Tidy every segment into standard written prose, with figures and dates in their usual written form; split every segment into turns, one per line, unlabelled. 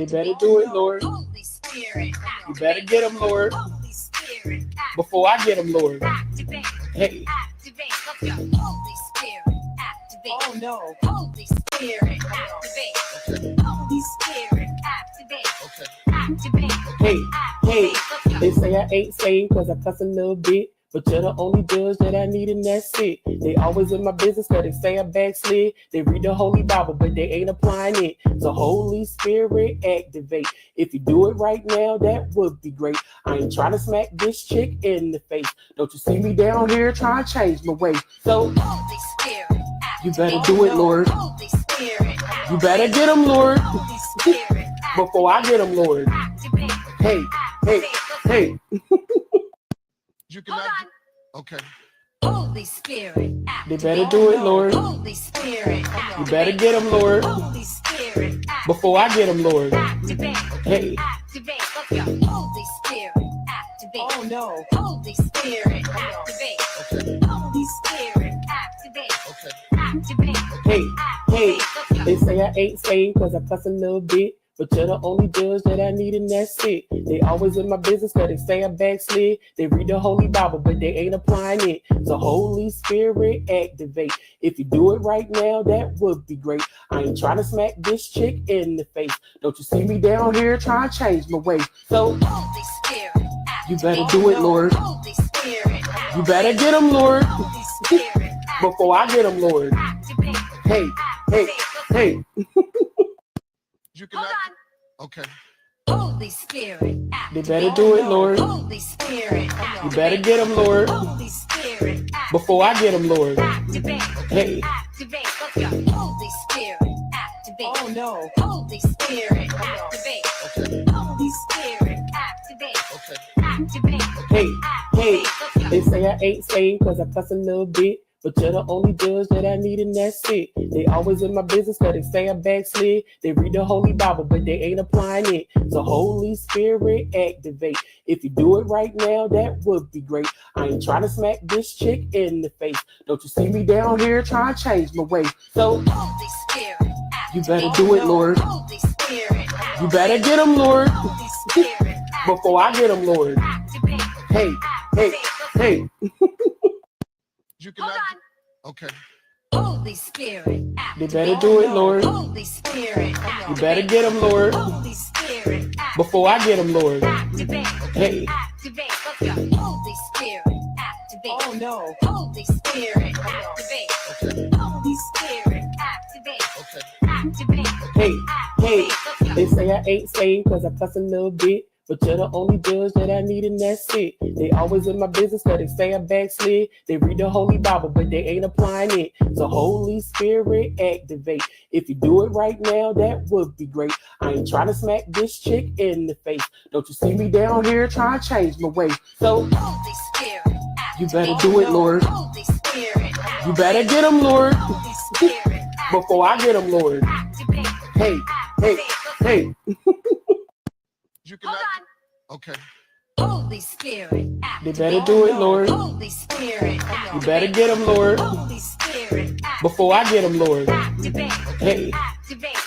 They better do it, Lord. You better get them, Lord. Before I get them, Lord. Hey. Holy Spirit, activate. Oh no. Holy Spirit, activate. Holy Spirit, activate. Okay. Activate. Hey, hey. They say I ain't saved because I cuss a little bit. But you're the only judge that I need, and that's it. They always in my business because they say I backslid. They read the Holy Bible, but they ain't applying it. So Holy Spirit, activate. If you do it right now, that would be great. I ain't trying to smack this chick in the face. Don't you see me down here trying to change my ways? So Holy Spirit, activate. You better do it, Lord. Holy Spirit, activate. You better get them, Lord. Holy Spirit, before I get them, Lord. Activate. Hey, hey, hey.
You cannot. Okay.
Holy Spirit, activate. They better do it, Lord. Holy Spirit, activate. You better get them, Lord. Holy Spirit, activate. Before I get them, Lord. Activate. Hey. Activate. Holy Spirit, activate. Oh no. Holy Spirit, activate. Okay. Holy Spirit, activate. Okay. Activate. Hey, hey. They say I ain't saved because I cuss a little bit. But you're the only judge that I need, and that's it. They always in my business because they say I backslid. They read the Holy Bible, but they ain't applying it. So Holy Spirit, activate. If you do it right now, that would be great. I ain't trying to smack this chick in the face. Don't you see me down here trying to change my ways? So Holy Spirit, activate. You better do it, Lord. Holy Spirit, activate. You better get them, Lord. Holy Spirit, before I get them, Lord. Activate. Hey, hey, hey.
You cannot. Okay.
Holy Spirit, activate. They better do it, Lord. Holy Spirit, activate. You better get them, Lord. Holy Spirit, activate. Before I get them, Lord. Activate. Hey. Activate. Holy Spirit, activate. Oh no. Holy Spirit, activate. Okay. Holy Spirit, activate. Okay. Activate. Hey, hey. They say I ain't saved because I cuss a little bit. But you're the only judge that I need, and that's it. They always in my business because they say I backslid. They read the Holy Bible, but they ain't applying it. So Holy Spirit, activate. If you do it right now, that would be great. I ain't trying to smack this chick in the face. Don't you see me down here trying to change my ways? So Holy Spirit, activate. You better do it, Lord. Holy Spirit, activate. You better get them, Lord. Holy Spirit, before I get them, Lord. Activate. Hey, hey, hey.
You cannot. Okay.
Holy Spirit, activate. They better do it, Lord. Holy Spirit, activate. You better get them, Lord. Holy Spirit, activate. Before I get them, Lord. Activate. Hey. Activate. Holy Spirit, activate. Oh no. Holy Spirit, activate. Okay. Holy Spirit, activate. Okay. Activate. Hey, hey. They say I ain't saved because I cuss a little bit. But you're the only judge that I need, and that's it. They always in my business because they say I backslid. They read the Holy Bible, but they ain't applying it. So Holy Spirit, activate. If you do it right now, that would be great. I ain't trying to smack this chick in the face. Don't you see me down here trying to change my ways? So Holy Spirit, activate. You better do it, Lord. Holy Spirit, activate. You better get them, Lord. Holy Spirit, before I get them, Lord. Activate. Hey, hey, hey.
You cannot. Okay.
Holy Spirit, activate. They better do it, Lord. Holy Spirit, activate. You better get them, Lord. Holy Spirit, activate. Before I get them, Lord. Activate. Hey. Activate.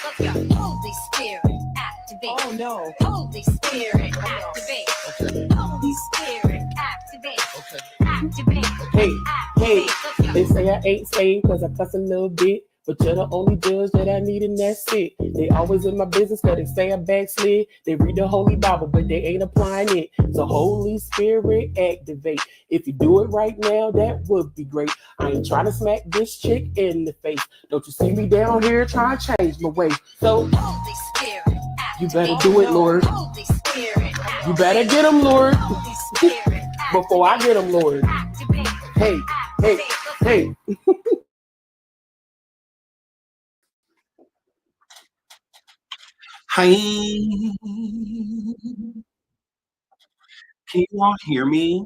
Holy Spirit, activate. Oh no. Holy Spirit, activate. Okay. Holy Spirit, activate. Okay. Activate. Hey, hey. They say I ain't saved because I cuss a little bit. But you're the only judge that I need, and that's it. They always in my business because they say I backslid. They read the Holy Bible, but they ain't applying it. So Holy Spirit, activate. If you do it right now, that would be great. I ain't trying to smack this chick in the face. Don't you see me down here trying to change my ways? So Holy Spirit, activate. You better do it, Lord. Holy Spirit, activate. You better get them, Lord. Holy Spirit, before I get them, Lord. Activate. Hey, hey, hey.
Hi. Can you all hear me?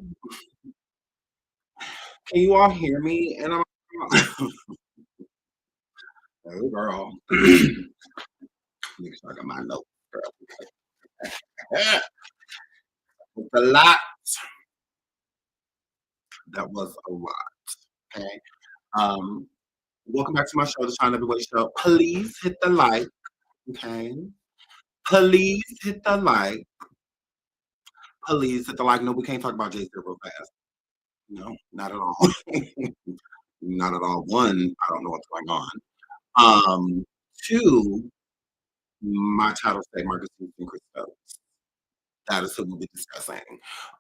Can you all hear me? And I'm oh girl. Make sure I got my notes, girl. It's a lot. That was a lot. Okay. Welcome back to my show, the Shine Everywhere Show. Please hit the like. Okay. Please hit the like. Please hit the like. No, we can't talk about Jay-Z real fast. No, not at all. Not at all. One, I don't know what's going on. Two, my title say Marcus and Chris Stokes. That is who we'll be discussing.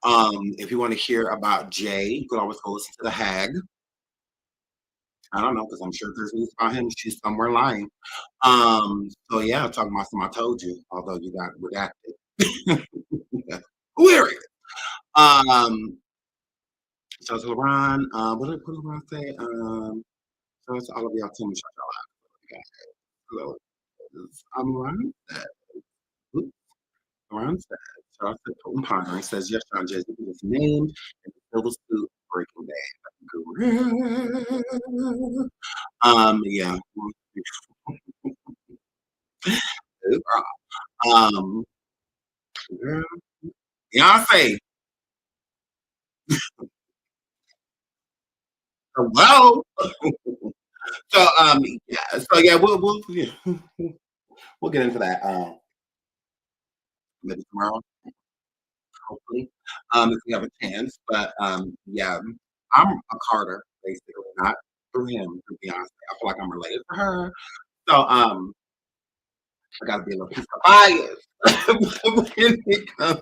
If you want to hear about Jay, you can always go listen to The Hag. I don't know, because I'm sure there's news about him. She's somewhere lying. So yeah, talking about some I told you, although you got redacted. Hilarious. So to LeBron, what did LeBron say? So it's all of y'all tell me shut y'all out. I'm Ron said. Ron said. So I said, Colton Pondering says, yes, John Jay-Z is named in the Silver Suit Breaking Bad. Yeah. Girl, Beyonce. Hello. So yeah. So yeah, we'll get into that maybe tomorrow, hopefully, if we have a chance. But yeah, I'm a Carter basically, not through him, through Beyonce. I feel like I'm related to her. So I gotta be a little piece of bias when it comes.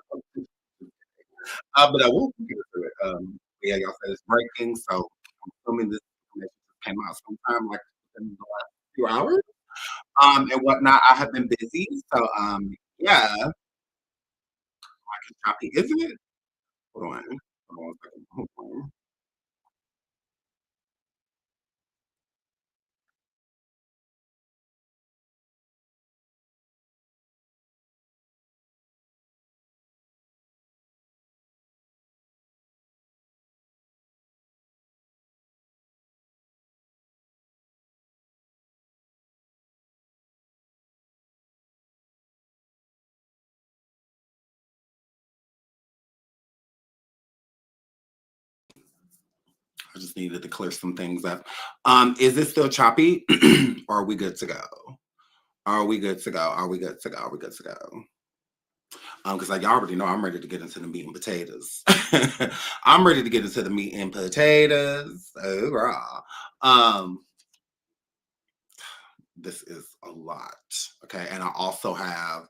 But I will get into it. Yeah, y'all said it's breaking, so I'm assuming this information just came out sometime like in the last few hours. And whatnot. I have been busy, so yeah, like it's choppy, isn't it? Hold on, hold on one second. Hold on. I just needed to clear some things up. Is it still choppy, or are we good to go? Are we good to go? Are we good to go? Are we good to go? Because like y'all already know, I'm ready to get into the meat and potatoes. I'm ready to get into the meat and potatoes. Oh, raw. This is a lot. Okay, and I also have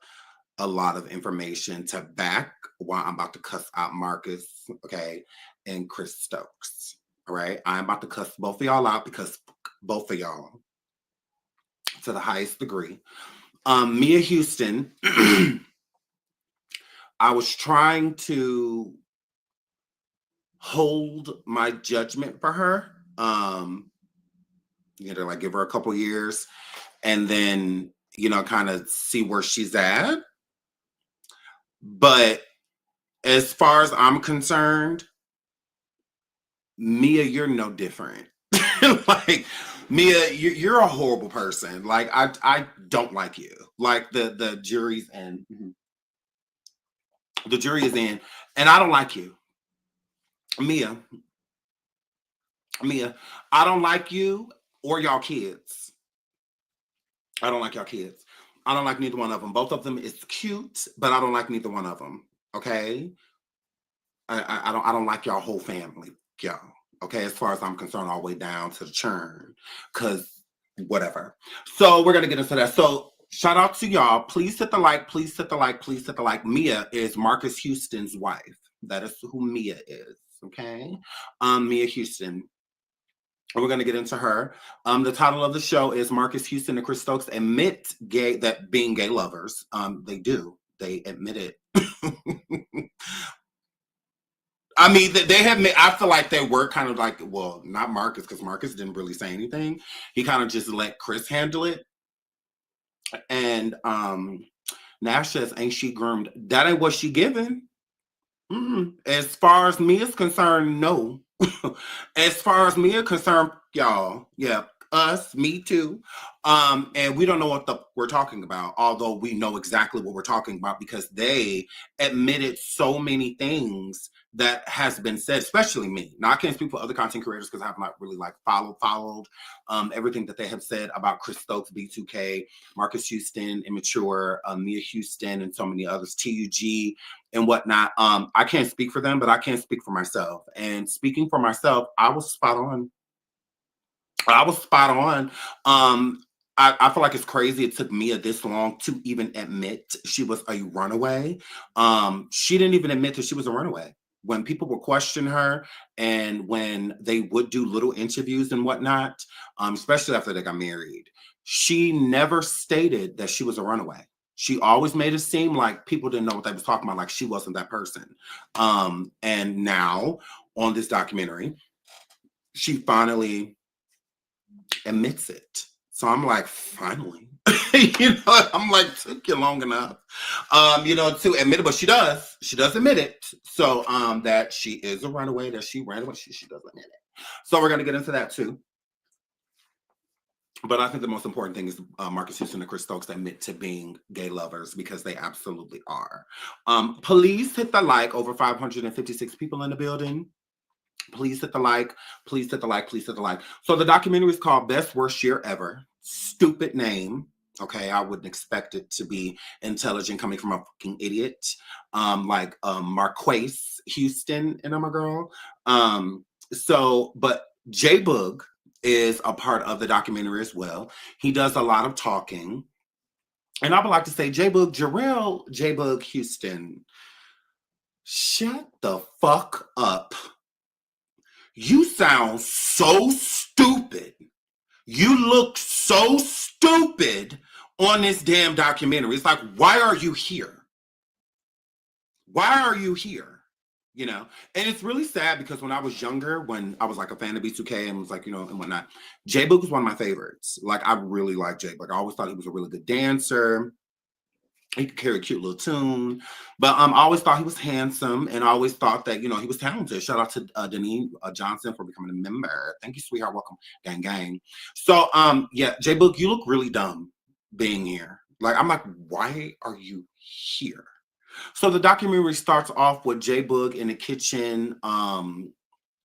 a lot of information to back why I'm about to cuss out Marcus, okay, and Chris Stokes. All right, I'm about to cuss both of y'all out because both of y'all, to the highest degree. Miya Houston. I was trying to hold my judgment for her. Like give her a couple years and then, kind of see where she's at. But as far as I'm concerned, Miya, you're no different. Like Miya, you're a horrible person. Like I don't like you. Like the jury's in. The jury is in, and I don't like you, Miya. Miya, I don't like you or y'all kids. I don't like y'all kids. I don't like neither one of them. Both of them is cute, but I don't like neither one of them. Okay, I don't like y'all whole family, y'all. Okay, as far as I'm concerned, all the way down to the churn, cause whatever. So we're gonna get into that. So shout out to y'all. Please hit the like. Please hit the like. Please hit the like. Miya is Marcus Houston's wife. That is who Miya is. Okay, Miya Houston. We're going to get into her. The title of the show is Marcus Houston and Chris Stokes admit being gay lovers. They do. They admit it. I mean, they have. I feel like they were kind of like, well, not Marcus, because Marcus didn't really say anything. He kind of just let Chris handle it. And Nash says, "Ain't she groomed?" That ain't what she given. As far as me is concerned, no. As far as me is concerned, y'all, yeah, us, me too. And we don't know what we're talking about, although we know exactly what we're talking about because they admitted so many things that has been said, especially me. Now I can't speak for other content creators because I have not really like followed everything that they have said about Chris Stokes, B2K, Marques Houston, Immature, Miya Houston, and so many others, TUG and whatnot. I can't speak for them, but I can speak for myself. And speaking for myself, I was spot on. I feel like it's crazy it took Miya this long to even admit she was a runaway. She didn't even admit that she was a runaway. When people would question her and when they would do little interviews and whatnot, especially after they got married, she never stated that she was a runaway. She always made it seem like people didn't know what they was talking about, like she wasn't that person. And now on this documentary, she finally admits it. So I'm like, finally, I'm like, took you long enough, to admit it, but she does admit it. So, that she is a runaway, that she ran away, she does admit it. So we're going to get into that too. But I think the most important thing is Marques Houston and Chris Stokes admit to being gay lovers because they absolutely are. Please hit the like, over 556 people in the building. Please hit the like. Please hit the like. Please hit the like. So the documentary is called Best Worst Year Ever. Stupid name. Okay, I wouldn't expect it to be intelligent coming from a fucking idiot. Like Marques Houston and I'm a girl. But J Boog is a part of the documentary as well. He does a lot of talking. And I would like to say, J Boog, Jarrell J Boog Houston, shut the fuck up. You sound so stupid. You look so stupid on this damn documentary. It's like, why are you here? Why are you here? And it's really sad because when I was younger, when I was like a fan of B2K and was like, and whatnot, J Boog was one of my favorites. Like, I really liked J Boog. I always thought he was a really good dancer. He could carry a cute little tune, but I always thought he was handsome, and I always thought that he was talented. Shout out to Denise Johnson for becoming a member. Thank you, sweetheart. Welcome, gang, gang. So yeah, J Boog, you look really dumb being here. Like, I'm like, why are you here? So the documentary starts off with J Boog in the kitchen,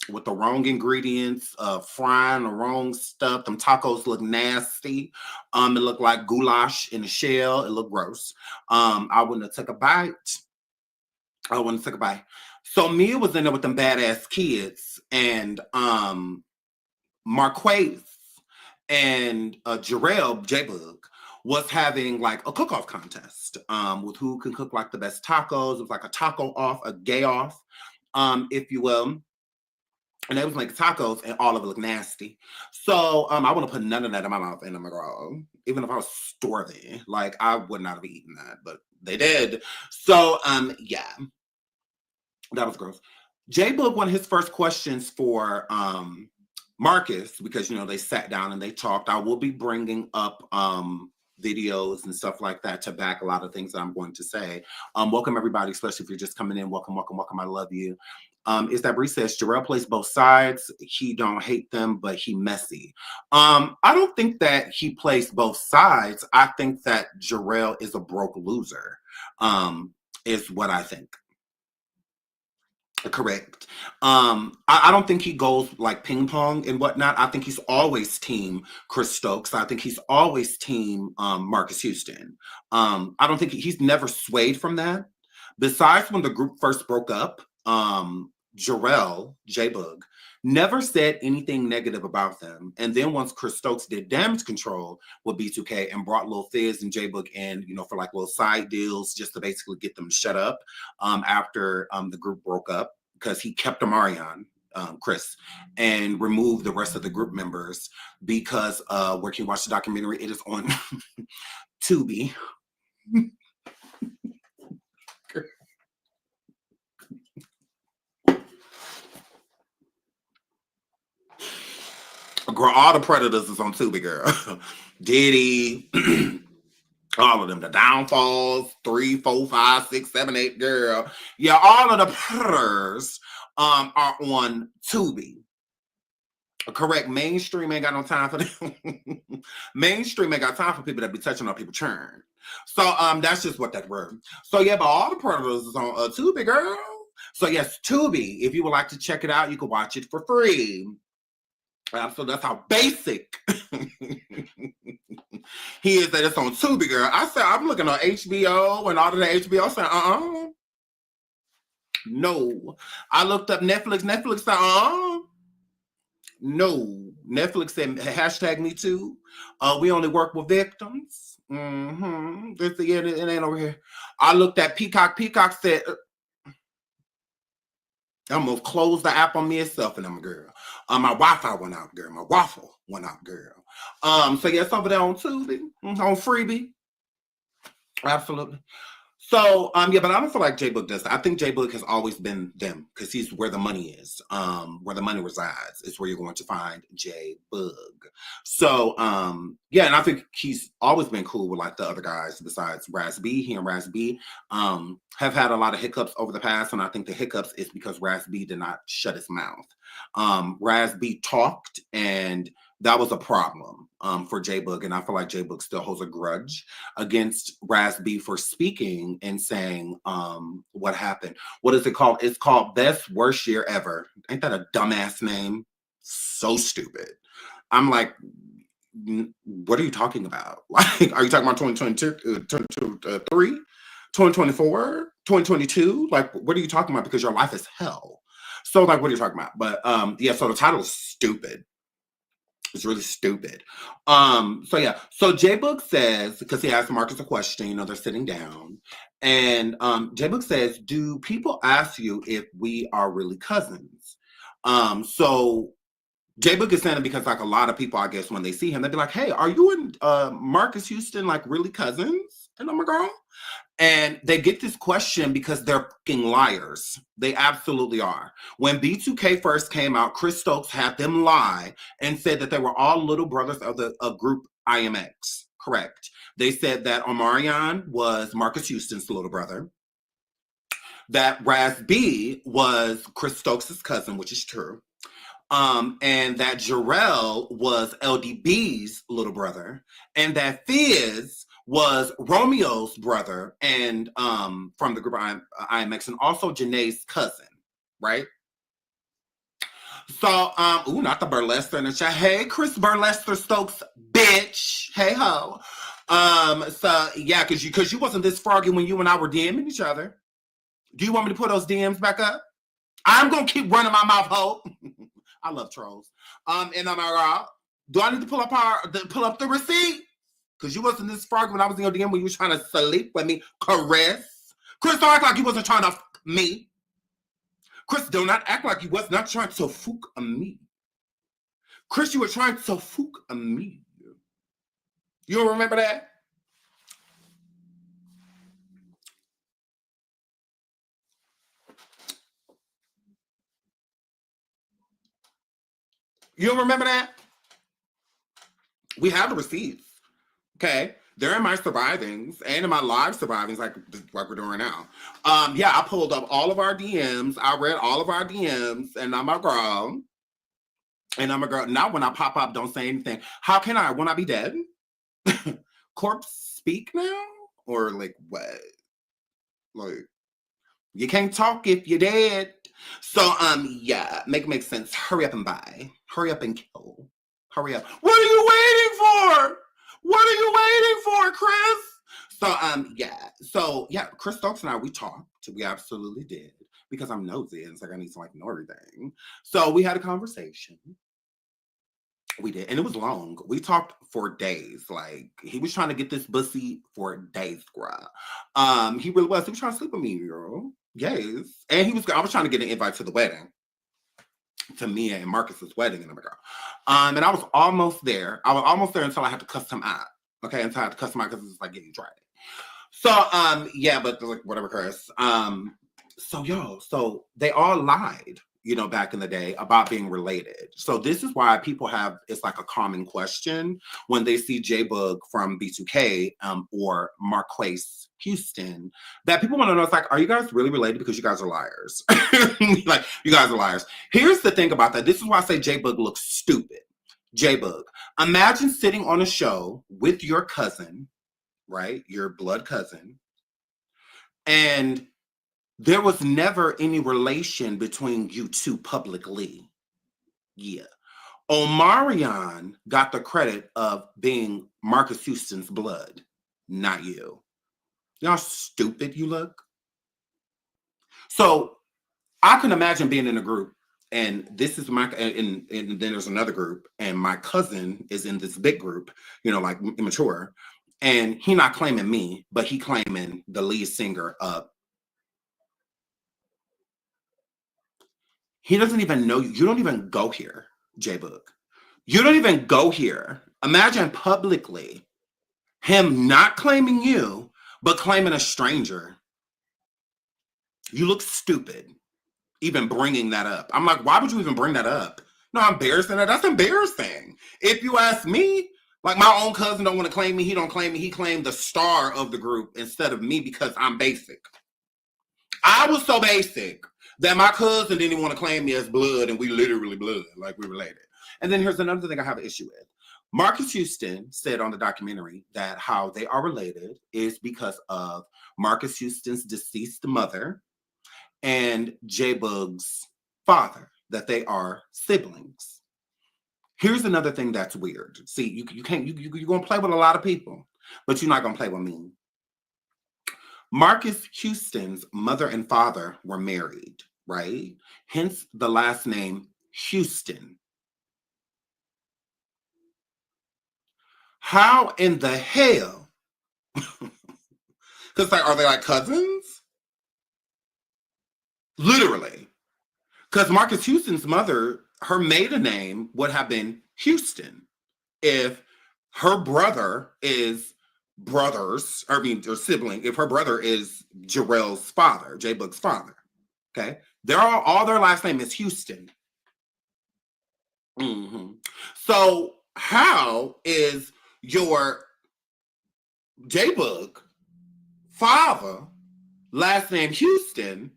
with the wrong ingredients, frying the wrong stuff. Them tacos look nasty. It looked like goulash in a shell. It looked gross. I wouldn't have took a bite. So Miya was in there with them badass kids, and Marques and Jarrell J Boog was having like a cook-off contest with who can cook like the best tacos. It was like a taco off, a gay off, if you will. And they was making tacos, and all of it looked nasty. So I wouldn't put none of that in my mouth, and I'm like, oh, even if I was starving, like I would not have eaten that, but they did. So yeah, that was gross. J Boog, one of his first questions for Marques, because they sat down and they talked. I will be bringing up videos and stuff like that to back a lot of things that I'm going to say. Welcome everybody, especially if you're just coming in. Welcome, welcome, welcome. I love you. Is that Bree says Jarrell plays both sides. He don't hate them, but he messy. I don't think that he plays both sides. I think that Jarrell is a broke loser. Is what I think. Correct. I don't think he goes like ping pong and whatnot. I think he's always team Chris Stokes. I think he's always team Marques Houston. I don't think he's never swayed from that. Besides when the group first broke up, Jarrell J Boog never said anything negative about them. And then once Chris Stokes did Damage Control with B2K and brought Lil Fizz and J Boog in, for like little side deals just to basically get them to shut up after the group broke up, because he kept Amarion, Chris, and removed the rest of the group members because where can you watch the documentary? It is on Tubi. Girl, all the Predators is on Tubi, girl. Diddy, all of them, the Downfalls, 3, 4, 5, 6, 7, 8, girl. Yeah, all of the Predators are on Tubi. Correct. Mainstream ain't got no time for them. Mainstream ain't got time for people that be touching on people's churn. So that's just what that word. So yeah, but all the predators is on Tubi, girl. So yes, Tubi. If you would like to check it out, you can watch it for free. So that's how basic he is that it's on Tubi, girl. I said I'm looking on HBO and all of the HBO. I said, no. I looked up Netflix. Netflix said, no. Netflix said hashtag me too. We only work with victims. It ain't over here. I looked at Peacock. Peacock said, I'm gonna close the app on me itself, and I'm a girl. My Wi-Fi went out, girl. My waffle went out, girl. So yeah, it's over there on Tubi, on Freebie. Absolutely. So yeah, but I don't feel like J Book does that. I think J Book has always been them because he's where the money is, where the money resides. Is where you're going to find J Bug. So yeah, and I think he's always been cool with like the other guys besides Raz B. He and Raz B have had a lot of hiccups over the past, and I think the hiccups is because Raz B did not shut his mouth. Raz B talked, and that was a problem for J Book, and I feel like J Book still holds a grudge against Raz B for speaking and saying what happened. What is it called? It's called Best Worst Year Ever. Ain't that a dumbass name? So stupid. I'm like, what are you talking about? Like, are you talking about 2022, 2023, 2024, 2022? Like, what are you talking about? Because your life is hell. So, like, what are you talking about? But yeah, so the title is stupid. It's really stupid. So yeah. So J Book says, because he asked Marques a question, you know, they're sitting down. And J Book says, do people ask you if we are really cousins? So J Book is saying it because like a lot of people, I guess, when they see him, they'd be like, hey, are you and Marques Houston like really cousins? And I'm a girl. And they get this question because they're fucking liars. They absolutely are. When B2K first came out, Chris Stokes had them lie and said that they were all little brothers of the group IMX. Correct. They said that Omarion was Marques Houston's little brother. That Raz B was Chris Stokes' cousin, which is true. And that Jarrell was LDB's little brother. And that Fizz was Romeo's brother and from the group IMX, and also Janae's cousin, right? So, not the burlesque in the chat. Hey, Chris Burlester Stokes, bitch. Hey ho. So yeah, because you wasn't this froggy when you and I were DMing each other. Do you want me to put those DMs back up? I'm gonna keep running my mouth, ho. I love trolls. And I'm like, do I need to pull up the receipt? Because you wasn't this frog when I was in your DM when you was trying to sleep with me. Caress. Chris, don't act like you wasn't trying to fuck me. Chris, do not act like you was not trying to fuck me. Chris, you were trying to fuck me. You don't remember that? You don't remember that? We have the receipts. Okay. They're in my survivings and in my live survivings, like we're doing now. Yeah, I pulled up all of our DMs. I read all of our DMs, and I'm a girl. And I'm a girl. Now, when I pop up, don't say anything. How can I? When I be dead? Corpse speak now? Or like what? Like, you can't talk if you're dead. So, yeah, make sense. Hurry up and buy. Hurry up and kill. Hurry up. What are you waiting for? What are you waiting for, Chris? So, yeah. So, yeah, Chris Stokes and I, we talked. We absolutely did. Because I'm nosy and it's like I need to like know everything. So we had a conversation. We did, and it was long. We talked for days. Like he was trying to get this pussy for days, girl. He really was. He was trying to sleep with me, girl. Yes, and I was trying to get an invite to the wedding, to Miya and Marcus's wedding, and I'm like, and I was almost there. I was almost there until I had to cuss him out. Okay, until I had to cuss him out because it's like getting dry. So, yeah, but like whatever, Chris. So they all lied. you know, back in the day about being related. So this is why people have, it's like a common question when they see J-Bug from B2K or Marques Houston, that people want to know, it's like, are you guys really related? Because you guys are liars. Like, you guys are liars. Here's the thing about that. This is why I say J-Bug looks stupid. J-Bug, imagine sitting on a show with your cousin, right? Your blood cousin. And there was never any relation between you two publicly. Yeah. Omarion got the credit of being Marques Houston's blood, not you. Y'all stupid you look. So I can imagine being in a group, and this is my, and then there's another group, and my cousin is in this big group, you know, like immature, and he not claiming me, but he claiming the lead singer of. He doesn't even know you. You don't even go here, J-Bug. You don't even go here. Imagine publicly him not claiming you, but claiming a stranger. You look stupid even bringing that up. I'm like, why would you even bring that up? No, embarrassing. That's embarrassing. If you ask me, like my own cousin don't want to claim me. He don't claim me. He claimed the star of the group instead of me because I'm basic. I was so basic that my cousin didn't even want to claim me as blood, and we literally blood, like we related. And then here's another thing I have an issue with. Marques Houston said on the documentary that how they are related is because of Marques Houston's deceased mother and J-Bug's father, that they are siblings. Here's another thing that's weird. See, you can't, you're going to play with a lot of people, but you're not going to play with me. Marques Houston's mother and father were married, right? Hence the last name Houston. How in the hell? Because like, are they like cousins? Literally. Because Marques Houston's mother, her maiden name would have been Houston if her brother is or sibling, if her brother is Jarrell's father, J-Bug's father. Okay. They're all their last name is Houston. So how is your J-Bug father last name Houston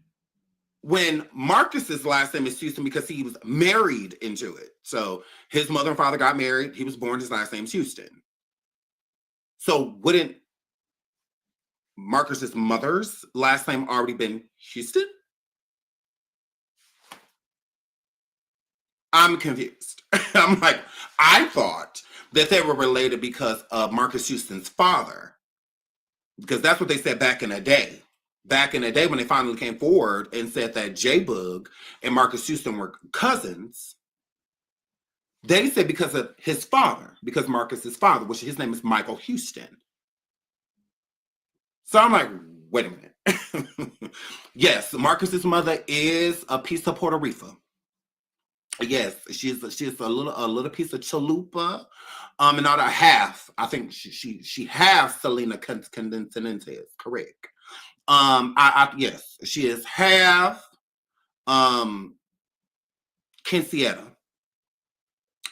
when Marcus's last name is Houston because he was married into it? So his mother and father got married. He was born, his last name's Houston. So wouldn't Marcus's mother's last name already been Houston? I'm confused. I'm like, I thought that they were related because of Marques Houston's father, because that's what they said back in the day. Back in the day when they finally came forward and said that J-Bug and Marques Houston were cousins, they said because of his father, because Marcus's father, which his name is Michael Houston. So I'm like, wait a minute. Yes, Marcus's mother is a piece of Puerto Rico. Yes, she's a little piece of chalupa, and not a half. I think she half Selena Condensentes, correct. Yes, she is half Quinceañera.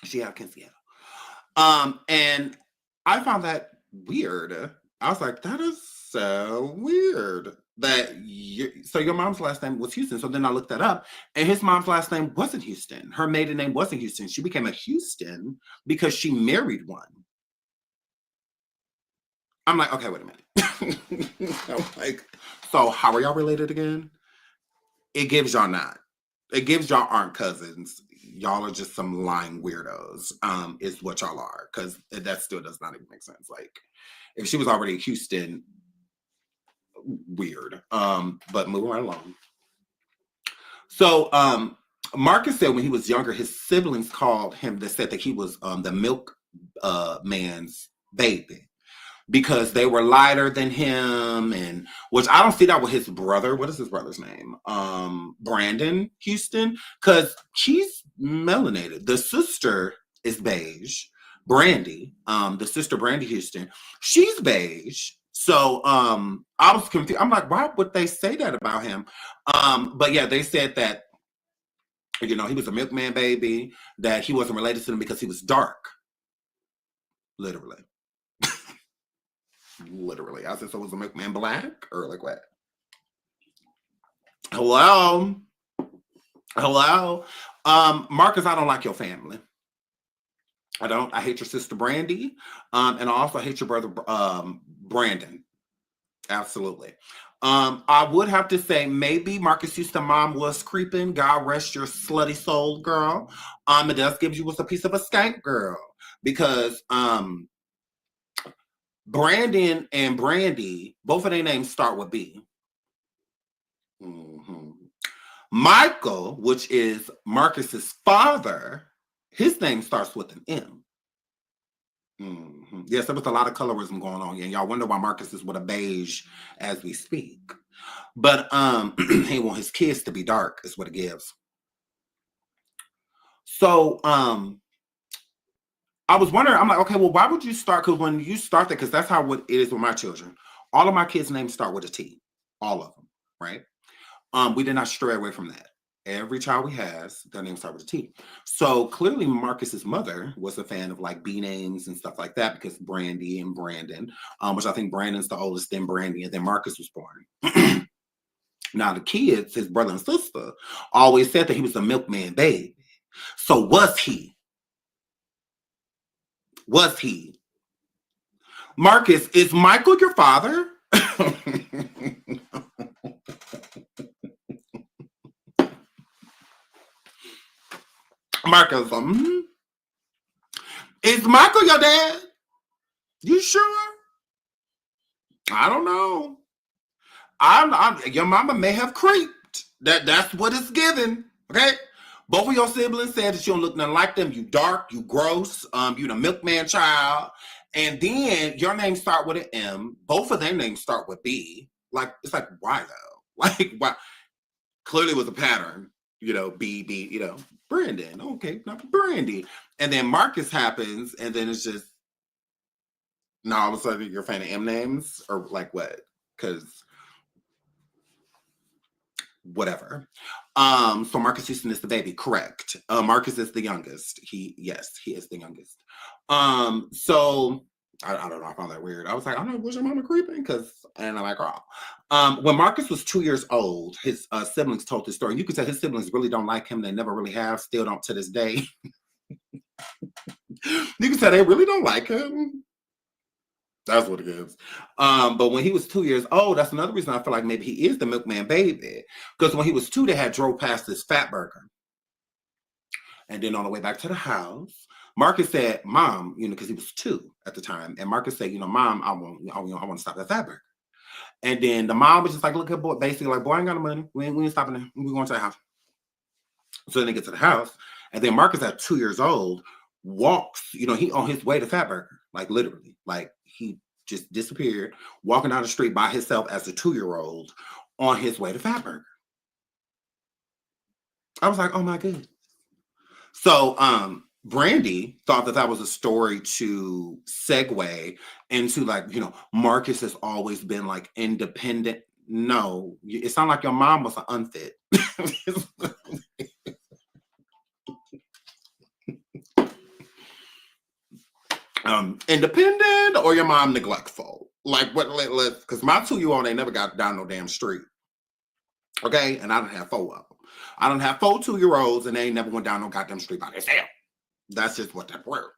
She have Quinceañera. And I found that weird. I was like, that is so weird. So your mom's last name was Houston. So then I looked that up, and his mom's last name wasn't Houston. Her maiden name wasn't Houston. She became a Houston because she married one. I'm like, okay, wait a minute. I'm like, so how are y'all related again? It gives y'all not. It gives y'all aren't cousins. Y'all are just some lying weirdos, is what y'all are. Because that still does not even make sense. Like, if she was already Houston, weird. But moving right along. So Marques said when he was younger, his siblings called him, they said that he was the milk man's baby, because they were lighter than him, and which I don't see that with his brother. What is his brother's name? Brandon Houston, because he's melanated. The sister is beige, Brandy. The sister Brandy Houston, she's beige. So I was confused. I'm like, why would they say that about him? But yeah, they said that You know, he was a milkman baby, that he wasn't related to them because he was dark. Literally. Literally. I said, so was the milkman black? Or like what? Hello? Hello? Marcus, I don't like your family. I don't. I hate your sister Brandy. And I also hate your brother Brandon. Absolutely. I would have to say maybe Marcus Houston mom was creeping. God rest your slutty soul, girl. It does give you a piece of a skank, girl. Because Brandon and Brandy, both of their names start with B. Mm-hmm. Michael, which is Marcus's father, his name starts with an M. Mm-hmm. Yes, there was a lot of colorism going on, and y'all wonder why Marcus is with a beige as we speak. But he want his kids to be dark, is what it gives. So I was wondering, I'm like, okay, well, why would you start? Because when you start that, because that's how it is with my children. All of my kids' names start with a T. All of them, right? We did not stray away from that. Every child we has, their name start with a T. So clearly Marcus's mother was a fan of like B names and stuff like that because Brandy and Brandon, which I think Brandon's the oldest, then Brandy, and then Marcus was born. Now the kids, his brother and sister, always said that he was a milkman baby. So was he? Was he? Marcus, is Michael your father? Marcus, is Michael your dad? You sure? I don't know. Your mama may have creeped. That's what it's given. Okay. Both of your siblings said that you don't look nothing like them. You dark, you gross, you the milkman child. And then your name start with an M. Both of their names start with B. Like, it's like, why though? Like, why? Clearly it was a pattern, B, Brandon. Okay, not Brandy. And then Marcus happens, and then it's just, now all of a sudden you're a fan of M names? Or like what? Because whatever. So Marcus Houston is the baby, correct. Marcus is the youngest. He is the youngest. So I don't know, I found that weird. I was like, I don't know, was your mama creeping? And I'm like, oh. When Marcus was 2 years old, his siblings told this story. And you could tell his siblings really don't like him. They never really have, still don't to this day. You can tell they really don't like him. That's what it is. But when he was 2 years old, that's another reason I feel like maybe he is the milkman baby. Because when he was 2, they had drove past this fat burger. And then on the way back to the house, Marcus said, Mom, because he was 2 at the time. And Marcus said, Mom, I want to stop that fat burger. And then the mom was just like, look at boy, basically like, boy, I ain't got no money. We ain't stopping there. We're going to the house. So then they get to the house. And then Marcus at 2 years old walks, he on his way to Fatburger, like literally, like he just disappeared, walking down the street by himself as a 2-year-old on his way to Fatburger. I was like, oh my goodness. So Brandy thought that was a story to segue into like, Marcus has always been like independent. No, it sounded like your mom was an unfit. Independent or your mom neglectful. Like what? Because my 2-year-old ain't never got down no damn street. Okay, and I don't have 4 of them. I don't have 4 2-year-olds, and they ain't never went down no goddamn street by themselves. That's just what that word.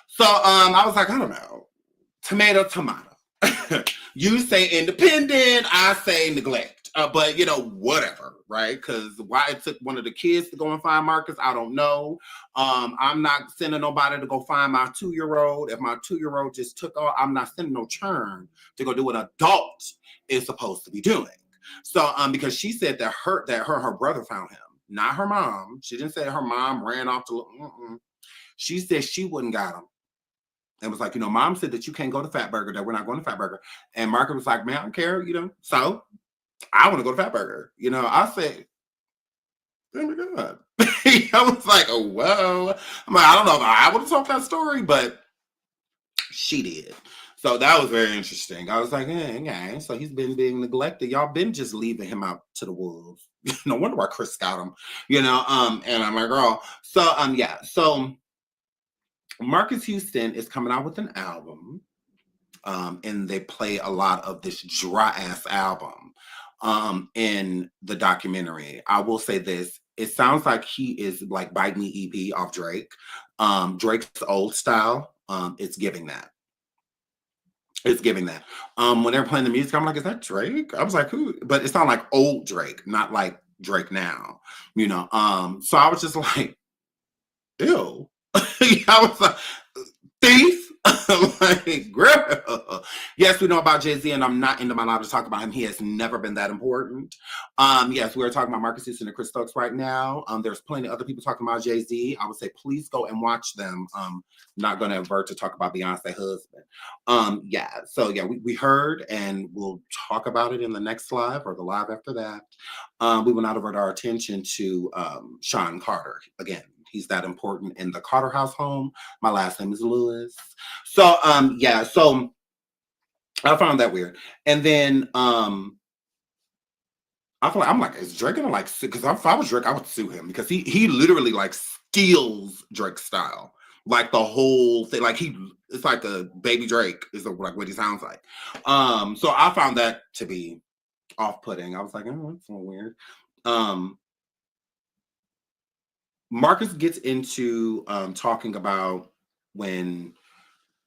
So I was like, I don't know. Tomato. You say independent, I say neglect. But whatever, right? Because why it took one of the kids to go and find Marcus, I don't know. I'm not sending nobody to go find my 2-year-old. If my 2-year-old just took off, I'm not sending no churn to go do what an adult is supposed to be doing. So because she said that her brother found him, not her mom. She didn't say her mom ran off to look. She said she wouldn't got him. And was like, Mom said that you can't go to Fatburger, that we're not going to Fatburger. And Marcus was like, man, I don't care, So I want to go to Fatburger. I said, oh my God. I was like, oh, whoa. I'm like, I don't know if I would have told that story, but she did. So that was very interesting. I was like, yeah. So he's been being neglected. Y'all been just leaving him out to the wolves. No wonder why Chris got him, and I'm like, girl. So yeah. So Marcus Houston is coming out with an album. And they play a lot of this dry ass album in the documentary. I will say this. It sounds like he is like Bite Me EP off Drake. Drake's old style. It's giving that. It's giving that. When they're playing the music, I'm like, is that Drake? I was like, who? But it sounded like old Drake, not like Drake now, So I was just like, ew. I was like, thief. Like, girl. Yes, we know about Jay-Z, and I'm not into my life to talk about him. He has never been that important. Yes, we're talking about Marques Houston and Chris Stokes right now. There's plenty of other people talking about Jay-Z. I would say please go and watch them. Not going to avert to talk about Beyonce husband. Yeah, so yeah, we heard, and we'll talk about it in the next live or the live after that. We will not avert our attention to Sean Carter again. He's that important in the Carter household. My last name is Lewis. So yeah, so I found that weird. And then I feel like I'm like, is Drake gonna like, because if I was Drake, I would sue him because he literally like steals Drake's style. Like the whole thing, like it's like a baby Drake is like what he sounds like. So I found that to be off-putting. I was like, oh, that's so weird. Marcus gets into talking about when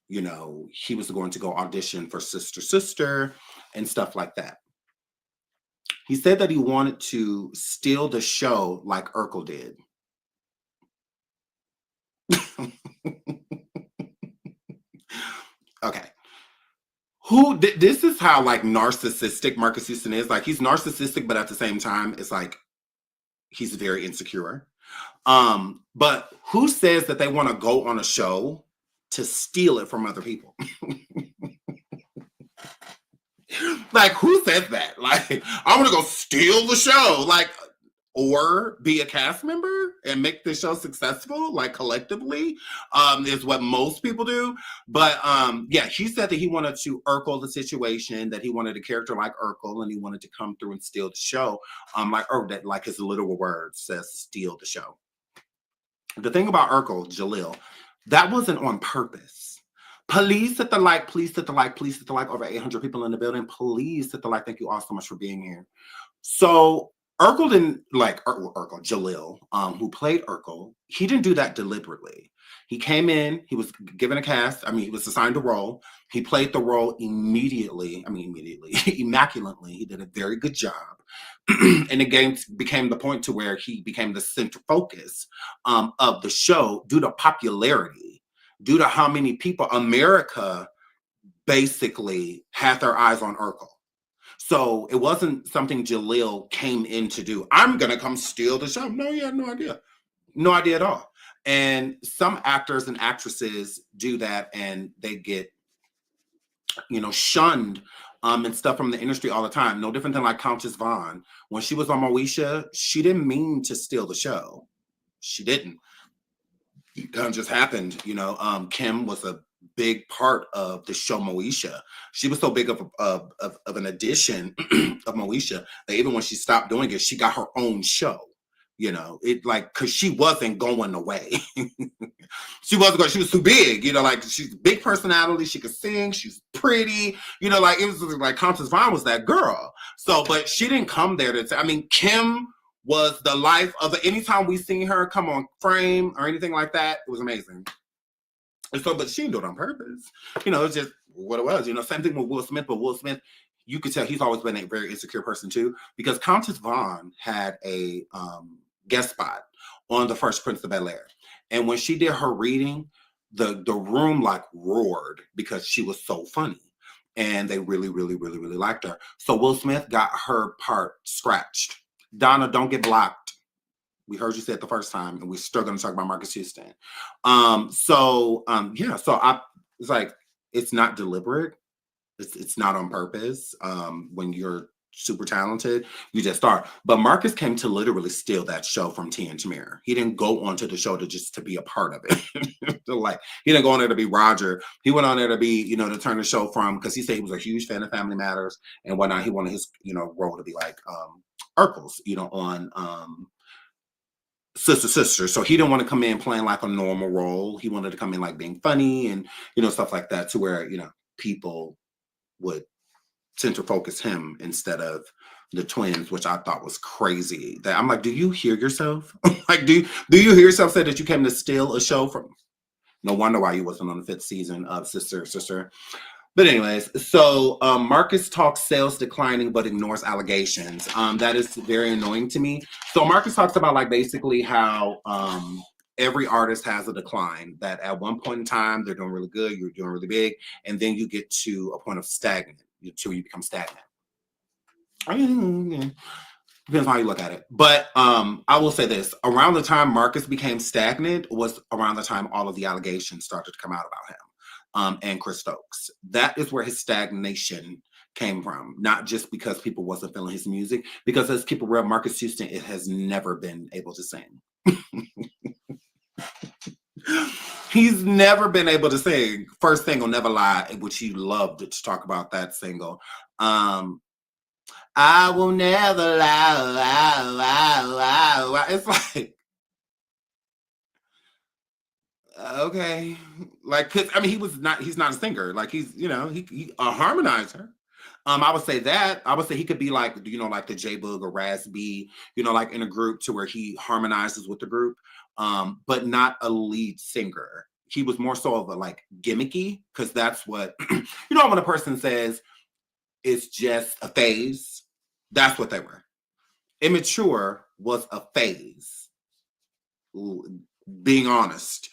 he was going to go audition for Sister and stuff like that. He said that he wanted to steal the show like Urkel did. Okay. This is how like narcissistic Marcus Houston is. Like he's narcissistic, but at the same time, it's like he's very insecure. But who says that they want to go on a show to steal it from other people? Like, who says that? Like, I want to go steal the show, like, or be a cast member and make the show successful, like collectively, is what most people do. But yeah, he said that he wanted to Urkel the situation, that he wanted a character like Urkel, and he wanted to come through and steal the show. Like his literal word says, steal the show. The thing about Urkel, Jalil, that wasn't on purpose. Please hit the like, please hit the like, please hit the like. Over 800 people in the building. Please hit the like. Thank you all so much for being here. So Urkel didn't like Urkel, Jalil, who played Urkel. He didn't do that deliberately. He came in, he was given a cast. I mean, he was assigned a role. He played the role immaculately. He did a very good job. And the game became the point to where he became the center focus of the show due to popularity, due to how many people America basically had their eyes on Urkel. So it wasn't something Jalil came in to do. I'm going to come steal the show. No, he had no idea. No idea at all. And some actors and actresses do that and they get, shunned and stuff from the industry all the time. No different than like Countess Vaughn. When she was on Moesha, she didn't mean to steal the show. She didn't. It kind of just happened. Kim was a big part of the show Moesha. She was so big of an addition of Moesha that even when she stopped doing it, she got her own show. Because she wasn't going away. She wasn't going. She was too big. She's a big personality. She could sing. She's pretty. It was like Countess Vaughn was that girl. So, but she didn't come there to. Kim was the life of anytime we seen her come on frame or anything like that, it was amazing. And so, but she didn't do it on purpose. It's just what it was. Same thing with Will Smith, but Will Smith, you could tell he's always been a very insecure person too, because Countess Vaughn had a guest spot on The Fresh Prince of Bel-Air. And when she did her reading, the room like roared because she was so funny. And they really, really, really, really liked her. So Will Smith got her part scratched. Donna, don't get blocked. We heard you say it the first time, and we're still going to talk about Marcus Houston. So it's like, it's not deliberate. It's not on purpose. When you're super talented, you just start. But Marques came to literally steal that show from T and Tamir. He didn't go onto the show to be a part of it. Like, he didn't go on there to be Roger. He went on there to be, you know, to turn the show from, because he said he was a huge fan of Family Matters and whatnot. He wanted his, you know, role to be like Urkel's, you know, on Sister. So he didn't want to come in playing like a normal role. He wanted to come in like being funny and, you know, stuff like that, to where, you know, people would center focus him instead of the twins, which I thought was crazy. That I'm like, do you hear yourself? Like, do you hear yourself say that you came to steal a show from? No wonder why you wasn't on the 5th season of Sister. But anyways, so Marques talks sales declining but ignores allegations. That is very annoying to me. So Marques talks about like basically how every artist has a decline, that at one point in time they're doing really good, you're doing really big, and then you get to a point of stagnant, until you become stagnant. Depends on how you look at it. But I will say this, around the time Marques became stagnant was around the time all of the allegations started to come out about him. And Chris Stokes. That is where his stagnation came from. Not just because people wasn't feeling his music, because as people read Marques Houston, it has never been able to sing. He's never been able to sing. First single, Never Lie, which he loved to talk about that single. I will never lie. It's like, okay, like, cause I mean, he's not a singer. Like, he's, you know, he a harmonizer. I would say he could be like, you know, like the J Boog or Raz B, you know, like in a group to where he harmonizes with the group, but not a lead singer. He was more so of a like gimmicky, because that's what, you know, when a person says it's just a phase, that's what they were. Immature was a phase. Being honest.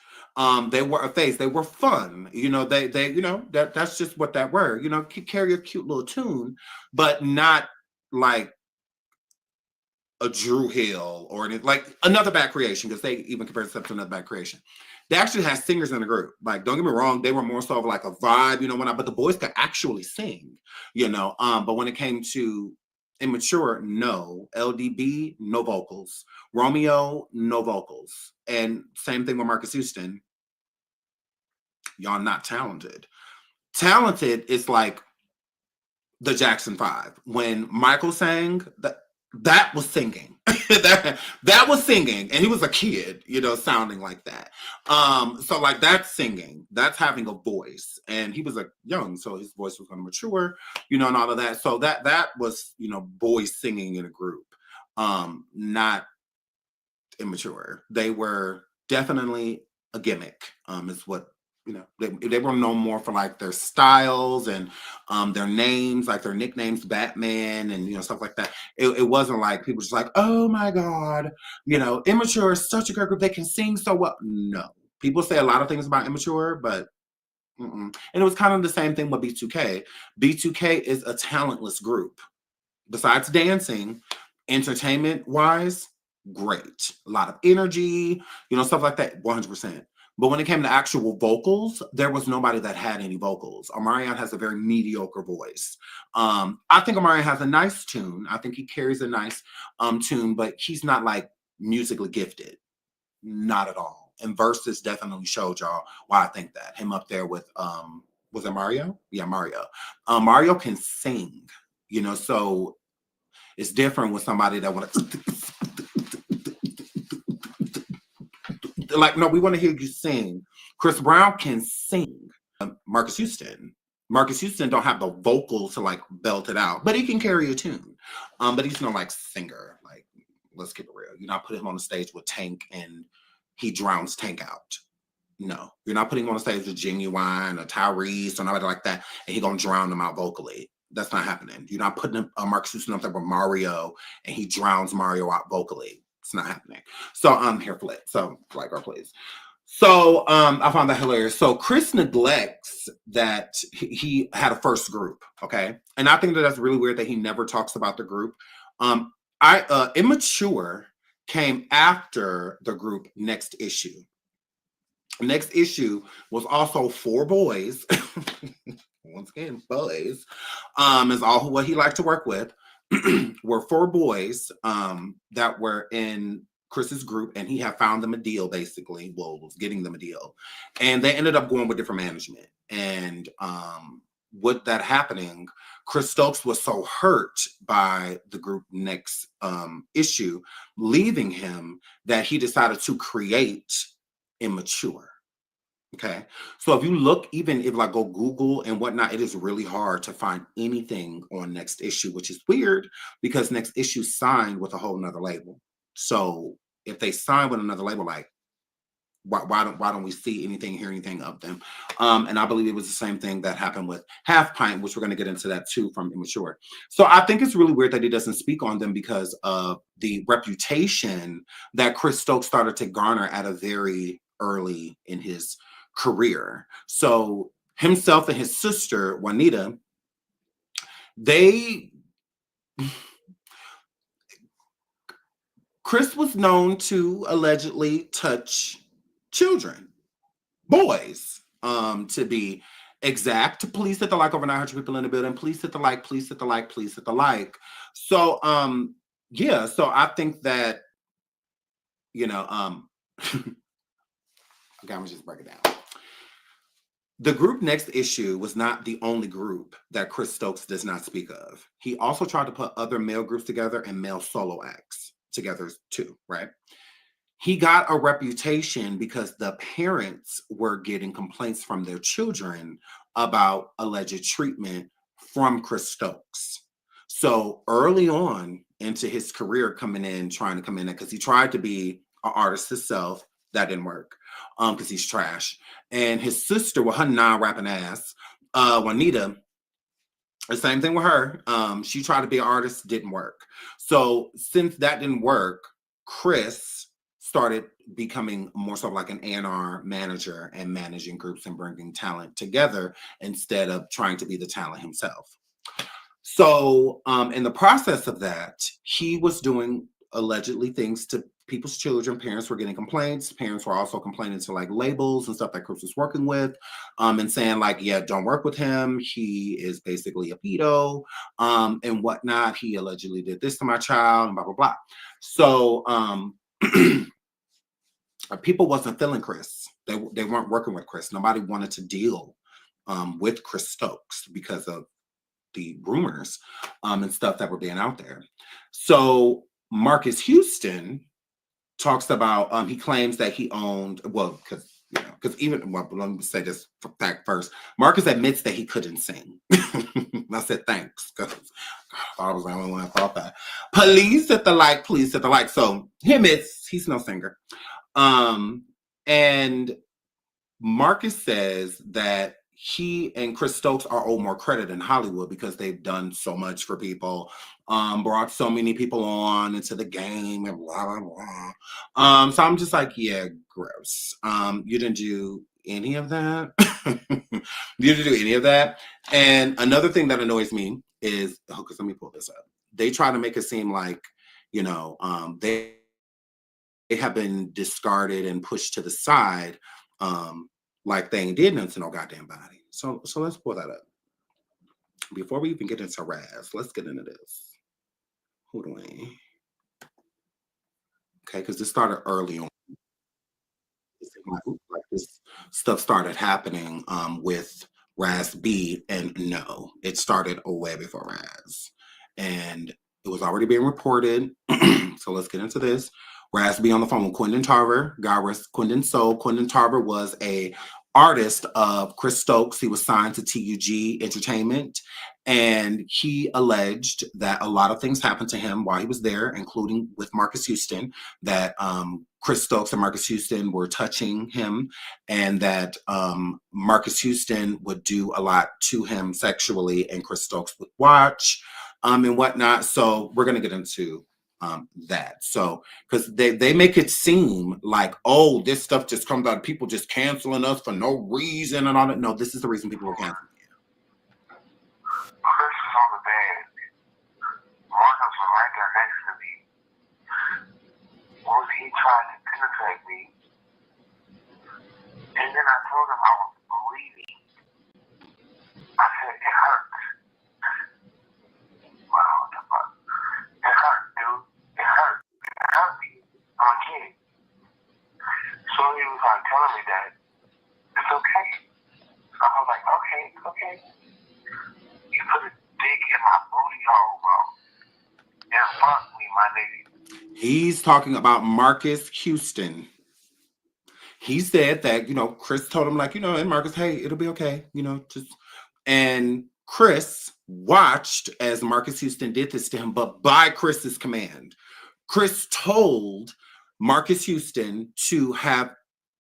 They were a phase. They were fun. You know, they you know, that's just what that were. You know, carry a cute little tune, but not like a Drew Hill or anything, like Another Bad Creation, because they even compared themselves to Another Bad Creation. They actually had singers in the group. Like, don't get me wrong, they were more so of like a vibe, you know, but the boys could actually sing, you know. But when it came to Immature, no. LDB, no vocals. Romeo, no vocals. And same thing with Marques Houston. Y'all not talented. Talented is like the Jackson 5. When Michael sang, that was singing. that was singing, and he was a kid, you know, sounding like that. So like, that's singing, that's having a voice, and he was like young, so his voice was going to mature, you know, and all of that. So that was, you know, boys singing in a group, not Immature. They were definitely a gimmick, is what, you know, they were known more for like their styles and their names, like their nicknames, Batman, and, you know, stuff like that. It wasn't like people just like, oh my God, you know, Immature is such a great group, they can sing so well. No, people say a lot of things about Immature, but and it was kind of the same thing with B2K. B2K is a talentless group. Besides dancing, entertainment wise, great. A lot of energy, you know, stuff like that, 100%. But when it came to actual vocals, there was nobody that had any vocals. Omarion has a very mediocre voice. I think Omarion has a nice tune. I think he carries a nice tune, but he's not like musically gifted. Not at all. And Versus definitely showed y'all why I think that. Him up there with, was it Mario? Yeah, Mario. Mario can sing, you know, so it's different with somebody that want to like, no, we want to hear you sing. Chris Brown can sing. Marques Houston don't have the vocals to like belt it out, but he can carry a tune. But he's no like singer. Like, let's keep it real. You're not putting him on the stage with Tank and he drowns Tank out. No, you're not putting him on the stage with Genuine or Tyrese or nobody like that, and he gonna drown them out vocally. That's not happening. You're not putting Marques Houston up there with Mario and he drowns Mario out vocally. It's not happening. So I'm here for it. So like, or please. So I found that hilarious. So Chris neglects that he had a first group, okay? And I think that that's really weird that he never talks about the group. Immature came after the group Next Issue. Next Issue was also 4 boys. Once again, boys, is all what he liked to work with. were 4 boys that were in Chris's group, and he had found them a deal, basically. Well, was getting them a deal. And they ended up going with different management. And with that happening, Chris Stokes was so hurt by the group next issue leaving him that he decided to create Immature. Okay. So if you look, even if like go Google and whatnot, it is really hard to find anything on Next Issue, which is weird because Next Issue signed with a whole nother label. So if they sign with another label, like why don't we see anything, hear anything of them? And I believe it was the same thing that happened with Half Pint, which we're going to get into that too from Immature. So I think it's really weird that he doesn't speak on them because of the reputation that Chris Stokes started to garner at a very early in his career. So himself and his sister Juanita, Chris was known to allegedly touch children, boys, to be exact. Police hit the like, over 900 people in the building. Police hit the like, police hit the like, police hit the like. So yeah, so I think that, okay, I'm gonna just break it down. The group Next Issue was not the only group that Chris Stokes does not speak of. He also tried to put other male groups together and male solo acts together too, right? He got a reputation because the parents were getting complaints from their children about alleged treatment from Chris Stokes. So early on into his career trying to come in, because he tried to be an artist himself, that didn't work because he's trash. And his sister, with her non-rapping ass, Juanita, the same thing with her. She tried to be an artist, didn't work. So since that didn't work, Chris started becoming more so like an A&R manager and managing groups and bringing talent together instead of trying to be the talent himself. So in the process of that, he was doing allegedly things to people's children. Parents were getting complaints. Parents were also complaining to like labels and stuff that Chris was working with, and saying like, yeah, don't work with him. He is basically a pedo and whatnot. He allegedly did this to my child and blah, blah, blah. So people wasn't feeling Chris. They weren't working with Chris. Nobody wanted to deal with Chris Stokes because of the rumors and stuff that were being out there. So Marques Houston talks about, he claims that he owned, well, because even, well, let me say this fact first. Marques admits that he couldn't sing. I said thanks, because I thought I was the only one that thought that. Police at the like, please at the like. So he admits he's no singer. And Marques says that he and Chris Stokes are owed more credit in Hollywood because they've done so much for people, brought so many people on into the game and blah, blah, blah. So I'm just like, yeah, gross. You didn't do any of that. You didn't do any of that. And another thing that annoys me is, because let me pull this up. They try to make it seem like, they have been discarded and pushed to the side. Like they ain't did nothing to no goddamn body. So let's pull that up. Before we even get into Raz, let's get into this. Who do we? Okay, because this started early on. Like this stuff started happening with Raz B, and no, it started way before Raz. And it was already being reported. So let's get into this. Raz B on the phone with Quentin Tarver, God rest Quentin soul. Quentin Tarver was a artist of Chris Stokes. He was signed to TUG Entertainment, and he alleged that a lot of things happened to him while he was there, including with Marques Houston, that Chris Stokes and Marques Houston were touching him, and that Marques Houston would do a lot to him sexually, and Chris Stokes would watch and whatnot. So we're going to get into that. So because they make it seem like, oh, this stuff just comes out of people just canceling us for no reason and all that. No, this is the reason people are canceling.
Chris is on the bed. Marcus was right there next to me. Once he tried to penetrate me, and then I told him I was bleeding. I said, it hurts. Wow, what the fuck? was like telling me that it's okay. So I was like, okay, it's okay. You put a dick in my booty hole, bro. And fuck me, my nigga.
He's talking about Marques Houston. He said that, Chris told him, like, and Marques, hey, it'll be okay, just. And Chris watched as Marques Houston did this to him, but by Chris's command. Chris told Marques Houston to have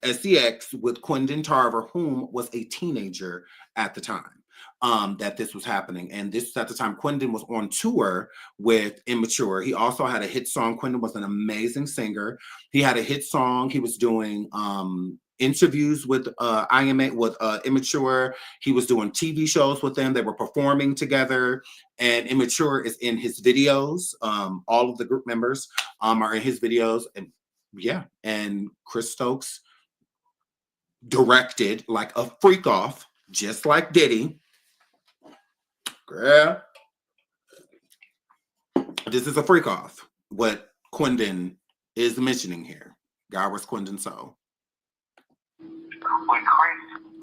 sex with Quindon Tarver, whom was a teenager at the time. That this was happening. And this at the time, Quindon was on tour with Immature. He also had a hit song. Quindon was an amazing singer. He had a hit song. He was doing interviews with Immature. He was doing TV shows with them. They were performing together. And Immature is in his videos. All of the group members are in his videos. And yeah, and Chris Stokes directed like a freak off, just like Diddy. Girl, this is a freak off. What Quindon is mentioning here. God was Quindon so.
With Chris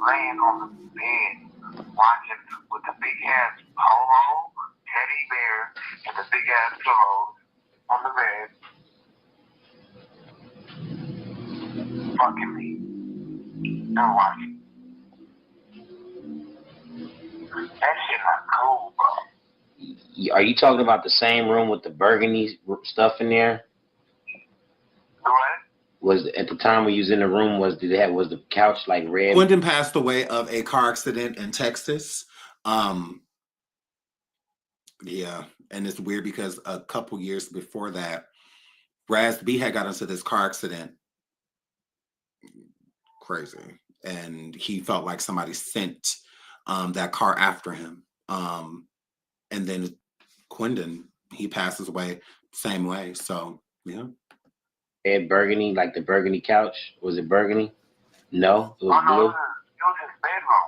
laying on the bed, watching with the big ass polo, teddy bear, and the big ass pillows on the bed, fucking me, and watching. That shit not cool, bro.
Are you talking about the same room with the burgundy stuff in there?
What?
Was at the time when you was in the room, was the couch like red?
Quindon passed away of a car accident in Texas. Yeah, and it's weird because a couple years before that, Raz B had got into this car accident. Crazy. And he felt like somebody sent that car after him. And then Quindon, he passes away same way. So yeah.
Red burgundy, like the burgundy couch. Was it burgundy? No, it was blue.
It was his bedroom.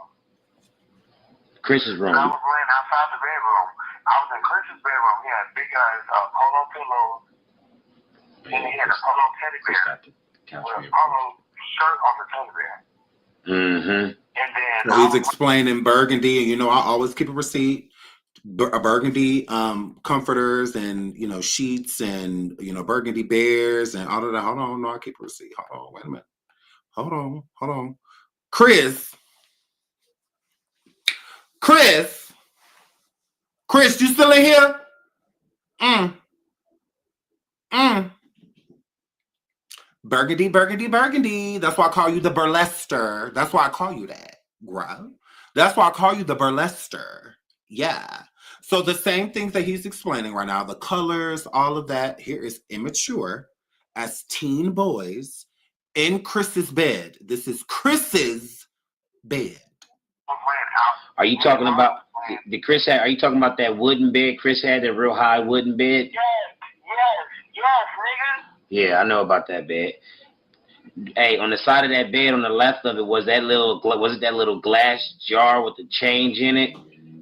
Chris's room.
I was laying outside the bedroom. I was in Chris's bedroom. He had big ass polo pillows. And he had a polo teddy bear with a polo shirt on the teddy bear.
Mm-hmm.
And then
so he's explaining burgundy, and I always keep a receipt. Burgundy comforters and sheets and burgundy bears and all of that. Hold on, no, I keep a receipt. Hold on, wait a minute. Hold on. Chris, you still in here? Burgundy. That's why I call you the burlester. That's why I call you that, bro. That's why I call you the burlester. Yeah. So the same things that he's explaining right now, the colors, all of that, here is Immature as teen boys in Chris's bed. This is Chris's bed.
Are you talking about are you talking about that wooden bed Chris had, that real high wooden bed?
Yes, nigga.
Yeah, I know about that bed. Hey, on the side of that bed, on the left of it, was it that little glass jar with the change in it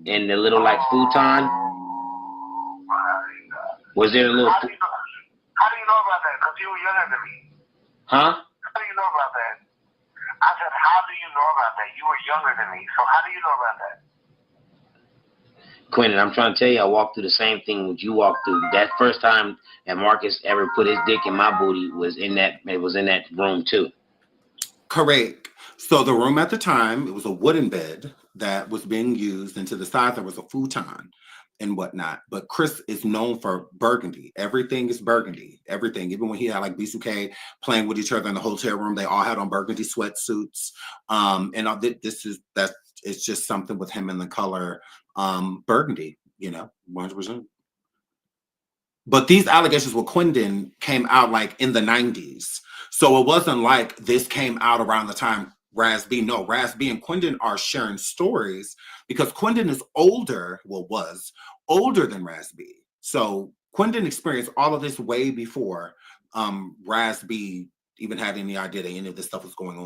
and the little like futon?
Oh my God.
Was there a little?
How do you know about that? Because you were younger than me.
Huh?
How do you know about that? I said, how do you know about that? You were younger than me, so how do you know about that?
Quindon, I'm trying to tell you, I walked through the same thing that you walked through. That first time that Marques ever put his dick in my booty was in that room too.
Correct. So the room at the time, it was a wooden bed that was being used, and to the side there was a futon and whatnot. But Chris is known for burgundy. Everything is burgundy. Everything. Even when he had like B2K playing with each other in the hotel room, they all had on burgundy sweatsuits. And it's just something with him in the color burgundy, 100%. But these allegations with Quindon came out like in the 90s. So it wasn't like this came out around the time Raz B. No, Raz B and Quindon are sharing stories because Quindon is was older than Raz B. So Quindon experienced all of this way before Raz B even had any idea that any of this stuff was going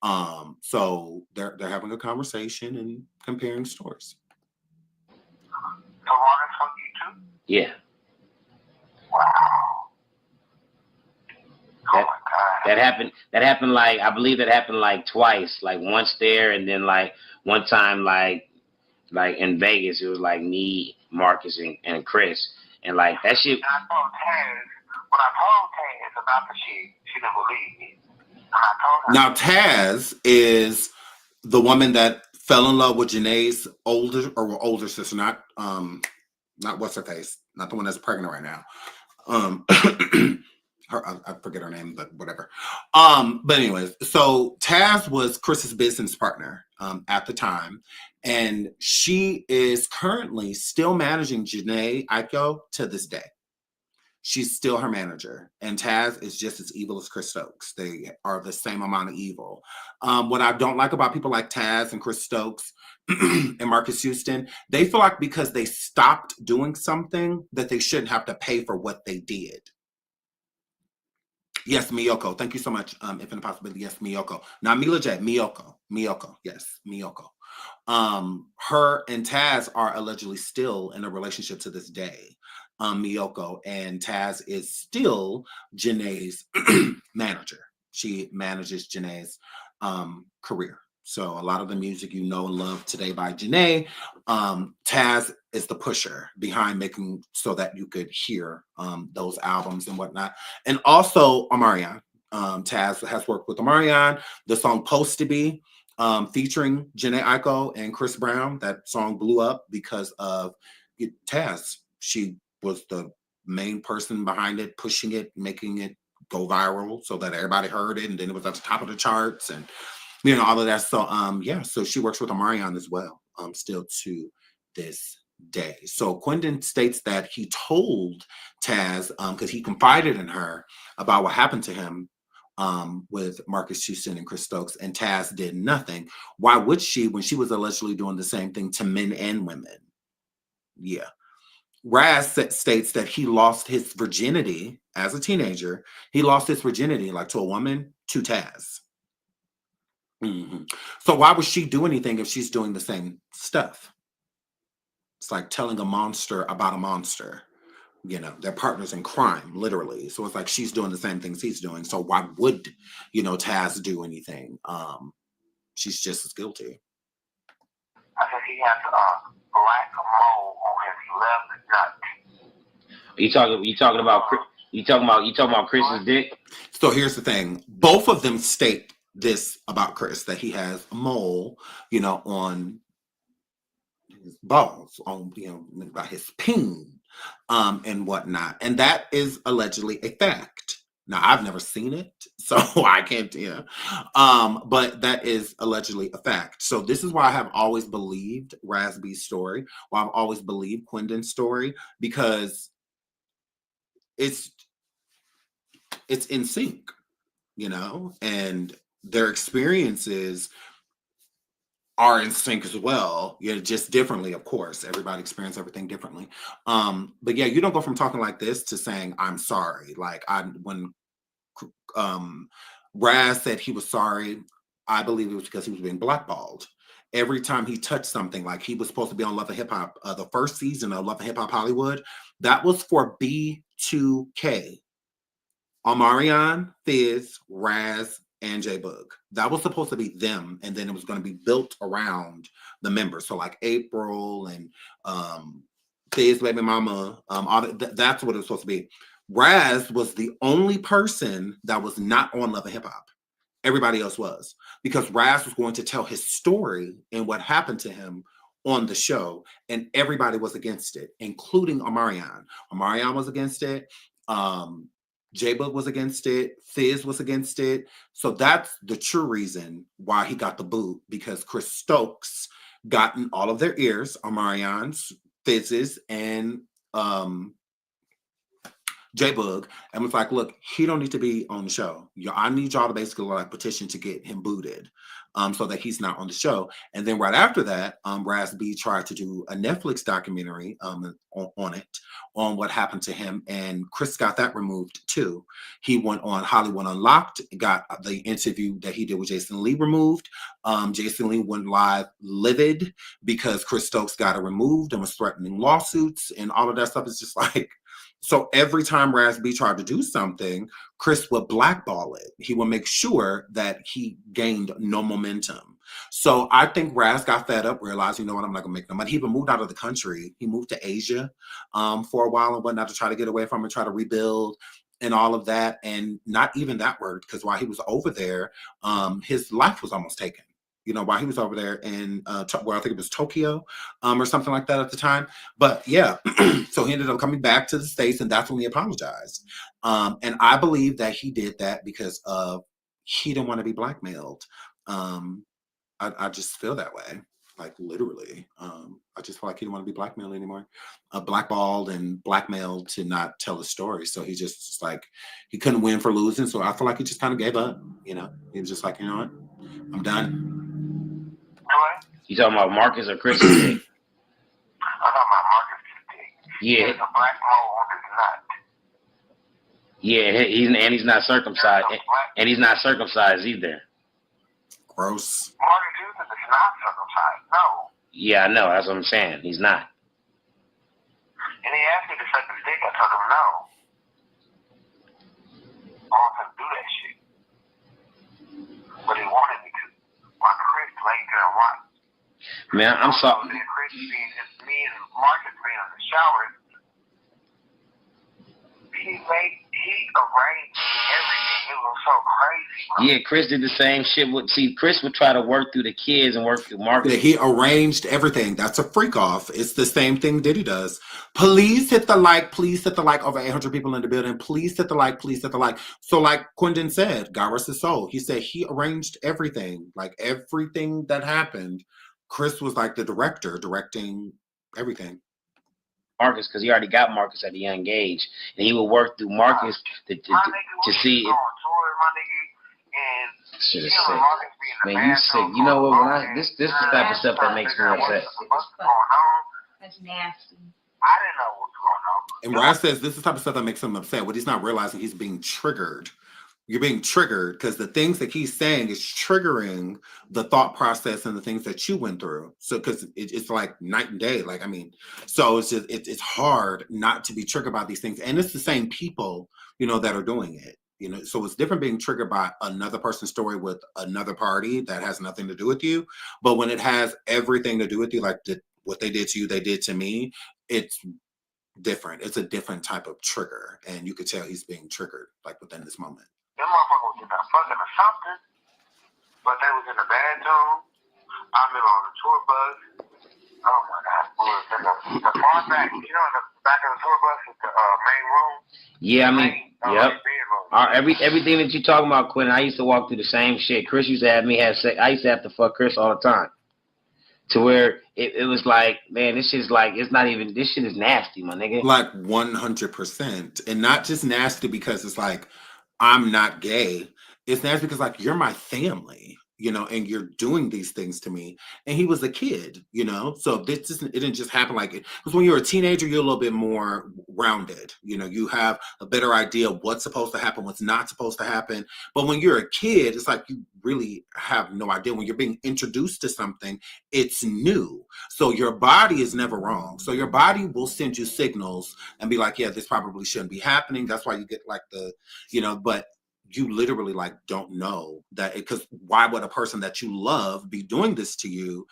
on. So they're having a conversation and comparing stories.
So Marques fuck you too?
Yeah.
Wow. Oh my God.
That happened like, I believe that happened like twice, like once there and then like one time like in Vegas, it was like me, Marcus, and Chris, and like that shit.
And I told Taz, when I told Taz about the shit, she didn't believe me. And I told her.
Now Taz is the woman that fell in love with Janae's older sister, not what's her face, not the one that's pregnant right now. I forget her name, but whatever. But anyways, so Taz was Chris's business partner at the time, and she is currently still managing Janae Aiko to this day. She's still her manager, and Taz is just as evil as Chris Stokes. They are the same amount of evil. What I don't like about people like Taz and Chris Stokes and Marques Houston, they feel like because they stopped doing something that they shouldn't have to pay for what they did. Yes, Miyoko. Thank you so much. If in a possibility, yes, Miyoko. Not Mila J. Miyoko. Yes, Miyoko. Her and Taz are allegedly still in a relationship to this day. Miyoko, and Taz is still Janae's manager. She manages Janae's career. So a lot of the music you know and love today by Janae, Taz is the pusher behind making so that you could hear those albums and whatnot. And also Omarion. Taz has worked with Omarion. The song Supposed to Be, featuring Janae Aiko and Chris Brown. That song blew up because of Taz. She was the main person behind it, pushing it, making it go viral so that everybody heard it, and then it was at the top of the charts and all of that. So so she works with Omarion as well, still to this day. So Quentin states that he told Taz, because he confided in her about what happened to him with Marques Houston and Chris Stokes, and Taz did nothing. Why would she, when she was allegedly doing the same thing to men and women? Yeah. Raz states that he lost his virginity as a teenager. He lost his virginity like to a woman, to Taz. Mm-hmm. So why would she do anything if she's doing the same stuff? It's like telling a monster about a monster. They're partners in crime, literally. So it's like she's doing the same things he's doing. So why would, Taz do anything? She's just as guilty.
I said he has a black mole on his left nut.
You talking about Chris's dick?
So here's the thing. Both of them state this about Chris, that he has a mole, on his balls, on by his peen, and whatnot, and that is allegedly a fact. Now I've never seen it, so I can't, but that is allegedly a fact. So this is why I have always believed Razby's story, why I've always believed Quentin's story, because it's in sync, and their experiences are in sync as well. Just differently, of course. Everybody experiences everything differently. But yeah, you don't go from talking like this to saying I'm sorry. Like when Raz said he was sorry, I believe it was because he was being blackballed. Every time he touched something, like he was supposed to be on Love and Hip Hop, the first season of Love and Hip Hop Hollywood, that was for B2K. Omarion, Fizz, Raz, and J-Boog. That was supposed to be them, and then it was going to be built around the members. So like April and Fizz, Baby Mama, that's what it was supposed to be. Raz was the only person that was not on Love and Hip Hop. Everybody else was, because Raz was going to tell his story and what happened to him on the show, and everybody was against it, including Omarion. Omarion was against it. J-Boog was against it. Fizz was against it. So that's the true reason why he got the boot, because Chris Stokes got in all of their ears, Omarion's, Fizz's, and J-Boog, and was like, look, he don't need to be on the show. I need y'all to basically like petition to get him booted, so that he's not on the show. And then right after that, Raz B tried to do a Netflix documentary on what happened to him, and Chris got that removed too. He went on Hollywood Unlocked, got the interview that he did with Jason Lee removed. Jason Lee went live livid because Chris Stokes got it removed and was threatening lawsuits and all of that stuff. Is just like, So every time Raz B tried to do something, Chris would blackball it. He would make sure that he gained no momentum. So I think Raz got fed up, realized, you know what, I'm not gonna make no money. He even moved out of the country. He moved to Asia for a while and whatnot to try to get away from it, try to rebuild and all of that. And not even that worked, because while he was over there, his life was almost taken. You know, while he was over there in where I think it was Tokyo or something like that at the time. But yeah, so he ended up coming back to the States, and that's when he apologized. And I believe that he did that because he didn't want to be blackmailed. I just feel that way, like literally. I just feel like he didn't want to be blackmailed anymore, blackballed and blackmailed to not tell a story. So he just like, he couldn't win for losing. So I feel like he just kind of gave up. You know, he was just like, you know what, I'm done.
You talking about Marques or Chris?
I'm talking about Marques' dick.
Yeah.
There's a black mole on his nut.
Yeah, he's not circumcised, and he's not circumcised either.
Gross.
Marques Houston is not circumcised. No.
Yeah, I know. That's what I'm saying. He's not.
And he asked me to suck his dick. I told him no. I want him to do that shit. But he wanted me to. My Chris laid there and watched.
Man, I'm sorry.
Chris being me and Marques being in the shower. He arranged everything. It was so crazy. Bro.
Yeah, Chris did the same shit. Chris would try to work through the kids and work through Marques.
Yeah, he arranged everything. That's a freak off. It's the same thing Diddy does. Please hit the like. Please hit the like. Over 800 people in the building. Please hit the like. Please hit the like. So like Quindon said, God rest his soul. He said he arranged everything. Like everything that happened, Chris was like the director, directing everything.
Marques, because he already got Marques at a young age, and he would work through Marques to see if. Shit is sick. Man, you sick. You know what? This the type of stuff that makes me upset.
That's nasty.
I didn't know what was going on.
And Raz says this is the type of stuff that makes him upset. What he's not realizing, he's being triggered. You're being triggered because the things that he's saying is triggering the thought process and the things that you went through. So, because it's like night and day. Like, I mean, so it's just, it's hard not to be triggered by these things. And it's the same people, you know, that are doing it. You know, so it's different being triggered by another person's story with another party that has nothing to do with you. But when it has everything to do with you, like what they did to you, they did to me, it's different. It's a different type of trigger. And you could tell he's being triggered like within this moment.
Them motherfuckers was in there fucking or something, but they was in the bathroom. I remember on the tour bus. Oh my God, we was in the far back. You know, in the back of the tour bus is the main room.
Yeah, I mean, yep. Everything that you talking about, Quinn, I used to walk through the same shit. Chris used to have me have sex. I used to have to fuck Chris all the time. To where it was like, man, this shit's like, it's not even, this shit is nasty, my nigga.
Like 100%. And not just nasty because it's like, I'm not gay. It's nasty because like, you're my family, you know, and you're doing these things to me. And he was a kid, you know, so it didn't just happen like it. Because when you're a teenager, you're a little bit more rounded. You know, you have a better idea of what's supposed to happen, what's not supposed to happen. But when you're a kid, it's like you really have no idea. When you're being introduced to something, it's new. So your body is never wrong. So your body will send you signals and be like, yeah, this probably shouldn't be happening. That's why you get like the, you know, but you literally like don't know that, because why would a person that you love be doing this to you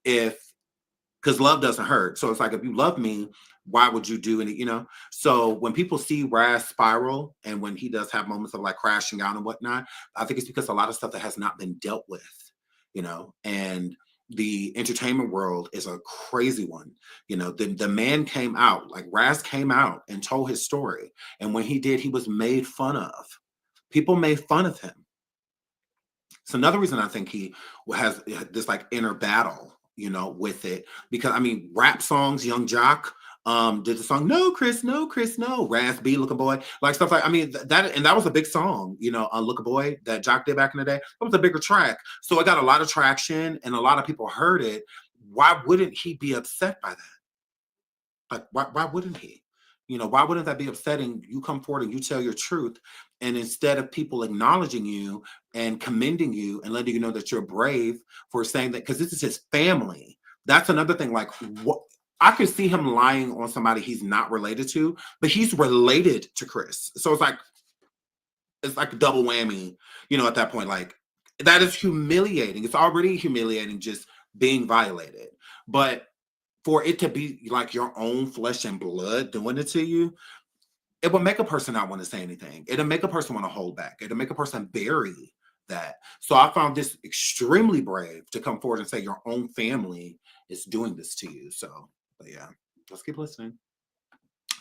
because love doesn't hurt. So it's like, if you love me, why would you do any, you know? So when people see Raz spiral and when he does have moments of like crashing out and whatnot, I think it's because a lot of stuff that has not been dealt with, you know, and the entertainment world is a crazy one. You know, the man came out, like Raz came out and told his story. And when he did, he was made fun of. People made fun of him. It's another reason I think he has this like inner battle, you know, with it. Because I mean, rap songs, Young Jock did the song "No Chris, No Chris, No," Raz B, Look a Boy, like stuff like. I mean, that was a big song, you know, Look a Boy that Jock did back in the day. That was a bigger track, so it got a lot of traction and a lot of people heard it. Why wouldn't he be upset by that? Like, why wouldn't he? You know, why wouldn't that be upsetting? You come forward and you tell your truth. And instead of people acknowledging you and commending you and letting you know that you're brave for saying that, because this is his family. That's another thing. Like, what? I could see him lying on somebody he's not related to, but he's related to Chris. So it's like a double whammy, at that point. Like, that is humiliating. It's already humiliating just being violated. But for it to be like your own flesh and blood doing it to you, it will make a person not want to say anything. It'll make a person want to hold back. It'll make a person bury that. So I found this extremely brave to come forward and say your own family is doing this to you. So, but yeah, let's keep listening.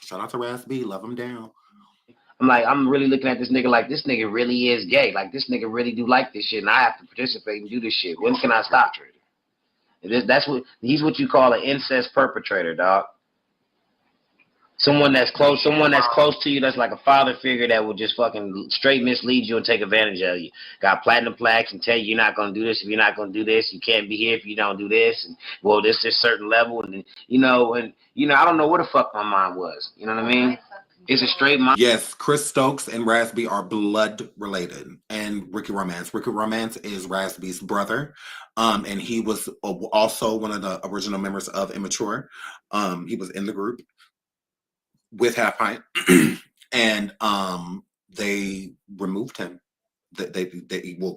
Shout out to Ras B. Love him down.
I'm like, I'm really looking at this nigga like this nigga really is gay. Like this nigga really do like this shit, and I have to participate and do this shit. When can I stop? He's what you call an incest perpetrator, dog. Someone that's close to you, that's like a father figure that will just fucking straight mislead you and take advantage of you. Got platinum plaques and tell you you're not gonna do this if you're not gonna do this. You can't be here if you don't do this. And well, this is certain level, and I don't know where the fuck my mind was. You know what I mean? It's a straight mind.
Yes, Chris Stokes and Ras B are blood related, and Ricky Romance. Ricky Romance is Ras B's brother, and he was also one of the original members of Immature. He was in the group with Half Pint, and they removed him.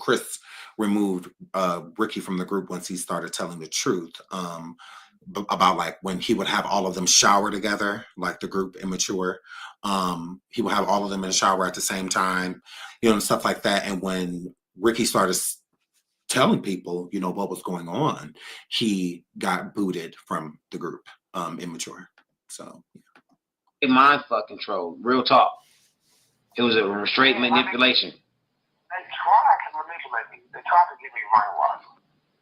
Chris removed Ricky from the group once he started telling the truth about like when he would have all of them shower together, like the group Immature. He would have all of them in the shower at the same time, and stuff like that. And when Ricky started telling people, what was going on, he got booted from the group Immature. So
mind fuck control, real talk. It was a straight manipulation.
They tried to manipulate me. They tried to get me brainwashed.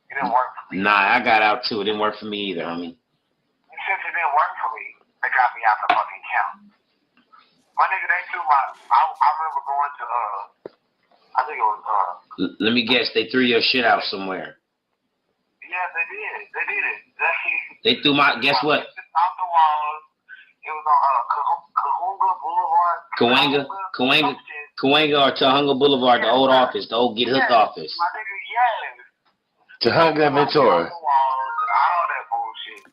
It didn't work for me.
Nah, I got out too. It didn't work for me either, homie.
Since it didn't work for me, they got me out the fucking camp. My nigga, they threw I remember going to I think it was
Let me guess, they threw your shit out somewhere.
Yeah, they did. They did it.
They threw my guess what?
Off the walls. It was on
Cahuenga or Tahunga Boulevard, the old office, the old Get Hooked office.
My nigga, yes.
Tahunga Ventura.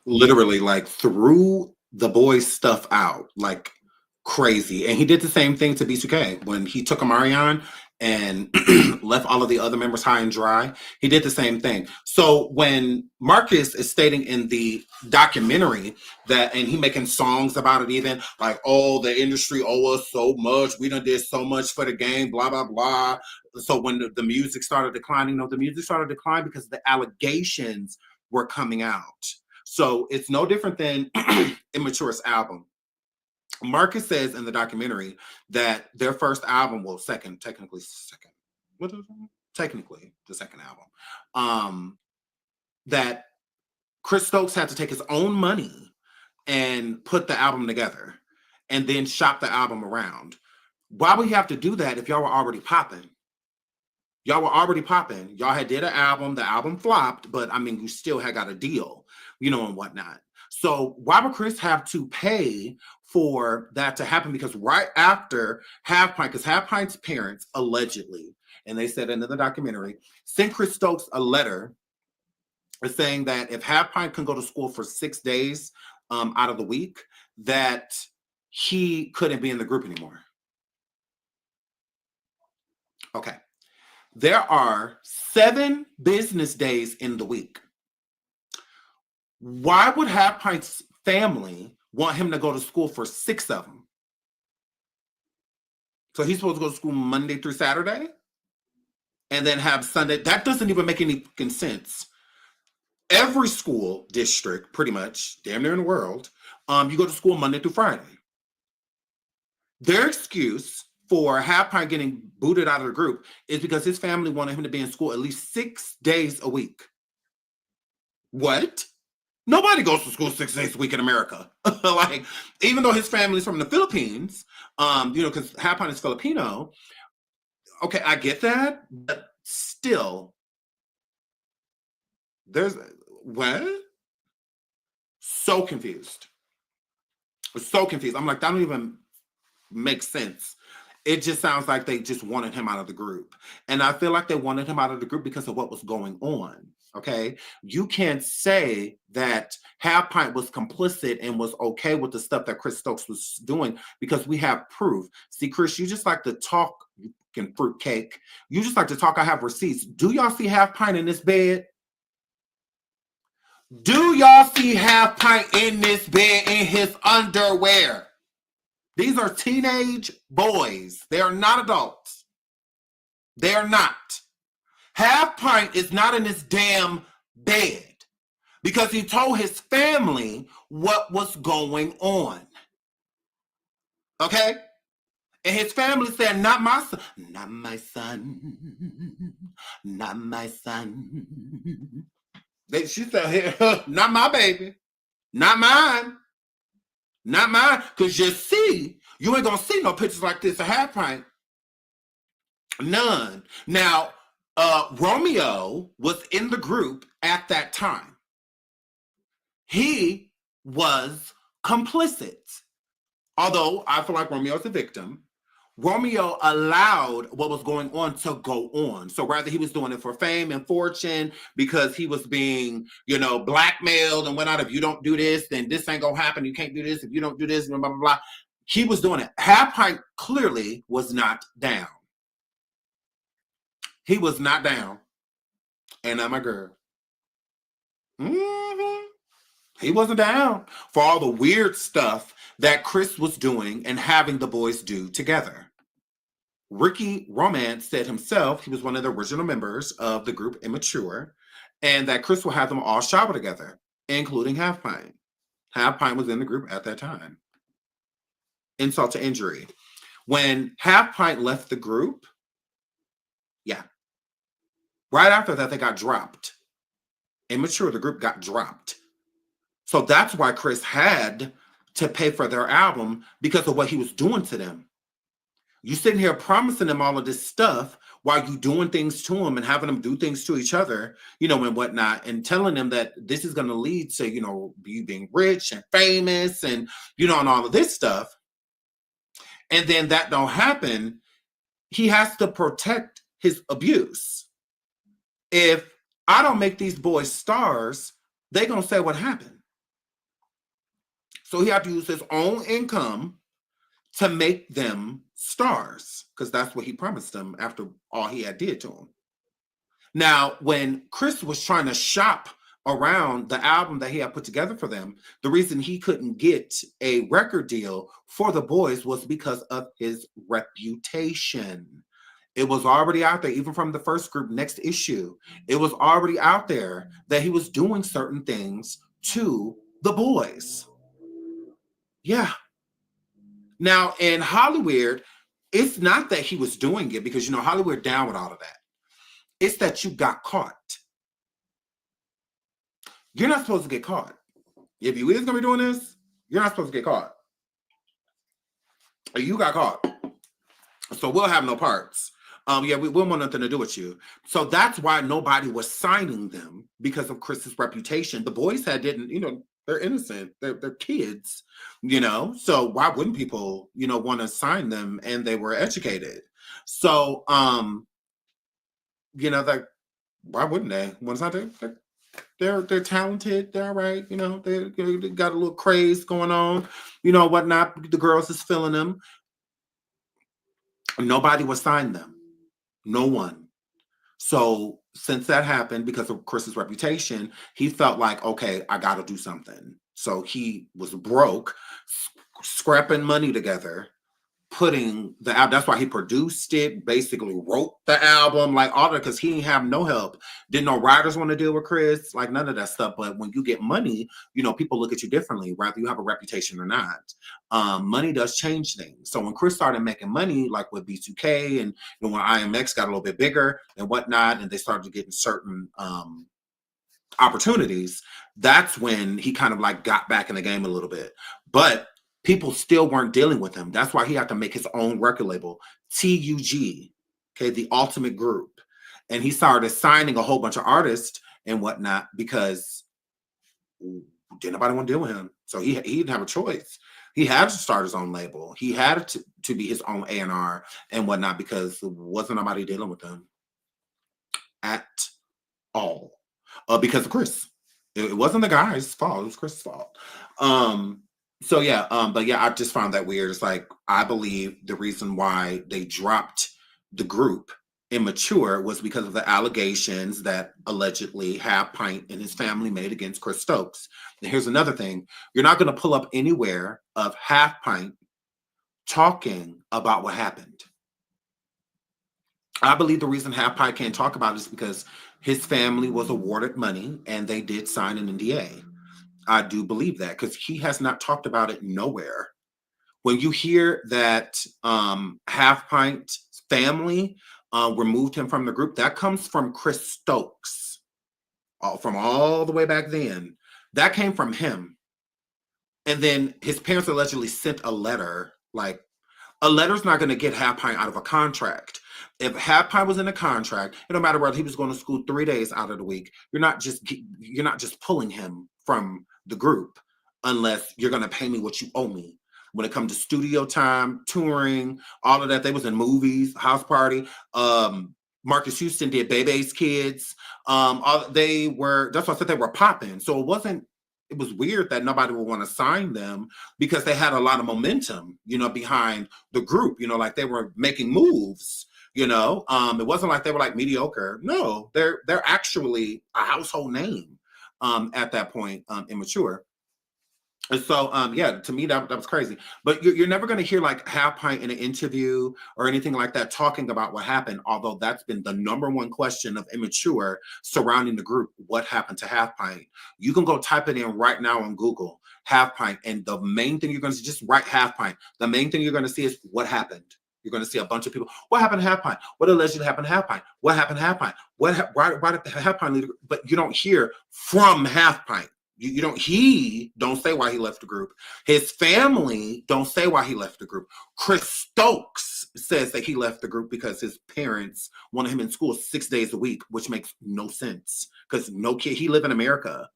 Literally, like, threw the boys' stuff out like crazy. And he did the same thing to B2K when he took Amarion and left all of the other members high and dry. He did the same thing. So when Marques is stating in the documentary that, and he making songs about it even, like, oh, the industry owe us so much, we done did so much for the game, blah, blah, blah. So when the music started declining, the music started declining because the allegations were coming out. So it's no different than Immature's album. Marques says in the documentary that their first album, technically the second album, that Chris Stokes had to take his own money and put the album together and then shop the album around. Why would you have to do that if y'all were already popping? Y'all had did an album, the album flopped, but I mean, you still had got a deal, and whatnot. So why would Chris have to pay for that to happen? Because right after Half Pint, because Half Pint's parents allegedly, and they said in the documentary, sent Chris Stokes a letter saying that if Half Pint can go to school for 6 days out of the week, that he couldn't be in the group anymore. Okay. There are 7 business days in the week. Why would Half Pint's family want him to go to school for 6 of them? So he's supposed to go to school Monday through Saturday and then have Sunday. That doesn't even make any fucking sense. Every school district, pretty much, damn near in the world, you go to school Monday through Friday. Their excuse for Half Pint getting booted out of the group is because his family wanted him to be in school at least 6 days a week. What? Nobody goes to school 6 days a week in America. Like, even though his family's from the Philippines, because Half Pint is Filipino. Okay, I get that, but still, there's what? So confused. I'm like, that don't even make sense. It just sounds like they just wanted him out of the group. And I feel like they wanted him out of the group because of what was going on. Okay, you can't say that Half Pint was complicit and was okay with the stuff that Chris Stokes was doing because we have proof. See, Chris, you just like to talk, you can fruitcake. You just like to talk. I have receipts. Do y'all see Half Pint in this bed? Do y'all see Half Pint in this bed in his underwear? These are teenage boys. They are not adults. They are not. Half Pint is not in this damn bed because he told his family what was going on. Okay? And his family said, not my son, not my son, not my son. She said, not my baby, not mine, not mine. Because you see, you ain't going to see no pictures like this of Half Pint. None. Now, Romeo was in the group at that time. He was complicit. Although I feel like Romeo's the victim, Romeo allowed what was going on to go on. So rather he was doing it for fame and fortune because he was being, blackmailed and went out, if you don't do this, then this ain't gonna happen. You can't do this if you don't do this, blah, blah, blah. He was doing it. Half Pint clearly was not down. He was not down. And I'm a girl. Mm-hmm. He wasn't down for all the weird stuff that Chris was doing and having the boys do together. Ricky Romance said himself he was one of the original members of the group Immature, and that Chris will have them all shower together, including Half Pint. Half Pint was in the group at that time. Insult to injury. When Half Pint left the group, right after that, they got dropped. Immature, the group got dropped. So that's why Chris had to pay for their album because of what he was doing to them. You sitting here promising them all of this stuff while you doing things to them and having them do things to each other, and whatnot, and telling them that this is going to lead to, you being rich and famous and, and all of this stuff. And then that don't happen. He has to protect his abuse. If I don't make these boys stars, they're going to say what happened. So he had to use his own income to make them stars because that's what he promised them after all he had did to them. Now, when Chris was trying to shop around the album that he had put together for them, the reason he couldn't get a record deal for the boys was because of his reputation. It was already out there, even from the first group, Next Issue. It was already out there that he was doing certain things to the boys. Yeah. Now, in Hollywood, it's not that he was doing it because, Hollywood down with all of that. It's that you got caught. You're not supposed to get caught. If you is going to be doing this, you're not supposed to get caught. You got caught. So we'll have no parts. We won't want nothing to do with you. So that's why nobody was signing them because of Chris's reputation. The boys didn't, they're innocent. They're kids, So why wouldn't people, want to sign them? And they were educated. So, why wouldn't they? Once not they're talented. They're all right. They got a little craze going on. Whatnot. The girls is feeling them. Nobody would sign them. No one. So since that happened, because of Chris's reputation, he felt like, okay, I got to do something. So he was broke, scrapping money together, putting the album. That's why he produced it, basically wrote the album, like all that, because he didn't have no help. Didn't no writers want to deal with Chris, like none of that stuff. But when you get money, people look at you differently, whether you have a reputation or not. Money does change things. So when Chris started making money, like with B2K and when IMX got a little bit bigger and whatnot, and they started getting certain opportunities, that's when he kind of like got back in the game a little bit. But people still weren't dealing with him. That's why he had to make his own record label, TUG, okay, the Ultimate Group. And he started signing a whole bunch of artists and whatnot because didn't nobody want to deal with him. So he didn't have a choice. He had to start his own label. He had to be his own A&R and whatnot because there wasn't nobody dealing with him at all. because of Chris. It wasn't the guy's fault. It was Chris's fault. So yeah, but yeah, I just found that weird. It's like, I believe the reason why they dropped the group Immature was because of the allegations that allegedly Half Pint and his family made against Chris Stokes. And here's another thing. You're not going to pull up anywhere of Half Pint talking about what happened. I believe the reason Half Pint can't talk about it is because his family was awarded money and they did sign an NDA. I do believe that, because he has not talked about it nowhere. When you hear that Half Pint's family removed him from the group, that comes from Chris Stokes, from all the way back then. That came from him. And then his parents allegedly sent a letter. Like, a letter's not going to get Half Pint out of a contract. If Half Pint was in a contract, it don't matter whether he was going to school 3 days out of the week. You're not just pulling him from the group unless you're going to pay me what you owe me. When it comes to studio time, touring, all of that, they was in movies, House Party. Marques Houston did Bebe's Kids. That's why I said they were popping. So it was weird that nobody would want to sign them, because they had a lot of momentum, behind the group, like they were making moves, it wasn't like they were like mediocre. No, they're actually a household name at that point, Immature. And so, yeah, to me, that was crazy. But you're never going to hear like Half Pint in an interview or anything like that talking about what happened, although that's been the number one question of Immature surrounding the group. What happened to Half Pint? You can go type it in right now on Google, Half Pint, and the main thing you're going to see, just write Half Pint. The main thing you're going to see is what happened. You're going to see a bunch of people. What happened to Half Pint? What allegedly happened to Half Pint? What happened to Half Pint? Why did Half Pint leave? But you don't hear from Half Pint. He don't say why he left the group. His family don't say why he left the group. Chris Stokes says that he left the group because his parents wanted him in school 6 days a week, which makes no sense, because no kid, he lived in America.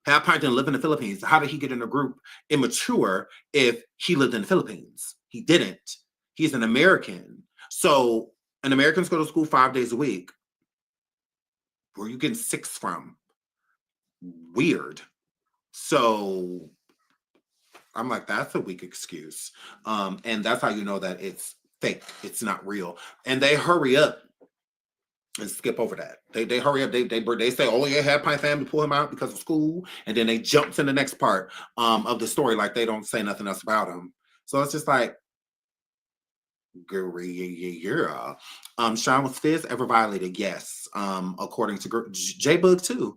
Half Pint didn't live in the Philippines. How did he get in a group Immature if he lived in the Philippines? He didn't. He's an American. So, and Americans go to school 5 days a week. Where are you getting 6 from? Weird. So I'm like, that's a weak excuse. And that's how you know that it's fake. It's not real. And they hurry up and skip over that. They hurry up. They say, oh yeah, Half Pint family pull him out because of school. And then they jump to the next part of the story. Like they don't say nothing else about him. So it's just like, yeah. Sean, was Fizz ever violated? Yes. According to J-Bug too.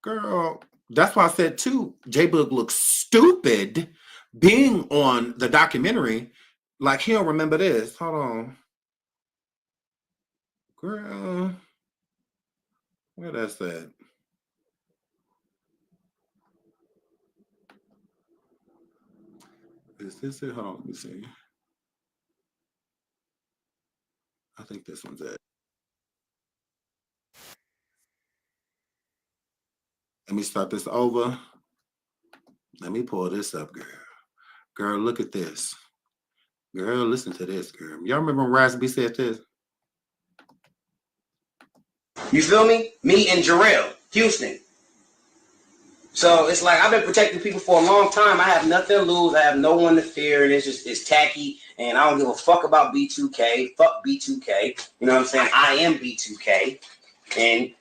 Girl, that's why I said too, J-Bug looks stupid being on the documentary. Like he don't remember this. Hold on. Girl, where that's at? Is this it? Hold on, let me see. I think this one's it. Let me start this over. Let me pull this up, girl. Girl, look at this. Girl, listen to this, girl. Y'all remember when Raspy said this?
You feel me? Me and Jarrell, Houston. So it's like I've been protecting people for a long time. I have nothing to lose. I have no one to fear, and it's tacky. And I don't give a fuck about B2K. Fuck B2K. You know what I'm saying? I am B2K. And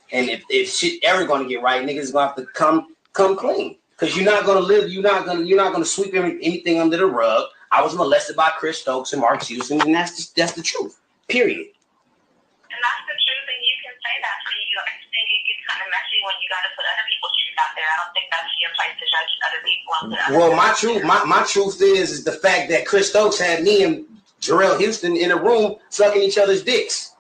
if shit ever gonna get right, niggas gonna have to come clean. Cause you're not gonna sweep anything under the rug. I was molested by Chris Stokes and Marques Houston, and that's the truth. Period.
And that's the truth, and you can say that. So I think it gets kind of messy when you got to put other people's truth out there. I don't think that's your place to judge other people.
Well, my truth is the fact that Chris Stokes had me and Jarrell Houston in a room sucking each other's dicks.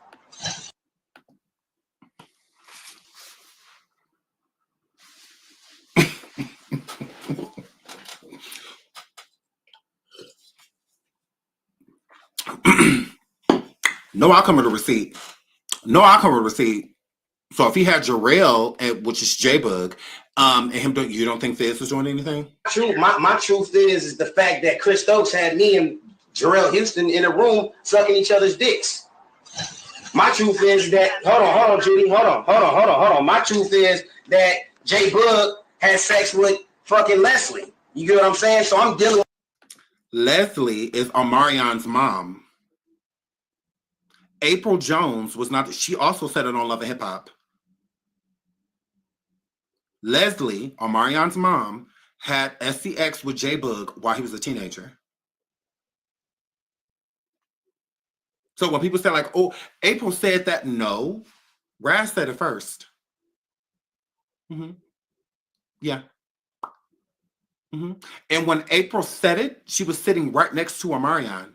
No outcome of the receipt. No outcome of the receipt. So if he had Jarrell, which is J-Bug, and him, you don't think Fizz was doing anything?
My truth is the fact that Chris Stokes had me and Jarrell Houston in a room sucking each other's dicks. My truth is that hold on, Judy, hold on. My truth is that J Bug had sex with fucking Leslie. You get what I'm saying? So I'm dealing with
Leslie is Omarion's mom. April Jones was not. She also said it on Love and Hip Hop. Leslie, Omarion's mom, had SCX with J Bug while he was a teenager. So when people say like, "Oh, April said that," no, Raz said it first. Yeah. And when April said it, she was sitting right next to Omarion.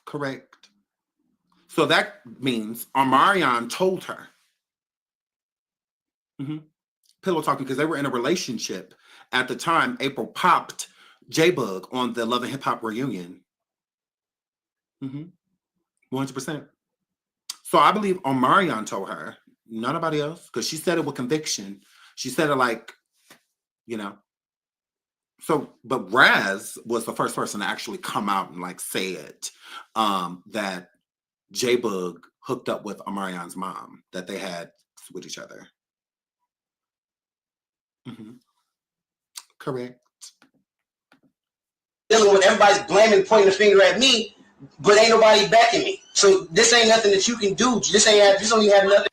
Correct. So that means Omarion told her. Pillow talking, because they were in a relationship at the time. April popped J-Bug on the Love and Hip Hop reunion. 100%. So I believe Omarion told her, not nobody else, because she said it with conviction. She said it like, you know. So, but Raz was the first person to actually come out and like say it, that J-Bug hooked up with Omarion's mom, that they had with each other. Correct.
dealing with everybody's blaming, pointing the finger at me, but ain't nobody backing me. So this ain't nothing that you can do. This don't even have nothing.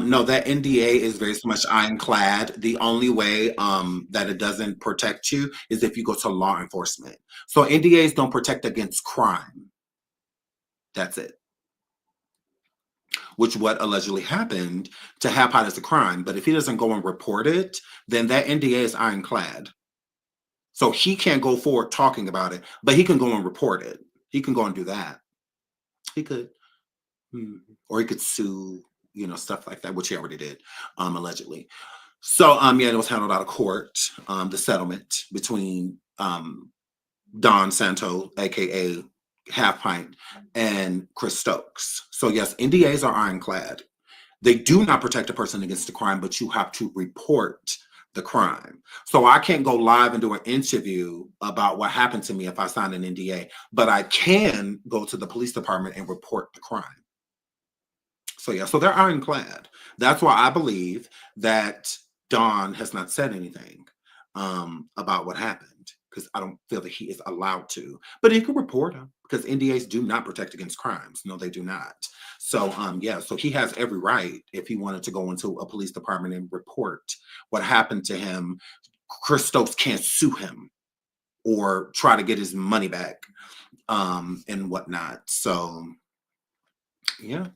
No, that NDA is very much ironclad. The only way that it doesn't protect you is if you go to law enforcement. So NDAs don't protect against crime. That's it. Which what allegedly happened to Hap Hot is a crime. But if he doesn't go and report it, then that NDA is ironclad. So he can't go forward talking about it, but he can go and report it. He can go and do that. He could. Or he could sue, you know, stuff like that, which he already did, allegedly. So, yeah, it was handled out of court, the settlement between Don Santo, aka Half Pint, and Chris Stokes. So, yes, NDAs are ironclad. They do not protect a person against a crime, but you have to report the crime. So I can't go live and do an interview about what happened to me if I sign an NDA, but I can go to the police department and report the crime. So yeah, so they're ironclad. That's why I believe that Don has not said anything about what happened, because I don't feel that he is allowed to. But he can report them, because NDAs do not protect against crimes. No, they do not. So yeah, so he has every right, if he wanted to go into a police department and report what happened to him. Chris Stokes can't sue him or try to get his money back and whatnot. So yeah.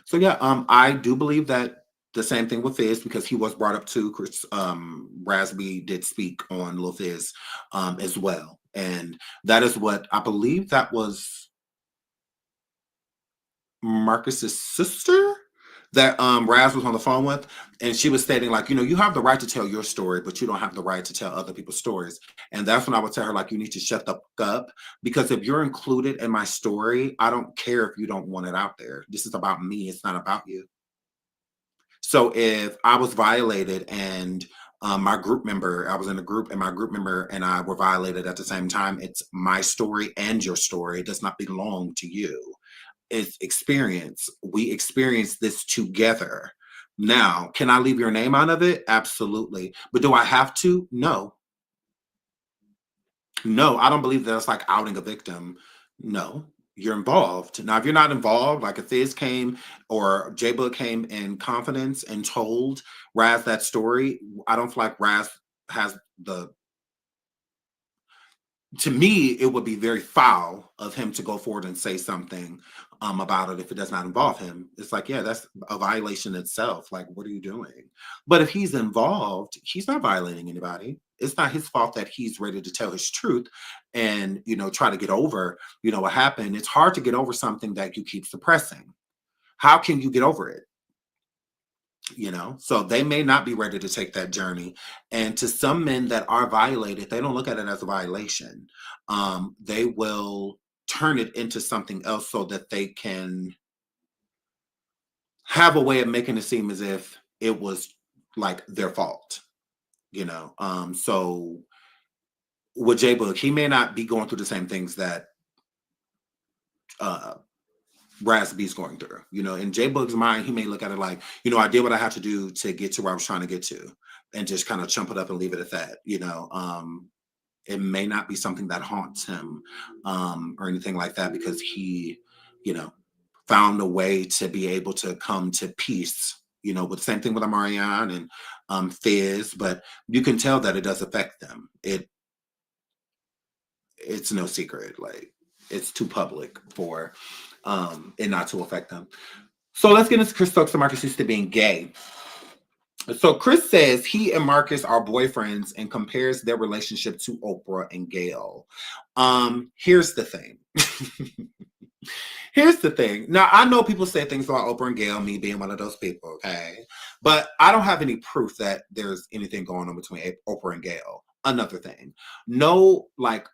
So yeah, I do believe that the same thing with Fizz, because he was brought up too. Chris Rasby did speak on Lil Fizz as well, and that is what I believe that was Marcus's sister that Raz was on the phone with, and she was stating like, you know, you have the right to tell your story, but you don't have the right to tell other people's stories. And that's when I would tell her, like, you need to shut the fuck up, because if you're included in my story, I don't care if you don't want it out there. This is about me. It's not about you. So if I was violated and my group member, I was in a group and my group member and I were violated at the same time, it's my story and your story. It does not belong to you. It's experience. We experience this together. Now, can I leave your name out of it? Absolutely. But do I have to? No. No, I don't believe that it's like outing a victim. No, you're involved. Now, if you're not involved, like if Fizz came or J-Book came in confidence and told Raz that story, I don't feel like Raz has the... To me, it would be very foul of him to go forward and say something about it if it does not involve him. It's like, yeah, that's a violation itself. Like, what are you doing? But if he's involved, he's not violating anybody. It's not his fault that he's ready to tell his truth and, you know, try to get over, you know, what happened. It's hard to get over something that you keep suppressing. How can you get over it? You know, so they may not be ready to take that journey. And to some men that are violated, they don't look at it as a violation. They will turn it into something else so that they can have a way of making it seem as if it was like their fault, you know. So with J Book, he may not be going through the same things that Raz B's going through. You know, in J Book's mind, he may look at it like, you know, I did what I had to do to get to where I was trying to get to, and just kind of chump it up and leave it at that. You know, it may not be something that haunts him or anything like that, because he, you know, found a way to be able to come to peace, you know, with the same thing with Amarian and Fizz, but you can tell that it does affect them. It's no secret. Like, it's too public for it not to affect them. So let's get into Chris Stokes and Marques Houston being gay. So Chris says he and Marques are boyfriends and compares their relationship to Oprah and Gayle. Here's the thing. Here's the thing. Now, I know people say things about Oprah and Gayle, me being one of those people, okay? But I don't have any proof that there's anything going on between Oprah and Gayle. Another thing. No, like,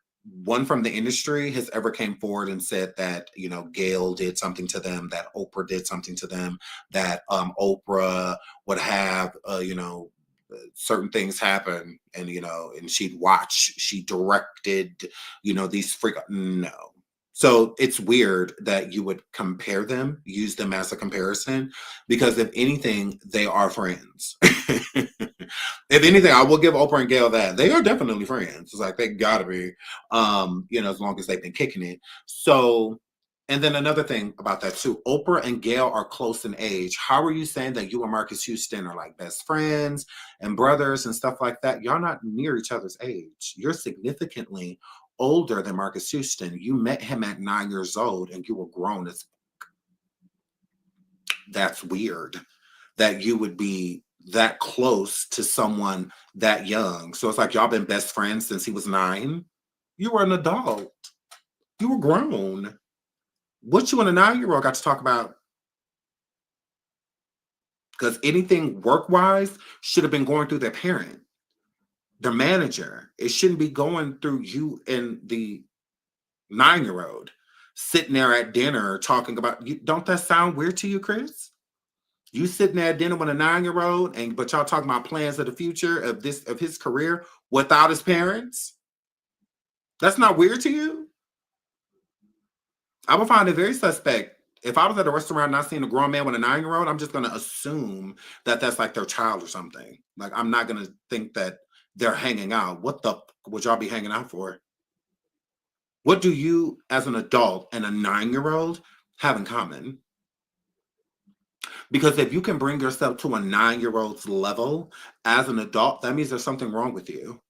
one from the industry has ever came forward and said that, you know, Gayle did something to them, that Oprah did something to them, that Oprah would have, you know, certain things happen and, you know, and she'd watch, she directed, you know, these no. So it's weird that you would compare them, use them as a comparison, because if anything, they are friends. If anything, I will give Oprah and Gayle that. They are definitely friends. It's like, they gotta be, you know, as long as they've been kicking it. So, and then another thing about that too, Oprah and Gayle are close in age. How are you saying that you and Marques Houston are like best friends and brothers and stuff like that? Y'all not near each other's age. You're significantly older than Marques Houston. You met him at 9 years old and you were grown as that's weird that you would be that close to someone that young. So it's like y'all been best friends since he was 9. You were an adult. You were grown. What you and a 9-year-old got to talk about? Because anything work-wise should have been going through their parent, their manager. It shouldn't be going through you and the 9-year-old sitting there at dinner talking about you. Don't that sound weird to you, Chris? You sitting there at dinner with a 9-year-old, and but y'all talking about plans of the future of his career without his parents? That's not weird to you? I would find it very suspect. If I was at a restaurant and I seen a grown man with a 9-year-old, I'm just going to assume that that's like their child or something. Like, I'm not going to think that they're hanging out. What the would y'all be hanging out for? What do you, as an adult and a 9-year-old, have in common? Because if you can bring yourself to a 9-year-old's level as an adult, that means there's something wrong with you.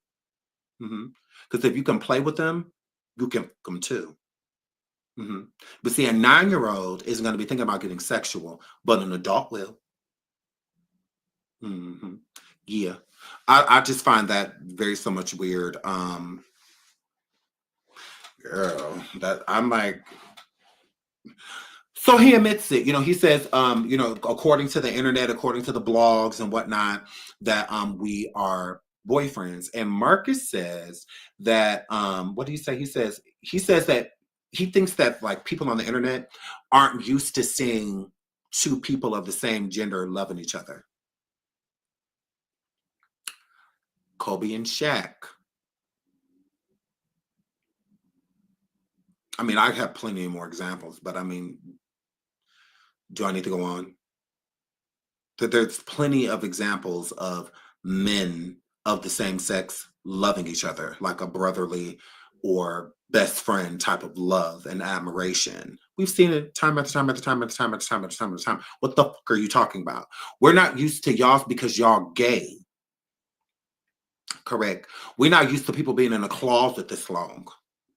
Because if you can play with them, you can come too. But see, a 9-year-old isn't going to be thinking about getting sexual, but an adult will. Yeah. I just find that very so much weird. Girl, that I'm like, so he admits it. You know, he says, you know, according to the internet, according to the blogs and whatnot, that we are boyfriends. And Marques says that what do you say? He says that he thinks that like people on the internet aren't used to seeing two people of the same gender loving each other. Kobe and Shaq. I mean, I have plenty more examples, but I mean, do I need to go on? That there's plenty of examples of men of the same sex loving each other, like a brotherly or best friend type of love and admiration. We've seen it time after time after time after time after time after time after time. What the fuck are you talking about? We're not used to y'all because y'all gay. Correct. We're not used to people being in a closet this long.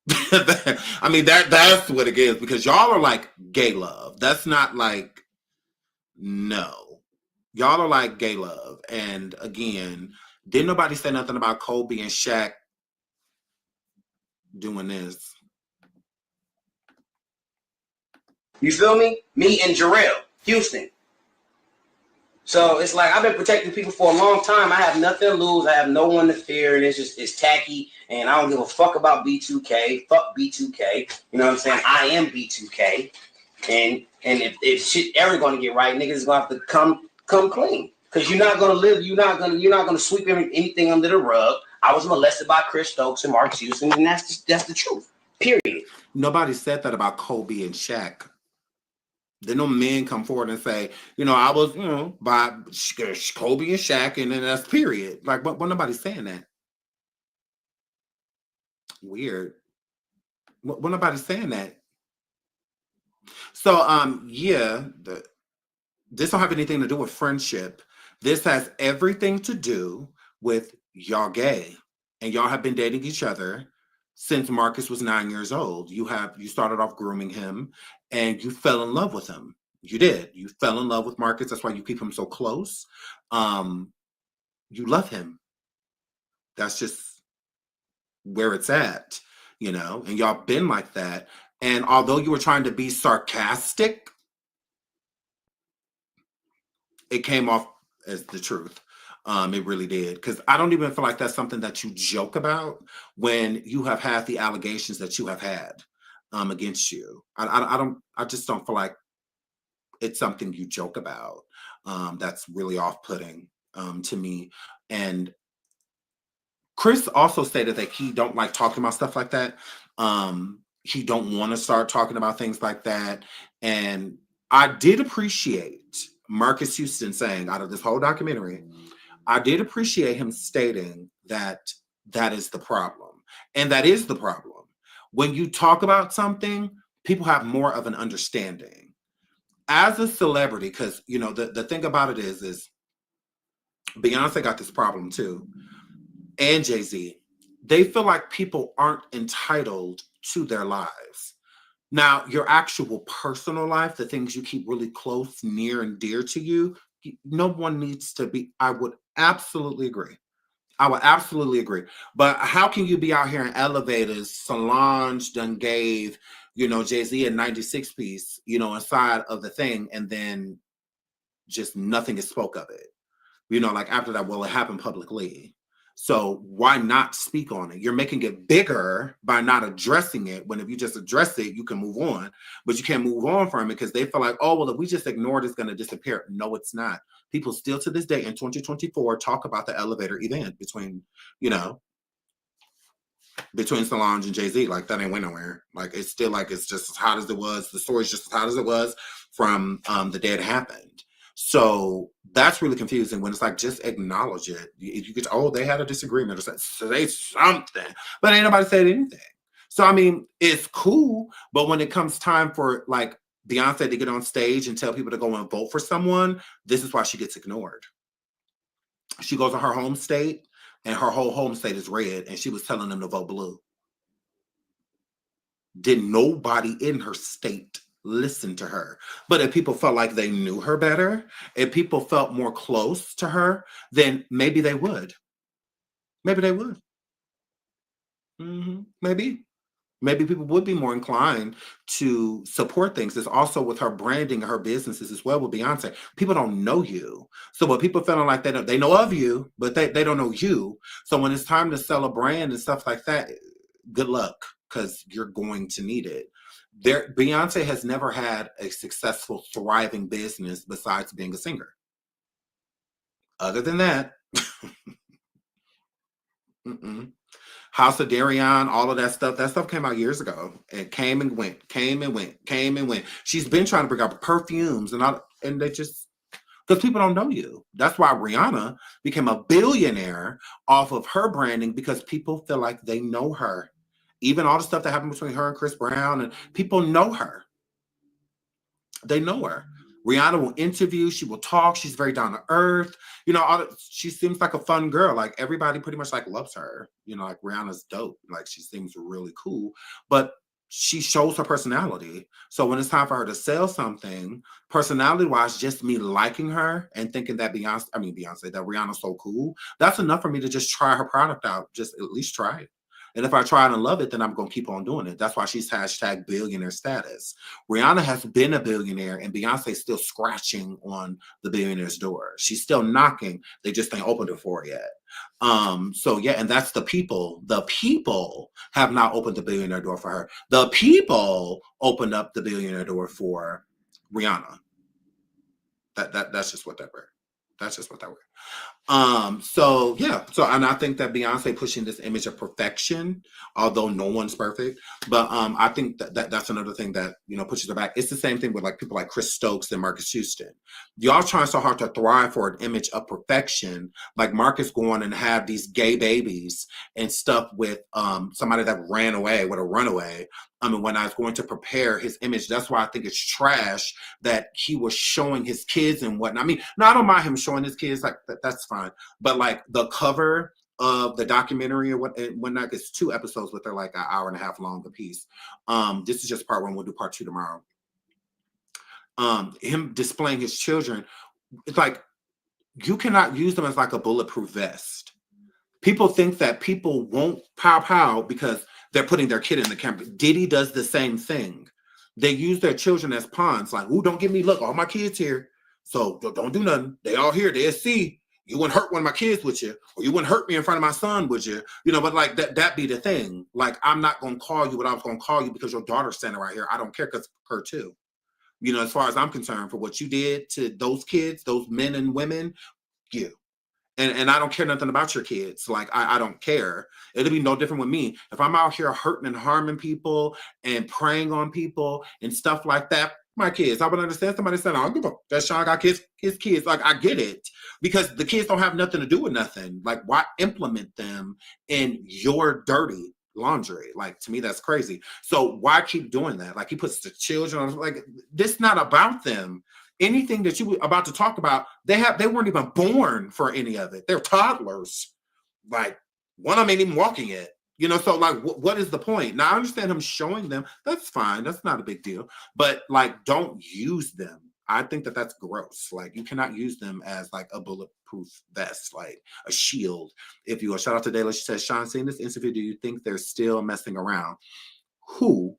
I mean, that's what it is, because y'all are like gay love. That's not like, no. Y'all are like gay love. And again, didn't nobody say nothing about Kobe and Shaq doing this?
You feel me? Me and Jarrell, Houston. So it's like I've been protecting people for a long time. I have nothing to lose. I have no one to fear, and it's tacky. And I don't give a fuck about B2K. Fuck B2K. You know what I'm saying? I am B2K. And And if shit ever gonna get right, niggas is gonna have to come clean. Cause you're not gonna sweep anything under the rug. I was molested by Chris Stokes and Marques Houston, and that's the truth. Period.
Nobody said that about Kobe and Shaq. Then no men come forward and say, I was, by Kobe and Shaq, and then that's period. Like, but nobody's saying that. Weird. But nobody's saying that. So, this don't have anything to do with friendship. This has everything to do with y'all gay, and y'all have been dating each other since Marques was 9 years old. You started off grooming him, and you fell in love with him. You did. You fell in love with Marques. That's why you keep him so close. You love him. That's just where it's at, and y'all been like that. And although you were trying to be sarcastic, it came off as the truth. It really did. Because I don't even feel like that's something that you joke about when you have had the allegations that you have had against you. I just don't feel like it's something you joke about. That's really off-putting to me. And Chris also stated that he don't like talking about stuff like that. He don't want to start talking about things like that. And I did appreciate Marques Houston saying, out of this whole documentary, I did appreciate him stating that that is the problem. And that is the problem. When you talk about something, people have more of an understanding. As a celebrity, because, the thing about it is Beyonce got this problem too, and Jay-Z. They feel like people aren't entitled to their lives. Now, your actual personal life, the things you keep really close, near, and dear to you, no one needs to be. I would absolutely agree. But how can you be out here in elevators? Solange done gave, Jay-Z a 96 piece, inside of the thing, and then just nothing is spoke of it. Like after that, well, it happened publicly. So why not speak on it? You're making it bigger by not addressing it, when if you just address it, you can move on. But you can't move on from it because they feel like, oh, well, if we just ignore it, it's going to disappear. No, it's not. People still to this day in 2024 talk about the elevator event between Solange and Jay-Z. Like, that ain't went nowhere. Like, it's still like, it's just as hot as it was. The story's just as hot as it was from the day it happened. So that's really confusing when it's like, just acknowledge it. If you could, they had a disagreement or say something, but ain't nobody said anything. So, I mean, it's cool, but when it comes time for like Beyonce to get on stage and tell people to go and vote for someone, this is why she gets ignored. She goes to her home state and her whole home state is red, and she was telling them to vote blue. Did nobody in her state listen to her? But if people felt like they knew her better, if people felt more close to her, then maybe they would. Maybe people would be more inclined to support things. It's also with her branding, her businesses as well with Beyonce. People don't know you. So when people feeling like they know of you, but they don't know you. So when it's time to sell a brand and stuff like that, good luck, because you're going to need it. Beyonce has never had a successful, thriving business besides being a singer. Other than that, House of Darion, all of that stuff came out years ago. It came and went. She's been trying to bring out perfumes and they just, because people don't know you. That's why Rihanna became a billionaire off of her branding, because people feel like they know her. Even all the stuff that happened between her and Chris Brown, and people know her. They know her. Rihanna will interview. She will talk. She's very down to earth. She seems like a fun girl. Like, everybody pretty much like loves her. Like, Rihanna's dope. Like, she seems really cool. But she shows her personality. So when it's time for her to sell something, personality-wise, just me liking her and thinking that that Rihanna's so cool, that's enough for me to just try her product out. Just at least try it. And if I try it and love it, then I'm going to keep on doing it. That's why she's hashtag billionaire status. Rihanna has been a billionaire, and Beyonce's still scratching on the billionaire's door. She's still knocking. They just ain't opened it for her yet. So yeah, and that's the people. The people have not opened the billionaire door for her. The people opened up the billionaire door for Rihanna. That's just what that were. That's just what that were. So yeah, so and I think that Beyonce pushing this image of perfection, although no one's perfect, but I think that's another thing that pushes her back. It's the same thing with like people like Chris Stokes and Marques Houston. Y'all trying so hard to thrive for an image of perfection, like Marques going and have these gay babies and stuff with somebody that ran away with a runaway. I mean, when I was going to prepare his image, that's why I think it's trash that he was showing his kids and whatnot. I mean, no, I don't mind him showing his kids, like that's fine. But like the cover of the documentary or whatnot, it's 2 episodes, but they're like an hour and a half long a piece. This is just part 1. We'll do part 2 tomorrow. Him displaying his children, it's like you cannot use them as like a bulletproof vest. People think that people won't pow because they're putting their kid in the camera. Diddy does the same thing. They use their children as pawns. Like, ooh, don't give me, look, all my kids here. So don't do nothing. They all here. They'll see. You wouldn't hurt one of my kids, would you? Or you wouldn't hurt me in front of my son, would you? But like that be the thing. Like, I'm not going to call you what I was going to call you because your daughter's standing right here. I don't care because her too. As far as I'm concerned, for what you did to those kids, those men and women, you. And I don't care nothing about your kids. Like, I don't care. It'll be no different with me. If I'm out here hurting and harming people and preying on people and stuff like that, my kids, I would understand somebody saying, I don't give a that Sean got his kids. Like, I get it. Because the kids don't have nothing to do with nothing. Like, why implement them in your dirty laundry? Like, to me, that's crazy. So why keep doing that? Like, he puts the children on, like, this not about them. Anything that you were about to talk about, they weren't even born for any of it. They're toddlers. Like, one of them ain't even walking yet. So like, what is the point? Now, I understand him showing them. That's fine. That's not a big deal. But like, don't use them. I think that that's gross. Like, you cannot use them as like a bulletproof vest, like a shield. If you will. Shout out to Dayla. She says, Sean, seeing this interview, do you think they're still messing around? Who?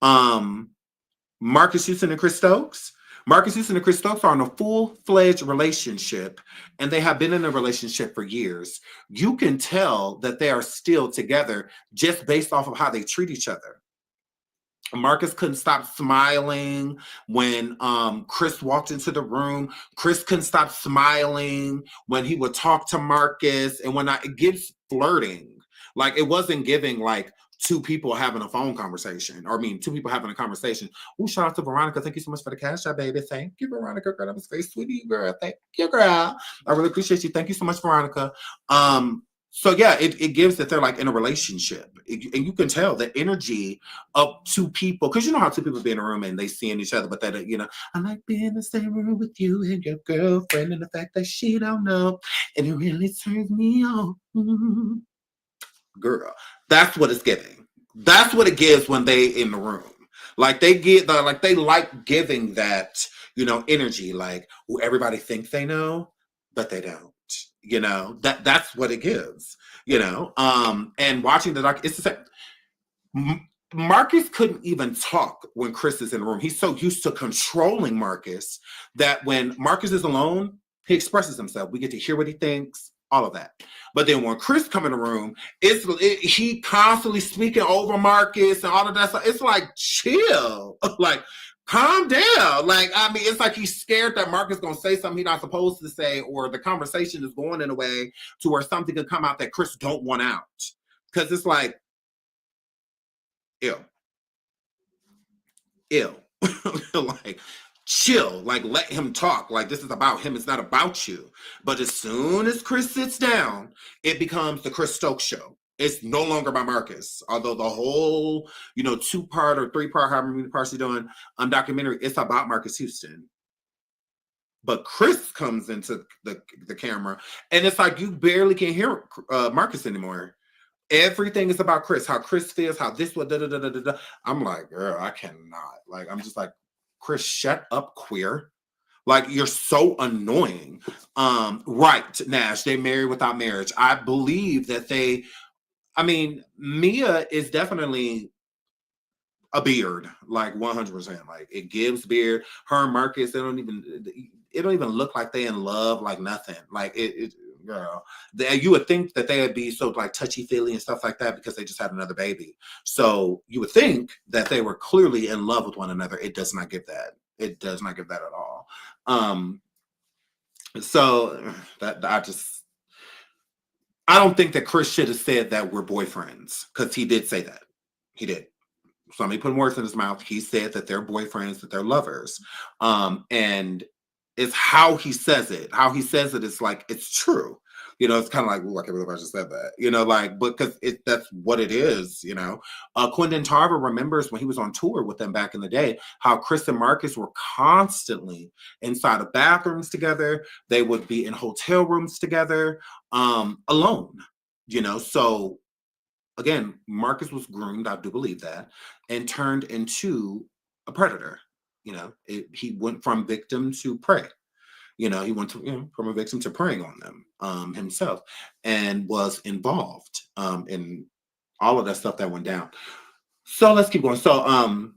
Marques Houston and Chris Stokes? Marques Houston and Chris Stokes are in a full-fledged relationship, and they have been in a relationship for years. You can tell that they are still together just based off of how they treat each other. Marques couldn't stop smiling when Chris walked into the room. Chris couldn't stop smiling when he would talk to Marques, and it gives flirting. Like, it wasn't giving like 2 people having a phone conversation, or 2 people having a conversation. Oh, shout out to Veronica. Thank you so much for the cash out, baby. Thank you, Veronica. Girl, that was very sweet, girl. Thank you, girl. I really appreciate you. Thank you so much, Veronica. So yeah, it gives that they're like in a relationship, and you can tell the energy of 2 people, because you know how 2 people be in a room and they seeing each other, but that I like being in the same room with you and your girlfriend, and the fact that she don't know, and it really turns me on. Mm-hmm. Girl, that's what it's giving. That's what it gives when they in the room. Like, they like giving that, energy. Like, who everybody thinks they know, but they don't. That's what it gives. And watching the it's the same. Marques couldn't even talk when Chris is in the room. He's so used to controlling Marques that when Marques is alone, he expresses himself. We get to hear what he thinks. All of that. But then when Chris come in the room, he constantly speaking over Marques and all of that stuff. It's like, chill. Like, calm down. Like, it's like he's scared that Marques going to say something he's not supposed to say, or the conversation is going in a way to where something could come out that Chris don't want out. Because it's like, ew. Like, chill, like, let him talk. Like, this is about him, it's not about you. But as soon as Chris sits down, it becomes the Chris Stokes show. It's no longer about Marques. Although the whole 2-part or 3-part, however many parts you're doing, documentary, it's about Marques Houston. But Chris comes into the camera, and it's like you barely can hear Marques anymore. Everything is about Chris, how Chris feels, how this was, da. I'm like, girl, I cannot. Like, I'm just like, Chris, shut up, queer. Like, you're so annoying. Right, Nash, they married without marriage. I believe that Miya is definitely a beard, like 100%. Like, it gives beard. Her and Marques, it don't even look like they in love, like nothing. Like, girl, you would think that they would be so like touchy-feely and stuff like that because they just had another baby. So you would think that they were clearly in love with one another. It does not give that. It does not give that at all. So that I don't think that Chris should have said that we're boyfriends, because he did say that. He did. Somebody put words in his mouth. He said that they're boyfriends, that they're lovers. And it's how he says it. How he says it is like, it's true. You know, it's kind of like, ooh, I can't believe I just said that. You know, like, because that's what it is, you know. Quentin Tarver remembers when he was on tour with them back in the day, how Chris and Marques were constantly inside of bathrooms together. They would be in hotel rooms together, alone, you know. So again, Marques was groomed, I do believe that, and turned into a predator. You know, he went from victim to prey. You know, he went to, from a victim to preying on them himself, and was involved in all of that stuff that went down. So let's keep going. So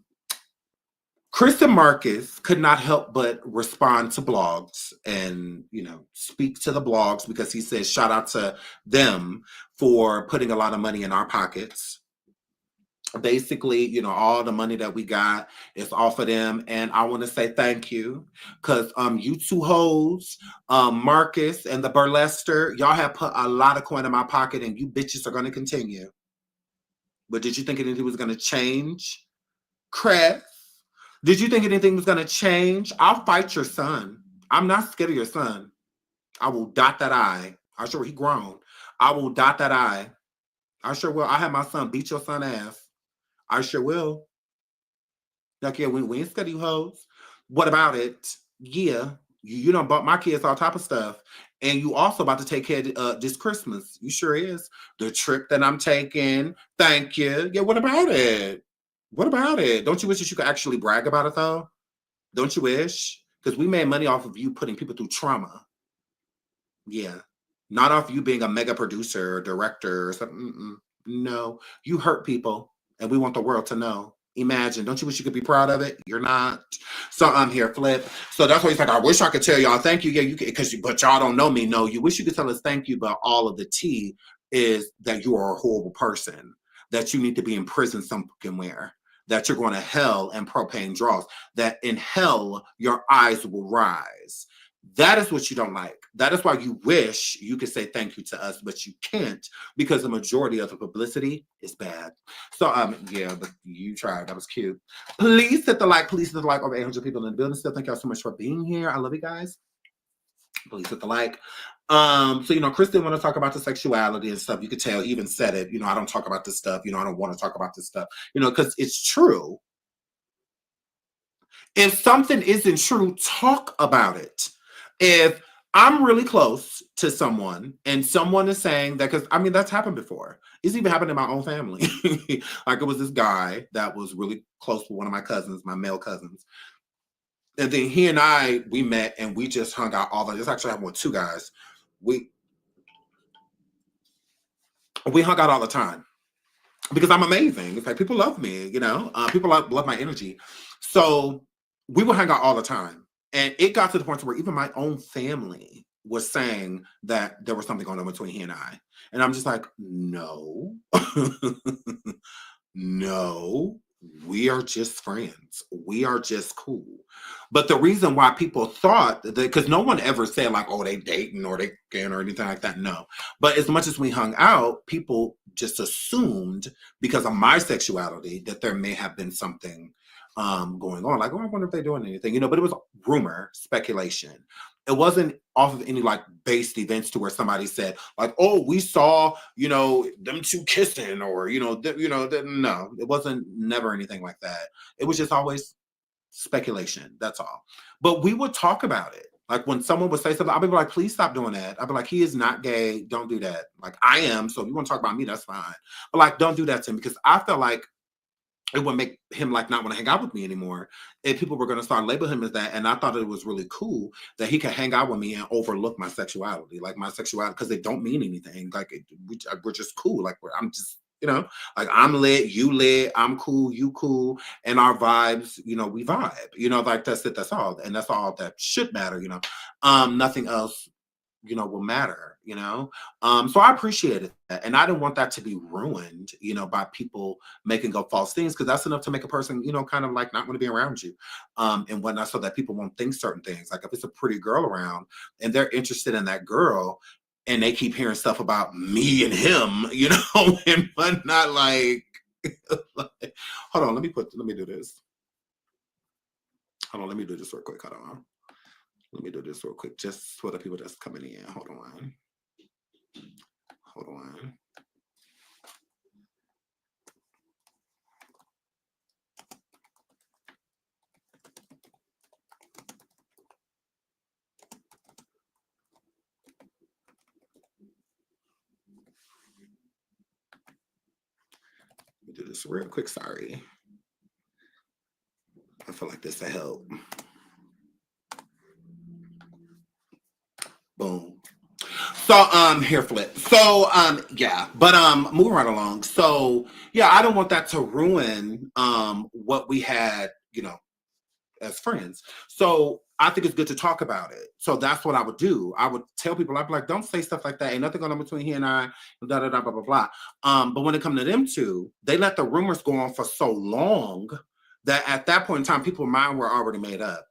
Chris and Marques could not help but respond to blogs and, speak to the blogs, because he says, shout out to them for putting a lot of money in our pockets. Basically, all the money that we got is off of them. And I want to say thank you, because you two hoes, Marques and the burlester, y'all have put a lot of coin in my pocket, and you bitches are going to continue. But did you think anything was going to change? Chris, did you think anything was going to change? I'll fight your son. I'm not scared of your son. I will dot that I. I'm sure he grown. I will dot that I. I sure will. I have my son beat your son ass. I sure will. Like, yeah, we ain't scared of you hoes. What about it? Yeah, you done bought my kids all type of stuff. And you also about to take care of this Christmas. You sure is. The trip that I'm taking. Thank you. Yeah, what about it? What about it? Don't you wish that you could actually brag about it, though? Don't you wish? Because we made money off of you putting people through trauma. Yeah. Not off you being a mega producer or director or something. No. You hurt people, and we want the world to know. Imagine. Don't you wish you could be proud of it? You're not. So I'm here, Flip. So that's why he's like, I wish I could tell y'all thank you. Yeah, you can, but y'all don't know me. No, you wish you could tell us thank you, but all of the tea is that you are a horrible person, that you need to be in prison somewhere, that you're going to hell and propane draws, that in hell your eyes will rise. That is what you don't like. That is why you wish you could say thank you to us, but you can't, because the majority of the publicity is bad. So, yeah, but you tried. That was cute. Please hit the like. Please hit the like. Over 800 people in the building still. Thank y'all so much for being here. I love you guys. Please hit the like. So, Chris didn't want to talk about the sexuality and stuff. You could tell, he even said it. I don't talk about this stuff. I don't want to talk about this stuff, because it's true. If something isn't true, talk about it. If I'm really close to someone and someone is saying that, because that's happened before. It's even happened in my own family. Like, it was this guy that was really close to one of my cousins, my male cousins. And then he and we met and we just hung out all the time. This actually happened with two guys. We hung out all the time because I'm amazing. It's like, people love me, people love my energy. So we would hang out all the time. And it got to the point where even my own family was saying that there was something going on between he and I. And I'm just like, no, no, we are just friends. We are just cool. But the reason why people thought that, because no one ever said like, oh, they dating or they can or anything like that. No. But as much as we hung out, people just assumed, because of my sexuality, that there may have been something going on. Like, oh, I wonder if they're doing anything, but it was rumor, speculation. It wasn't off of any like based events to where somebody said like, oh, we saw, them two kissing, or, no, it wasn't, never anything like that. It was just always speculation. That's all. But we would talk about it. Like, when someone would say something, I'd be like, please stop doing that. I'd be like, he is not gay. Don't do that. Like, I am. So if you want to talk about me, that's fine. But like, don't do that to him, because I felt like it would make him like not want to hang out with me anymore if people were going to start labeling him as that. And I thought it was really cool that he could hang out with me and overlook my sexuality, because they don't mean anything. Like, we're just cool. Like, I'm just, like, I'm lit, you lit, I'm cool, you cool, and our vibes, we vibe, like, that's it, that's all. And that's all that should matter, nothing else will matter, So I appreciated that. And I didn't want that to be ruined, by people making up false things, because that's enough to make a person, kind of like not want to be around you, and whatnot, so that people won't think certain things. Like if it's a pretty girl around and they're interested in that girl and they keep hearing stuff about me and him, and whatnot, like, hold on, let me do this. Hold on, let me do this real quick. Hold on. Let me do this real quick, just for the people that's coming in. Hold on. Hold on. Let me do this real quick. Sorry. I feel like this will help. Boom. So here, Flip. So yeah, but moving right along. So yeah, I don't want that to ruin what we had, as friends. So I think it's good to talk about it. So that's what I would do. I would tell people, I'd be like, don't say stuff like that. Ain't nothing going on between he and I, da da da blah blah blah. But when it comes to them two, they let the rumors go on for so long that at that point in time, people's minds were already made up.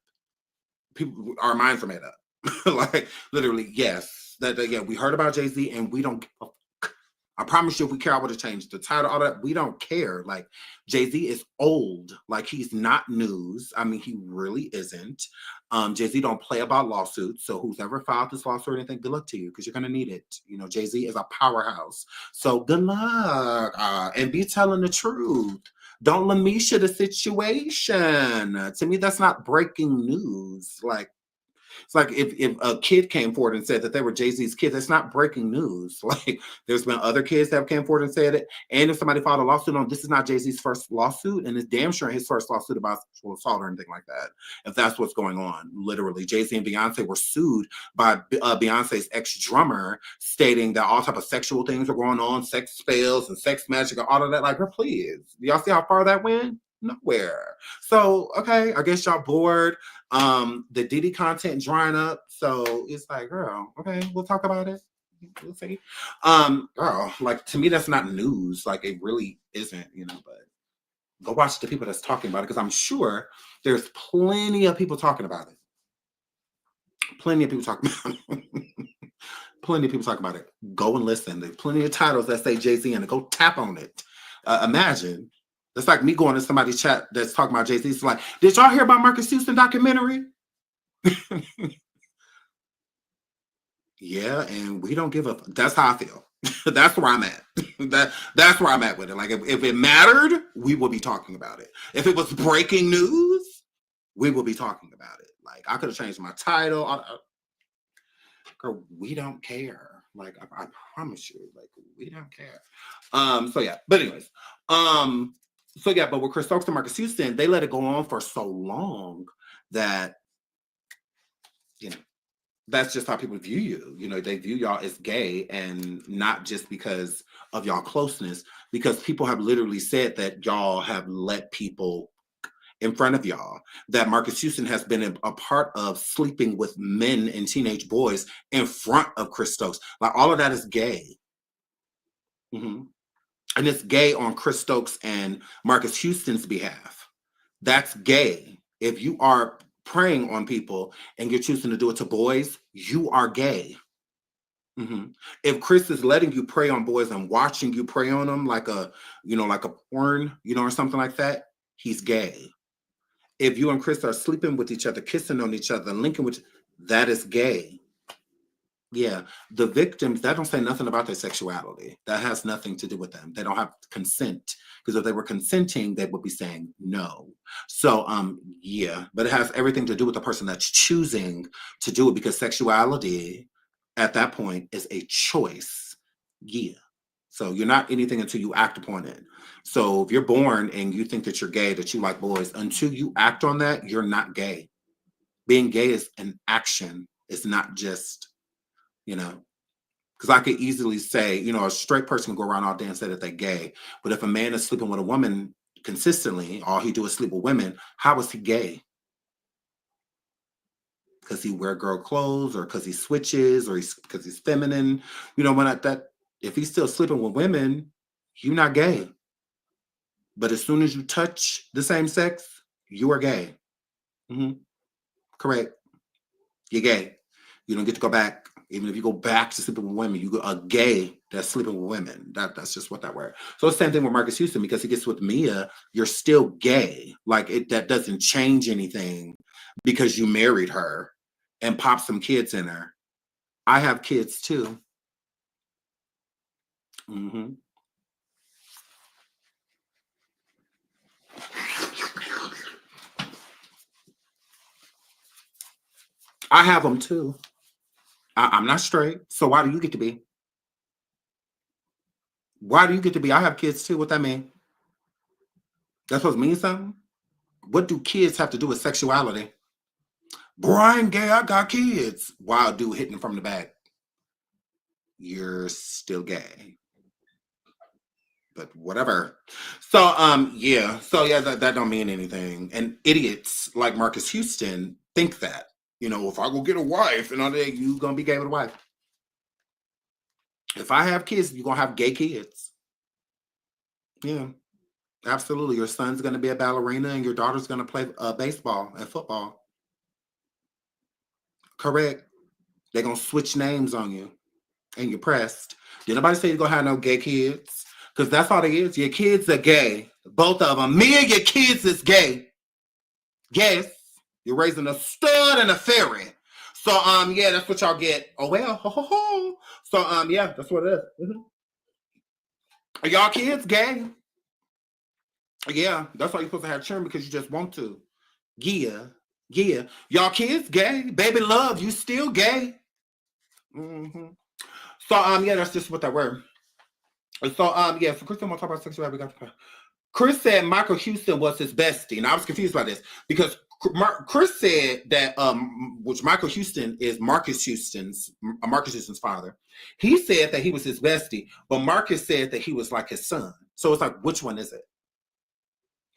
Our minds are made up. Like literally, yes. That yeah, we heard about Jay-Z and we don't. I promise you, if we care, I would have changed the title. All that, we don't care. Like Jay-Z is old. Like he's not news. I mean, he really isn't. Jay-Z don't play about lawsuits. So who's ever filed this lawsuit or anything, good luck to you, because you're gonna need it. Jay-Z is a powerhouse. So good luck, and be telling the truth. Don't Lamisha the situation. To me, that's not breaking news. Like. It's like if a kid came forward and said that they were Jay-Z's kids, that's not breaking news. Like there's been other kids that came forward and said it. And if somebody filed a lawsuit on, this is not Jay-Z's first lawsuit, and it's damn sure his first lawsuit about sexual assault or anything like that. If that's what's going on, literally, Jay-Z and Beyonce were sued by Beyonce's ex-drummer, stating that all type of sexual things were going on, sex spells and sex magic and all of that. Like, her, please, y'all see how far that went? Nowhere. So okay, I guess y'all bored. The Diddy content drying up, so it's like, girl, okay, we'll talk about it. We'll see. Girl, like to me, that's not news. Like it really isn't, but go watch the people that's talking about it, because I'm sure there's plenty of people talking about it. Plenty of people talking about it. Plenty of people talking about it. Go and listen. There's plenty of titles that say Jay-Z and go tap on it. Imagine. It's like me going to somebody's chat that's talking about Jay-Z. It's like, did y'all hear about Marques Houston documentary? Yeah, and we don't give a. That's how I feel. That's where I'm at. That's where I'm at with it. Like if it mattered, we will be talking about it. If it was breaking news, we will be talking about it. Like I could have changed my title. Girl, we don't care. Like I promise you, like we don't care. So yeah. But anyways, So yeah, but with Chris Stokes and Marques Houston, they let it go on for so long that, that's just how people view you. They view y'all as gay, and not just because of y'all closeness, because people have literally said that y'all have let people in front of y'all, that Marques Houston has been a part of sleeping with men and teenage boys in front of Chris Stokes. Like all of that is gay. Mm-hmm. And it's gay on Chris Stokes and Marques Houston's behalf. That's gay. If you are preying on people and you're choosing to do it to boys, you are gay. Mm-hmm. If Chris is letting you prey on boys and watching you prey on them like a porn, or something like that, he's gay. If you and Chris are sleeping with each other, kissing on each other, linking with, that is gay. Yeah, the victims, that don't say nothing about their sexuality. That has nothing to do with them. They don't have consent, because if they were consenting, they would be saying no. So, yeah, but it has everything to do with the person that's choosing to do it, because sexuality at that point is a choice. Yeah. So you're not anything until you act upon it. So if you're born and you think that you're gay, that you like boys, until you act on that, you're not gay. Being gay is an action. It's not just, because I could easily say, a straight person can go around all day and say that they're gay. But if a man is sleeping with a woman consistently, all he do is sleep with women, how is he gay? because he wear girl clothes or because he switches or because he's feminine. You know, if he's still sleeping with women, you're not gay. But as soon as you touch the same sex, you are gay. Correct. You're gay. You don't get to go back. Even if you go back to sleeping with women, you are gay that's sleeping with women. That's just what that word. So it's the same thing with Marques Houston, because he gets with Miya, you're still gay. Like that doesn't change anything because you married her and popped some kids in her. I have kids too. I have them too. I'm not straight. So why do you get to be? Why do you get to be? I have kids too. What that mean? That's supposed to mean something? What do kids have to do with sexuality? Brian gay, I got kids. Wild dude hitting from the back. You're still gay. But whatever. So yeah. So yeah, that don't mean anything. And idiots like Marques Houston think that. You know, if I go get a wife and all that, you gonna be gay with a wife. If I have kids, you're gonna have gay kids. Yeah. Absolutely. Your son's gonna be a ballerina and your daughter's gonna play baseball and football. Correct. They're gonna switch names on you and you're pressed. Did nobody say you're gonna have no gay kids? Because that's all they is. Your kids are gay. Both of them. Me and your kids is gay. Yes. You're raising a stud and a fairy. So yeah, that's what y'all get. Oh well, ho ho ho. So yeah, that's what it is. Are y'all kids gay? Yeah, that's why you're supposed to have children, because you just want to. Yeah. Y'all kids gay. Baby love, you still gay. So yeah, that's just what that word. So yeah, so Chris, I'm gonna talk about sexuality. Chris said Michael Houston was his bestie, and I was confused by this because Chris said that which Michael Houston is Marques Houston's father. He said that he was his bestie, but Marques said that he was like his son. So it's like, which one is it?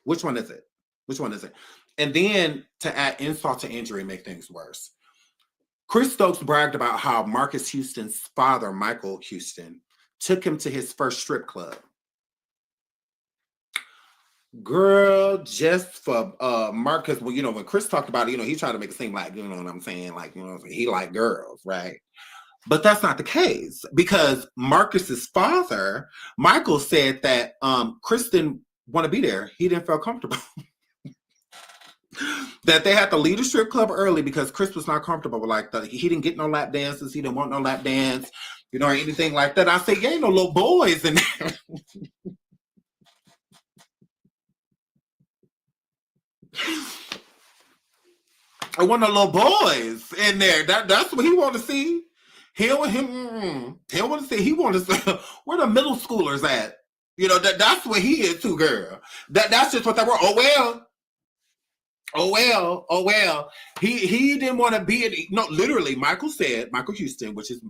Which one is it? Which one is it? And then to add insult to injury and make things worse, Chris Stokes bragged about how Marques Houston's father, Michael Houston, took him to his first strip club. Girl, just for Marques, well, you know, when Chris talked about it, you know, he tried to make it seem like, you know what I'm saying, like, you know, he liked girls, right? But that's not the case, because Marcus's father, Michael, said that Chris didn't want to be there. He didn't feel comfortable. That they had to leave the strip club early because Chris was not comfortable. Like, he didn't get no lap dances. He didn't want no lap dance, you know, or anything like that. I said, yeah, ain't no little boys in there. I want no little boys in there. That's what he want to see. He want to see. He want to see where the middle schoolers at. You know, that's what he is too, girl. That's just what that were. Oh well. He didn't want to be in. No, literally, Michael Houston, which is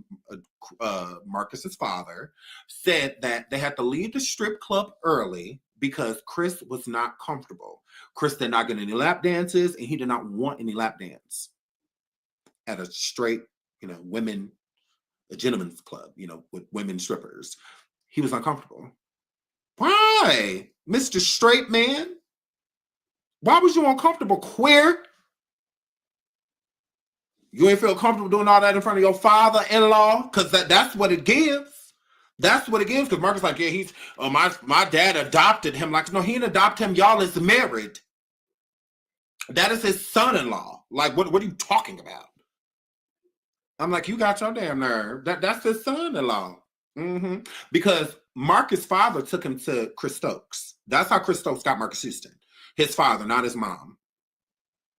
Marcus's father, said that they had to leave the strip club early because Chris was not comfortable. Chris did not get any lap dances, and he did not want any lap dance at a straight, you know, a gentleman's club, you know, with women strippers. He was uncomfortable. Why, Mr. Straight Man? Why was you uncomfortable, queer? You ain't feel comfortable doing all that in front of your father-in-law? Because that's what it gives. That's what it gives. Because Marcus like, yeah, he's my dad adopted him. Like, no, he didn't adopt him. Y'all is married. That is his son-in-law. Like, what are you talking about? I'm like, you got your damn nerve. That's his son-in-law. Because Marcus' father took him to Chris Stokes. That's how Chris Stokes got Marques Houston. His father, not his mom.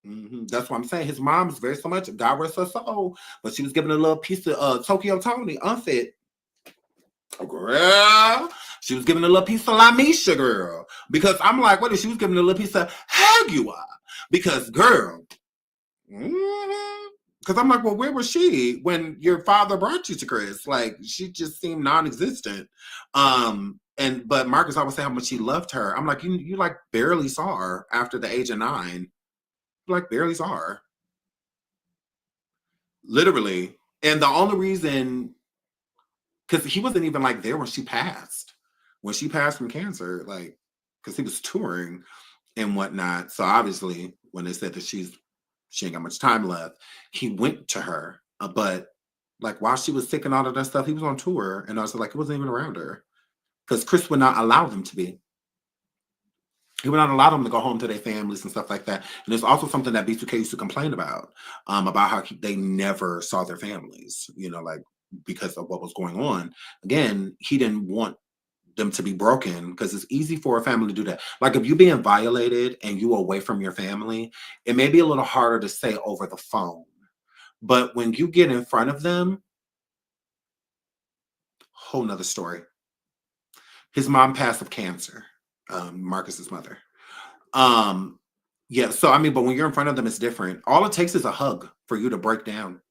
That's what I'm saying. His mom is very so much, God rest her soul, but she was giving a little piece of Tokyo Tony, unfit. Girl, she was giving a little piece of Lamisha, girl. Because I'm like, what if she was giving a little piece of Hagua? Because, girl, because I'm like, well, where was she when your father brought you to Chris? Like, she just seemed non-existent. But Marcus always say how much he loved her. I'm like, you like barely saw her after the age of 9. You like barely saw her. literally. And the only reason, because he wasn't even like there when she passed from cancer, like, because he was touring and whatnot. So obviously, when they said that she ain't got much time left, he went to her. But like while she was sick and all of that stuff, he was on tour, and I was like, he wasn't even around her because Chris would not allow them to be. He would not allow them to go home to their families and stuff like that. And there's also something that B2K used to complain about how they never saw their families, like because of what was going on. Again, he didn't want them to be broken because it's easy for a family to do that. Like if you're being violated and you away from your family, it may be a little harder to say over the phone. But when you get in front of them, whole nother story. His mom passed of cancer, Marcus's mother. Yeah, so I mean, but when you're in front of them, it's different. All it takes is a hug for you to break down.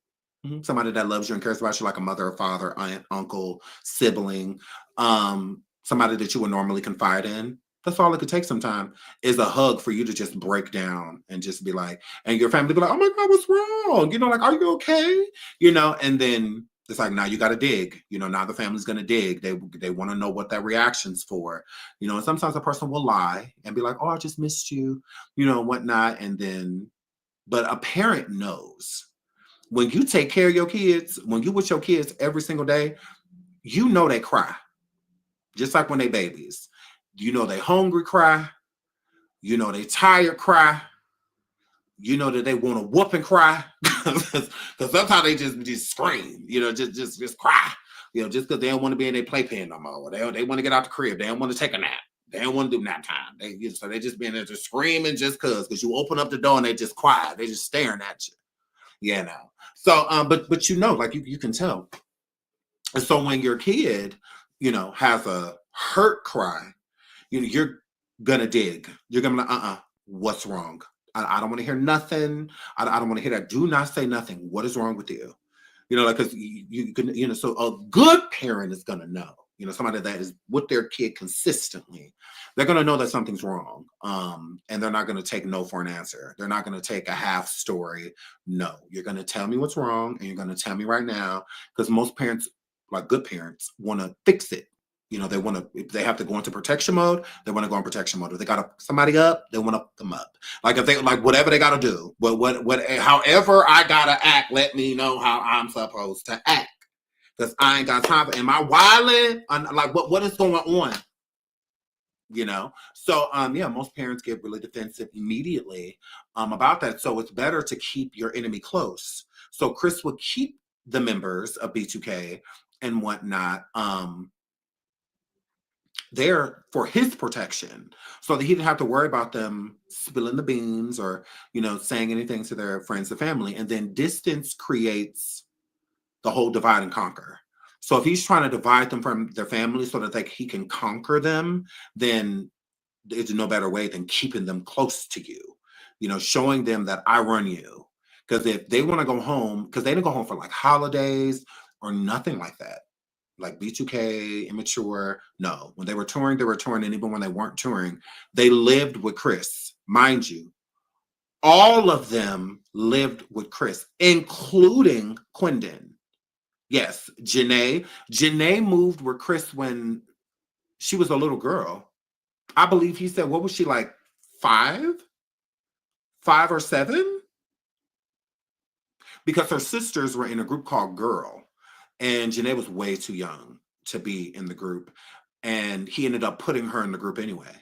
Somebody that loves you and cares about you like a mother, father, aunt, uncle, sibling, somebody that you would normally confide in. That's all it could take sometimes is a hug for you to just break down and just be like, and your family be like, oh my God, what's wrong? Like, are you okay? And then it's like, now you got to dig, now the family's going to dig. They want to know what that reaction's for, and sometimes a person will lie and be like, oh, I just missed you, whatnot. And then, but a parent knows when you take care of your kids, when you with your kids every single day, they cry. Just like when they babies. They hungry cry. They tired cry. That they want to whoop and cry. Because sometimes they just scream, just cry. Just because they don't want to be in their playpen no more. They want to get out the crib. They don't want to take a nap. They don't want to do nap time. So they just being there just screaming just because you open up the door and they just quiet. They just staring at you. So, but like you can tell. And so when your kid, has a hurt cry, you're gonna dig. You're gonna be like, what's wrong? I don't want to hear nothing. I don't want to hear that. Do not say nothing. What is wrong with you? Like, because you can, so a good parent is gonna know. Somebody that is with their kid consistently, they're gonna know that something's wrong. And they're not gonna take no for an answer. They're not gonna take a half story. No, you're gonna tell me what's wrong, and you're gonna tell me right now. Because most parents, like good parents, want to fix it. They want to, if they have to go into protection mode, they want to go in protection mode. If they got somebody up, they want to up them up. Like if they, like whatever they got to do, however I got to act, let me know how I'm supposed to act. Because I ain't got time for, am I wilding? Like what is going on? So most parents get really defensive immediately about that. So it's better to keep your enemy close. So Chris would keep the members of B2K and whatnot there for his protection, so that he didn't have to worry about them spilling the beans or saying anything to their friends and family. And then distance creates the whole divide and conquer. So if he's trying to divide them from their family so that he can conquer them, then there's no better way than keeping them close to you, showing them that I run you. Because if they want to go home, because they didn't go home for like holidays or nothing like that. Like B2K, immature. No, when they were touring, and even when they weren't touring, they lived with Chris. Mind you, all of them lived with Chris, including Quindon. Yes, Janae. Janae moved with Chris when she was a little girl. I believe he said, what was she, like 5 or 7? Because her sisters were in a group called Girl. And Janae was way too young to be in the group. And he ended up putting her in the group anyway.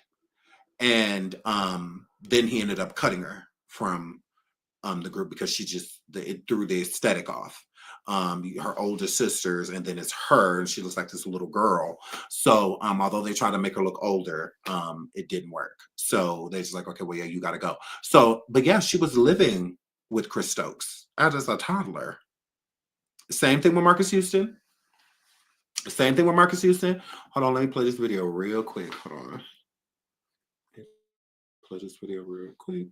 And then he ended up cutting her from the group because it threw the aesthetic off. Her older sisters, and then it's her, and she looks like this little girl. So although they try to make her look older, it didn't work. So they're just like, okay, well, yeah, you got to go. So, but yeah, she was living with Chris Stokes as a toddler. Same thing with Marques Houston. Hold on, let me play this video real quick. Hold on. Play this video real quick.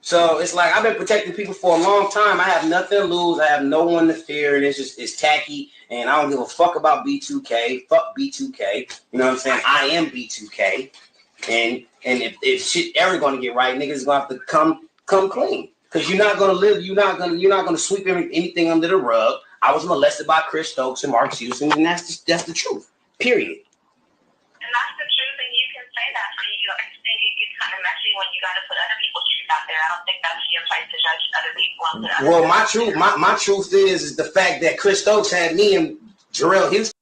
So it's like I've been protecting people for a long time. I have nothing to lose. I have no one to fear, and it's tacky. And I don't give a fuck about B2K. Fuck B2K. You know what I'm saying? I am B2K. And if shit ever gonna get right, niggas gonna have to come clean. Cause you're not gonna sweep anything under the rug. I was molested by Chris Stokes and Marques Houston, and that's the truth. Period.
And that's the truth, and you can say that. So I just think it gets kind of messy when you got to put other people's truth out there. I don't think that's your place to judge other people.
Well, my truth is the fact that Chris Stokes had me and Jarrell Houston.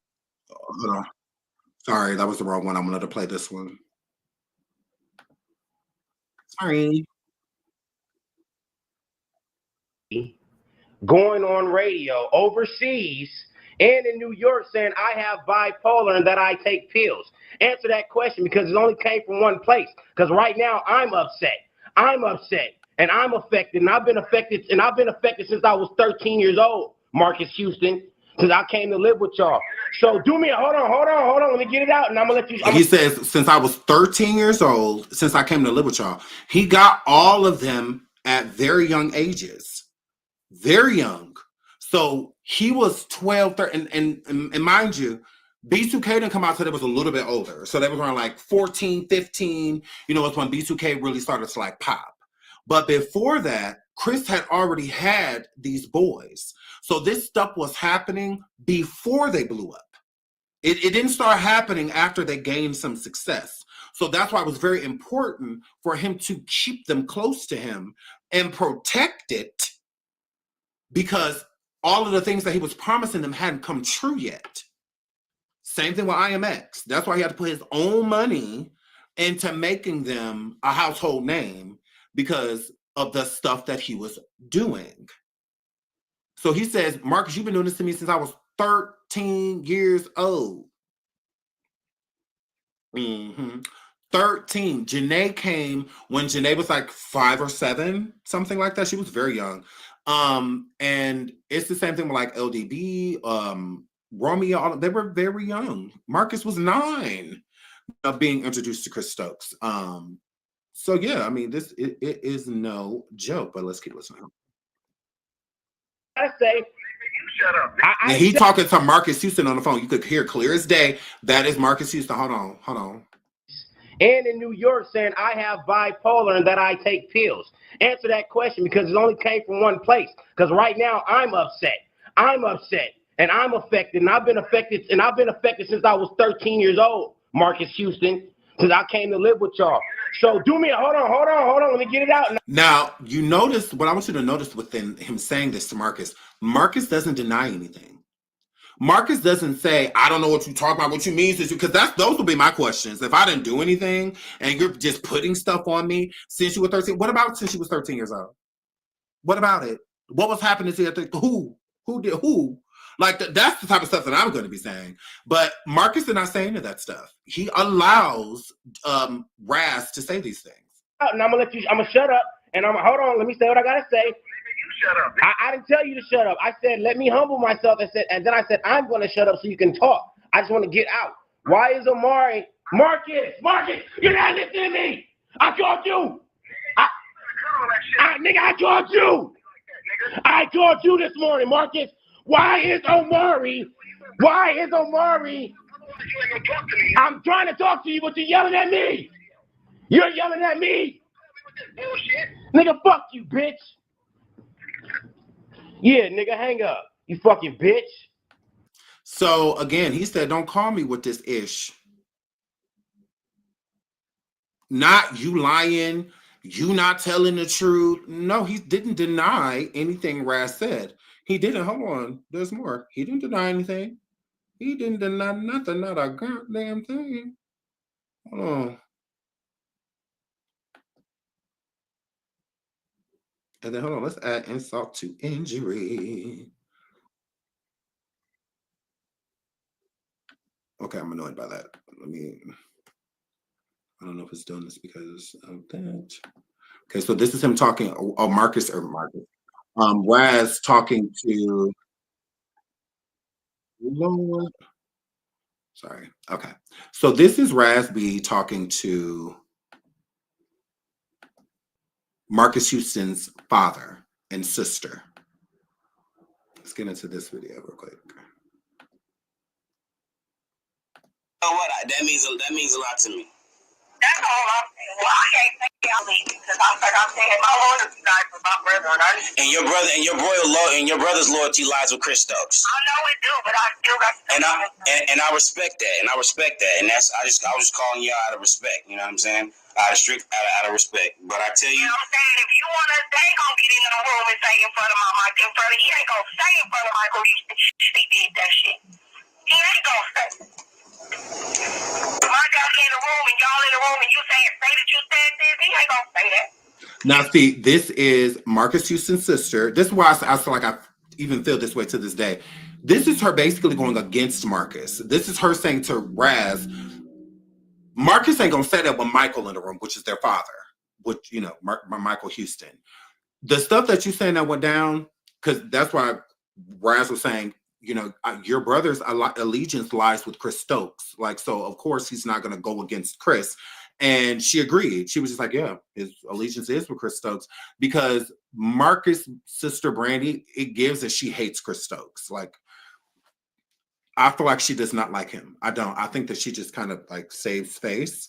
Hold on. Sorry, that was the wrong one. I'm gonna play this one. Sorry.
Going on radio overseas and in New York saying I have bipolar and that I take pills. Answer that question, because it only came from one place. Because right now I'm upset. And I'm affected. And I've been affected since I was 13 years old, Marques Houston, since I came to live with y'all. So do me hold on. Let me get it out, and I'm gonna let you.
He says, since I was 13 years old, since I came to live with y'all, he got all of them at very young ages. Very young. So he was 12, 13, and mind you, B2K didn't come out until they was a little bit older. So they was around like 14, 15. You know, it's when B2K really started to like pop. But before that, Chris had already had these boys. So this stuff was happening before they blew up. It didn't start happening after they gained some success. So that's why it was very important for him to keep them close to him and protect it, because all of the things that he was promising them hadn't come true yet. Same thing with IMX. That's why he had to put his own money into making them a household name, because of the stuff that he was doing. So he says, Marques, you've been doing this to me since I was 13 years old. 13. Janae came when Janae was like 5 or 7, something like that. She was very young. And it's the same thing with like LDB, Romeo, they were very young. Marques was 9 of being introduced to Chris Stokes. So yeah, I mean, it is no joke, but let's keep listening.
I say,
and he talking to Marques Houston on the phone. You could hear clear as day. That is Marques Houston. Hold on.
And in New York saying I have bipolar and that I take pills. Answer that question, because it only came from one place. Because right now I'm upset. And I'm affected. And I've been affected since I was 13 years old, Marques Houston, since I came to live with y'all. So do me hold on. Let me get it out.
Now, you notice what I want you to notice within him saying this to Marques. Marques doesn't deny anything. Marques doesn't say, I don't know what you talk about, what you mean, because those would be my questions. If I didn't do anything and you're just putting stuff on me since you were 13, what about since you was 13 years old? What about it? What was happening to you? Who did who? Like that's the type of stuff that I'm going to be saying. But Marques is not saying that stuff. He allows Raz to say these things.
And I'm gonna shut up, and hold on, let me say what I gotta say.
Shut up.
I didn't tell you to shut up. I said, let me humble myself, and then I said, I'm going to shut up so you can talk. I just want to get out. Why is Omari? Marques, you're not listening to me. I called you. I called you. I called you this morning, Marques. Why is Omari? I'm trying to talk to you, but you're yelling at me. You're yelling at me. Nigga, fuck you, bitch. Yeah, nigga, hang up. You fucking bitch.
So again, he said, don't call me with this ish. Not you lying, you not telling the truth. No, he didn't deny anything Raz said. He didn't. Hold on, there's more. He didn't deny anything. He didn't deny nothing, not a goddamn thing. Hold on. And then hold on, let's add insult to injury. Okay, I'm annoyed by that. I don't know if it's doing this because of that. Okay, so this is him talking. Marques. Raz talking to Lord. Sorry. Okay, so this is Raz B talking to Marques Houston's father and sister. Let's get into this video real quick.
Oh, what? That means a lot to me.
That's all I'm saying. Well, I can't say I'm leaving because I'm saying my loyalty lies with my brother,
And your brother's loyalty lies with Chris Stokes.
I know it do, but I still got to.
And I respect that. And I respect that. And that's I was just calling you out of respect. You know what I'm saying? Out of respect. But I tell you.
You know what I'm saying? If you want to, they ain't gonna get in the room and say in front of my mic, he ain't gonna say in front of Michael he did that shit. He ain't gonna say. My guy in the room and y'all in the room and you say that you said this, he ain't gonna say that.
Now, see, this is Marques Houston's sister. This is why I feel like I even feel this way to this day. This is her basically going against Marques. This is her saying to Raz, Marques ain't gonna say that with Michael in the room, which is their father, which, you know, Michael Houston. The stuff that you saying that went down, because that's why Raz was saying, you know, your brother's allegiance lies with Chris Stokes. Like, so of course he's not going to go against Chris. And she agreed. She was just like, yeah, his allegiance is with Chris Stokes, because Marques' sister Brandy, it gives that she hates Chris Stokes. Like, I feel like she does not like him. I don't. I think that she just kind of like saves face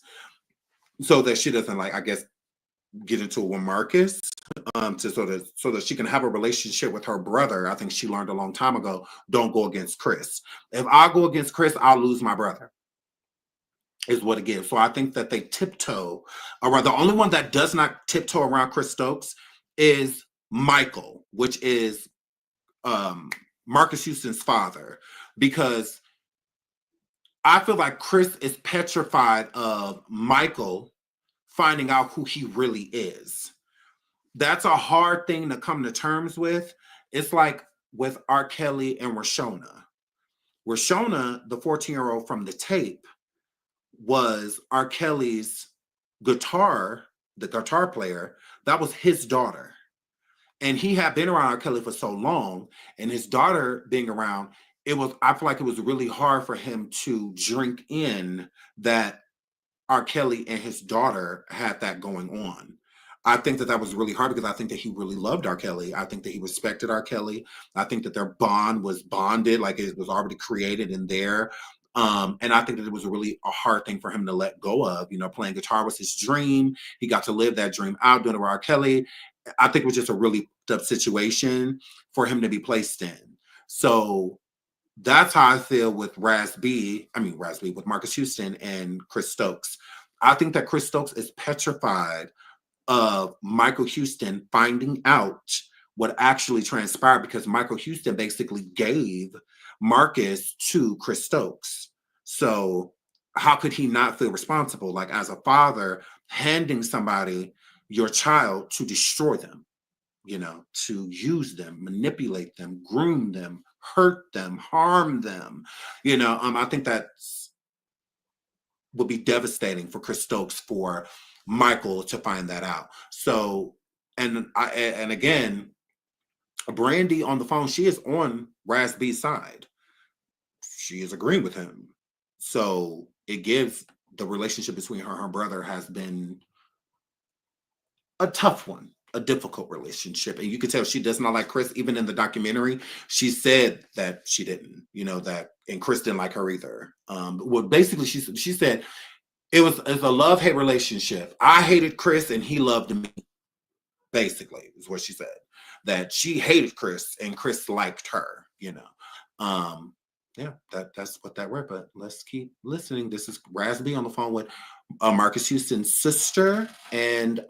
so that she doesn't, like, I guess, get into it with Marques, so that she can have a relationship with her brother. I think she learned a long time ago, don't go against Chris. If I go against Chris, I'll lose my brother, is what it gives. So I think that they tiptoe around. The only one that does not tiptoe around Chris Stokes is Michael, which is Marques Houston's father, because I feel like Chris is petrified of Michael finding out who he really is. That's a hard thing to come to terms with. It's like with R. Kelly and Rashona. Rashona, the 14-year-old from the tape, was R. Kelly's the guitar player. That was his daughter. And he had been around R. Kelly for so long, and his daughter being around, I feel like it was really hard for him to drink in that R. Kelly and his daughter had that going on. I think that was really hard, because I think that he really loved R. Kelly. I think that he respected R. Kelly. I think that their bond was bonded, like it was already created in there. And I think that it was really a hard thing for him to let go of. You know, playing guitar was his dream. He got to live that dream out doing it with R. Kelly. I think it was just a really tough situation for him to be placed in. So that's how I feel with with Marques Houston and Chris Stokes. I think that Chris Stokes is petrified of Michael Houston finding out what actually transpired, because Michael Houston basically gave Marques to Chris Stokes. So how could he not feel responsible? Like, as a father, handing somebody your child to destroy them, you know, to use them, manipulate them, groom them, hurt them, harm them, you know, I think that would be devastating for Chris Stokes, for Michael to find that out. So, and again, Brandy on the phone, she is on Raz B's side. She is agreeing with him. So it gives the relationship between her and her brother has been a tough one, a difficult relationship. And you could tell she does not like Chris. Even in the documentary, she said that she didn't, you know, and Chris didn't like her either. Well, basically she said it's a love-hate relationship. I hated Chris and he loved me, basically, is what she said. That she hated Chris and Chris liked her, you know. Yeah, that's what that word. But let's keep listening. This is Raz B on the phone with Marques Houston's sister and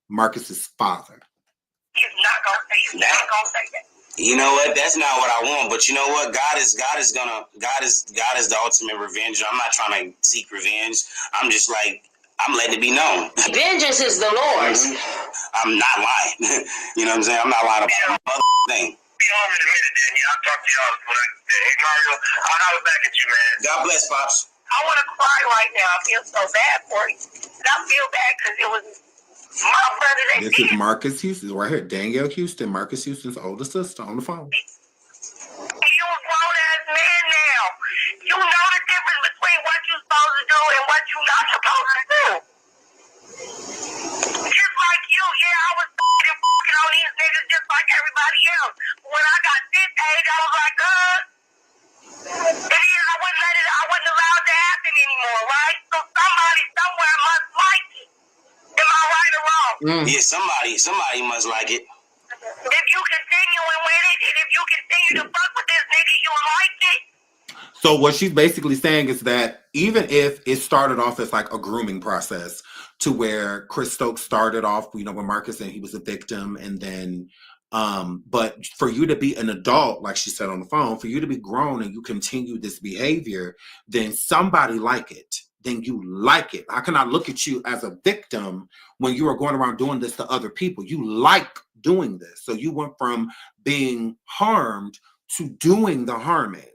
Marcus's father.
He's not gonna say that.
You know what? That's not what I want. But you know what? God is the ultimate revenge. I'm not trying to seek revenge. I'm just like, I'm letting it be known. Vengeance is the Lord's. I'm not lying. You know what I'm saying? I'm not lying about the thing.
Be home in a minute, then. Yeah, I'll talk to y'all when hey, Mario, I'll holler back at you, man.
God bless, Pops.
I want to cry right now. I feel so bad for you. And I feel bad because it was my brother that
This
did.
is Marques Houston, right here. Danielle Houston, Marques Houston's older sister, on the phone.
You a grown-ass man now. You know the difference between what you're supposed to do and what you're not supposed to do. Just like you, yeah, I was
I was like, if I wouldn't let it, I wouldn't allow it to happen anymore, right? So somebody somewhere must like it. Am I right or wrong?
Yeah, somebody must like it.
If you continuing with it, and if you continue to fuck with this nigga, you like it.
So what she's basically saying is that even if it started off as like a grooming process to where Chris Stokes started off, you know, with Marques and he was a victim, and then but for you to be an adult, like she said on the phone, for you to be grown and you continue this behavior, then somebody like it. Then you like it. I cannot look at you as a victim when you are going around doing this to other people. You like doing this. So you went from being harmed to doing the harming.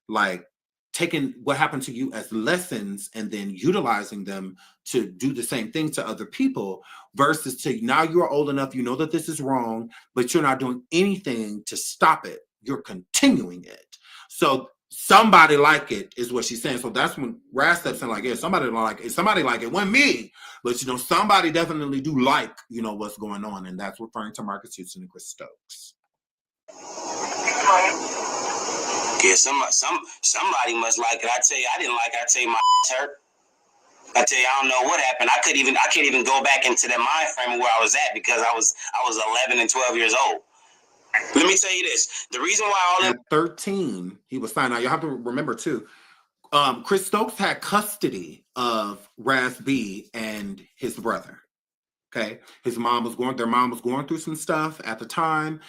Like taking what happened to you as lessons and then utilizing them to do the same thing to other people, versus to now you're old enough, you know that this is wrong, but you're not doing anything to stop it. You're continuing it. So somebody like it is what she's saying. So that's when Raz steps in like, yeah, somebody like it. Somebody like it. When me, but you know, somebody definitely do like, you know, what's going on. And that's referring to Marques Houston and Chris Stokes.
Yeah, somebody must like it. I tell you, I didn't like it. I tell you, my hurt. I tell you, I don't know what happened. I can't even go back into that mind frame of where I was at because I was 11 and 12 years old. Let me tell you this: the reason why all
at 13 he was signed. Now you have to remember too, Chris Stokes had custody of Raz B and his brother. Okay, their mom was going through some stuff at the time.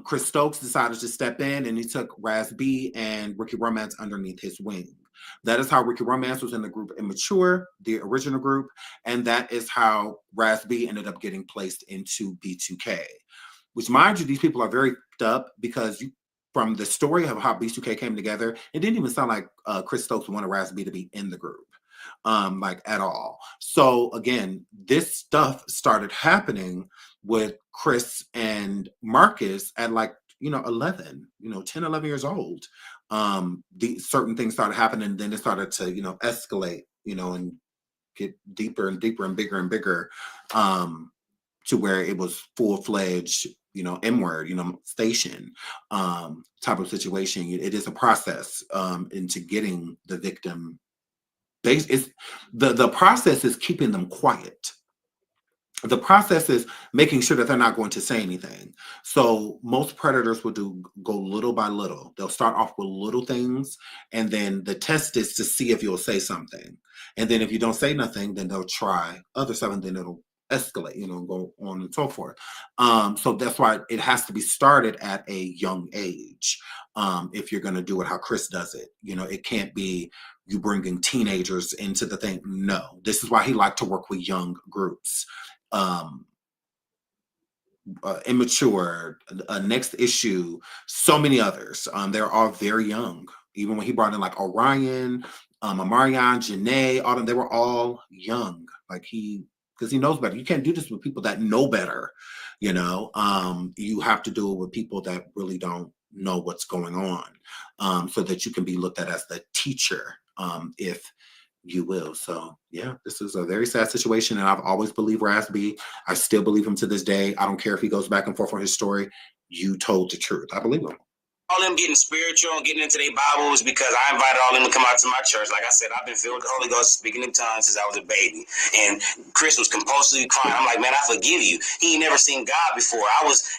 Chris Stokes decided to step in and he took Raz B and Ricky Romance underneath his wing. That is how Ricky Romance was in the group Immature, the original group, and that is how Raz B ended up getting placed into B2K. Which, mind you, these people are very fucked up because from the story of how B2K came together, it didn't even sound like Chris Stokes wanted Raz B to be in the group. Like at all. So again, this stuff started happening with Chris and Marques at like, 11, 10, 11 years old. The certain things started happening, and then it started to, escalate, and get deeper and deeper and bigger and bigger, to where it was full-fledged, M-word, station type of situation. It is a process into getting the victim. The process is keeping them quiet. The process is making sure that they're not going to say anything. So most predators will go little by little. They'll start off with little things, and then the test is to see if you'll say something. And then if you don't say nothing, then they'll try other stuff, and then it'll escalate, go on and so forth. So that's why it has to be started at a young age. If you're going to do it how Chris does it, it can't be you bringing teenagers into the thing. No, this is why he liked to work with young groups. Immature, Next Issue, so many others. They're all very young. Even when he brought in like Orion, Amarion, Janae, all of them, they were all young. Like because he knows better. You can't do this with people that know better. You have to do it with people that really don't know what's going on, so that you can be looked at as the teacher, if you will. So yeah, this is a very sad situation, and I've always believed Raz B. I still believe him to this day. I don't care if he goes back and forth on his story. You told the truth. I believe him.
All them getting spiritual and getting into their Bibles because I invited all them to come out to my church. Like I said, I've been filled with the Holy Ghost, speaking in tongues since I was a baby. And Chris was compulsively crying. I'm like, man, I forgive you. He ain't never seen God before.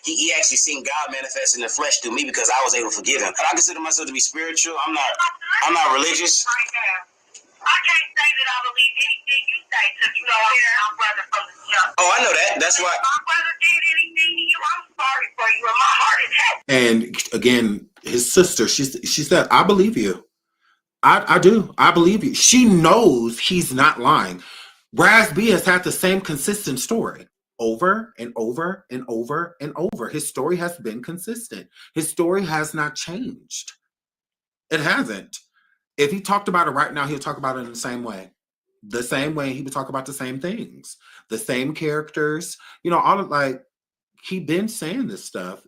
He actually seen God manifest in the flesh through me because I was able to forgive him. But I consider myself to be spiritual. I'm not religious.
I can't say that I believe anything you say because you know I'm my brother from the jump.
Oh, I know that. That's why.
If my brother did anything to you, I'm sorry for you, and my heart is heavy.
And again, his sister, she said, I believe you. I do. I believe you. She knows he's not lying. Raz B has had the same consistent story over and over and over and over. His story has been consistent. His story has not changed. It hasn't. If he talked about it right now, he'll talk about it in the same way. The same way he would talk about the same things, the same characters, all of he been saying this stuff,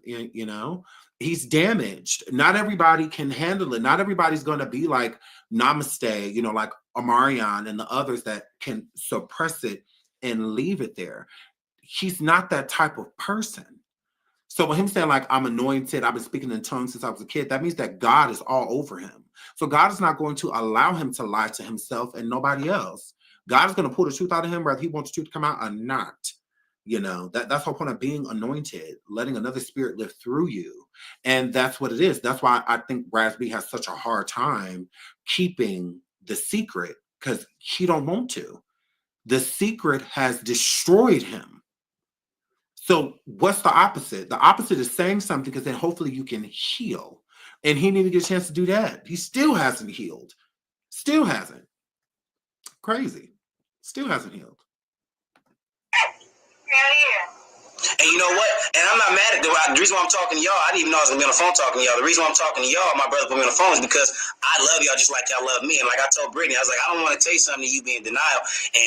he's damaged. Not everybody can handle it. Not everybody's going to be like Namaste, like Amarion and the others that can suppress it and leave it there. He's not that type of person. So with him saying like, I'm anointed, I've been speaking in tongues since I was a kid, that means that God is all over him. So God is not going to allow him to lie to himself and nobody else. God is going to pull the truth out of him, whether he wants the truth to come out or not. You know, that's the whole point of being anointed, letting another spirit live through you. And that's what it is. That's why I think Rasby has such a hard time keeping the secret, because he don't want to. The secret has destroyed him. So what's the opposite? The opposite is saying something, because then hopefully you can heal. And he didn't get a chance to do that. He still hasn't healed. Still hasn't. Crazy. Still hasn't healed.
And you know what? And I'm not mad at the reason why I'm talking to y'all. I didn't even know I was gonna be on the phone talking to y'all. The reason why I'm talking to y'all, my brother put me on the phone, is because I love y'all just like y'all love me. And like I told Brittany, I was like, I don't want to tell you something to you being in denial, and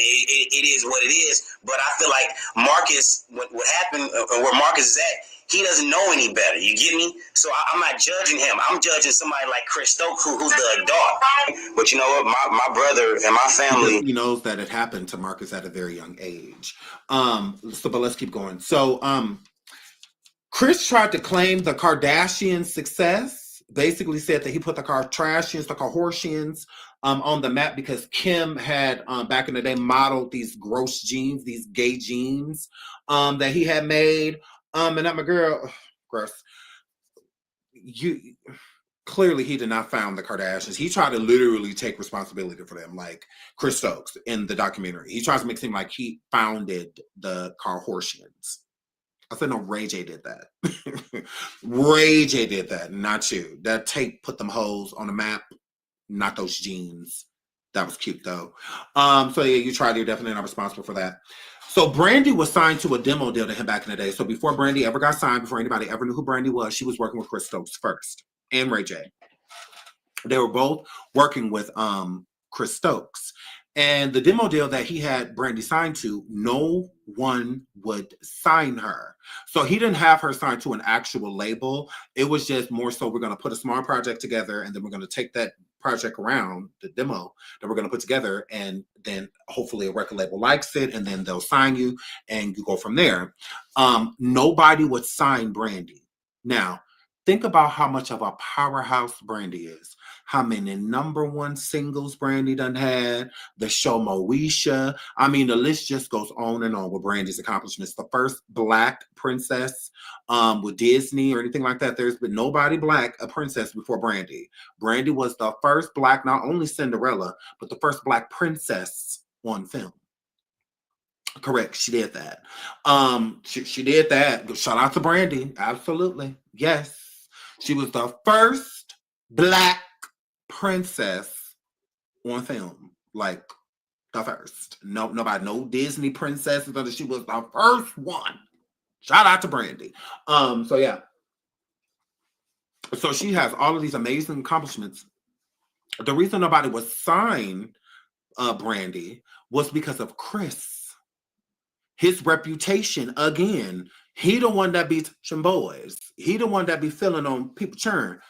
it is what it is. But I feel like Marcus, what happened, where Marcus is at, he doesn't know any better. You get me? So I'm not judging him. I'm judging somebody like Chris Stokes, who's the adult. But you know what? My brother and my family.
He knows that it happened to Marcus at a very young age. But let's keep going. So Chris tried to claim the Kardashian success. Basically said that he put the Kardashians on the map because Kim had back in the day modeled these gross jeans, these gay jeans that he had made. And that my girl, gross. Clearly he did not found the Kardashians. He tried to literally take responsibility for them, like Chris Stokes in the documentary. He tries to make it seem like he founded the Kardashians. I said, no, Ray J did that. Ray J did that, not you. That tape put them hoes on the map, not those jeans. That was cute, though. So, yeah, you tried. You're definitely not responsible for that. So, Brandy was signed to a demo deal to him back in the day. So, before Brandy ever got signed, before anybody ever knew who Brandy was, she was working with Chris Stokes first and Ray J. They were both working with Chris Stokes. And the demo deal that he had Brandy signed to, no one would sign her. So he didn't have her signed to an actual label. It was just more so we're going to put a small project together, and then we're going to take that project around, the demo that we're going to put together, and then hopefully a record label likes it, and then they'll sign you, and you go from there. Nobody would sign Brandy. Now, think about how much of a powerhouse Brandy is. How many #1 singles Brandy done had, the show Moesha. I mean, the list just goes on and on with Brandy's accomplishments. The first Black princess with Disney or anything like that. There's been nobody Black a princess before Brandy. Brandy was the first Black, not only Cinderella, but the first Black princess on film. Correct, she did that. She did that. Shout out to Brandy. Absolutely. Yes. She was the first Black princess on film, like the first. Nobody, no Disney princesses, but she was the first one. Shout out to Brandy. So yeah. So she has all of these amazing accomplishments. The reason nobody would sign Brandy was because of Chris. His reputation, again, he the one that be some boys. He the one that be feeling on people churn.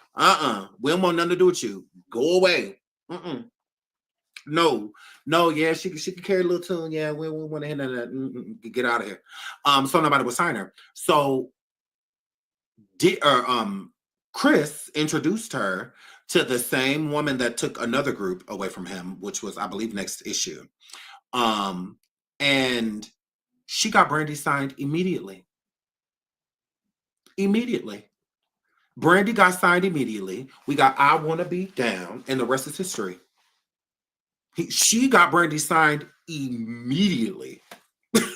We don't want nothing to do with you. Go away. No, yeah, she could carry a little tune. Yeah, we want to hear that. Get out of here. So nobody would sign her. So Chris introduced her to the same woman that took another group away from him, which was, I believe, Next Issue. And she got Brandy signed immediately. Brandy got signed immediately. We got I Wanna Be Down, and the rest is history. She got Brandy signed immediately.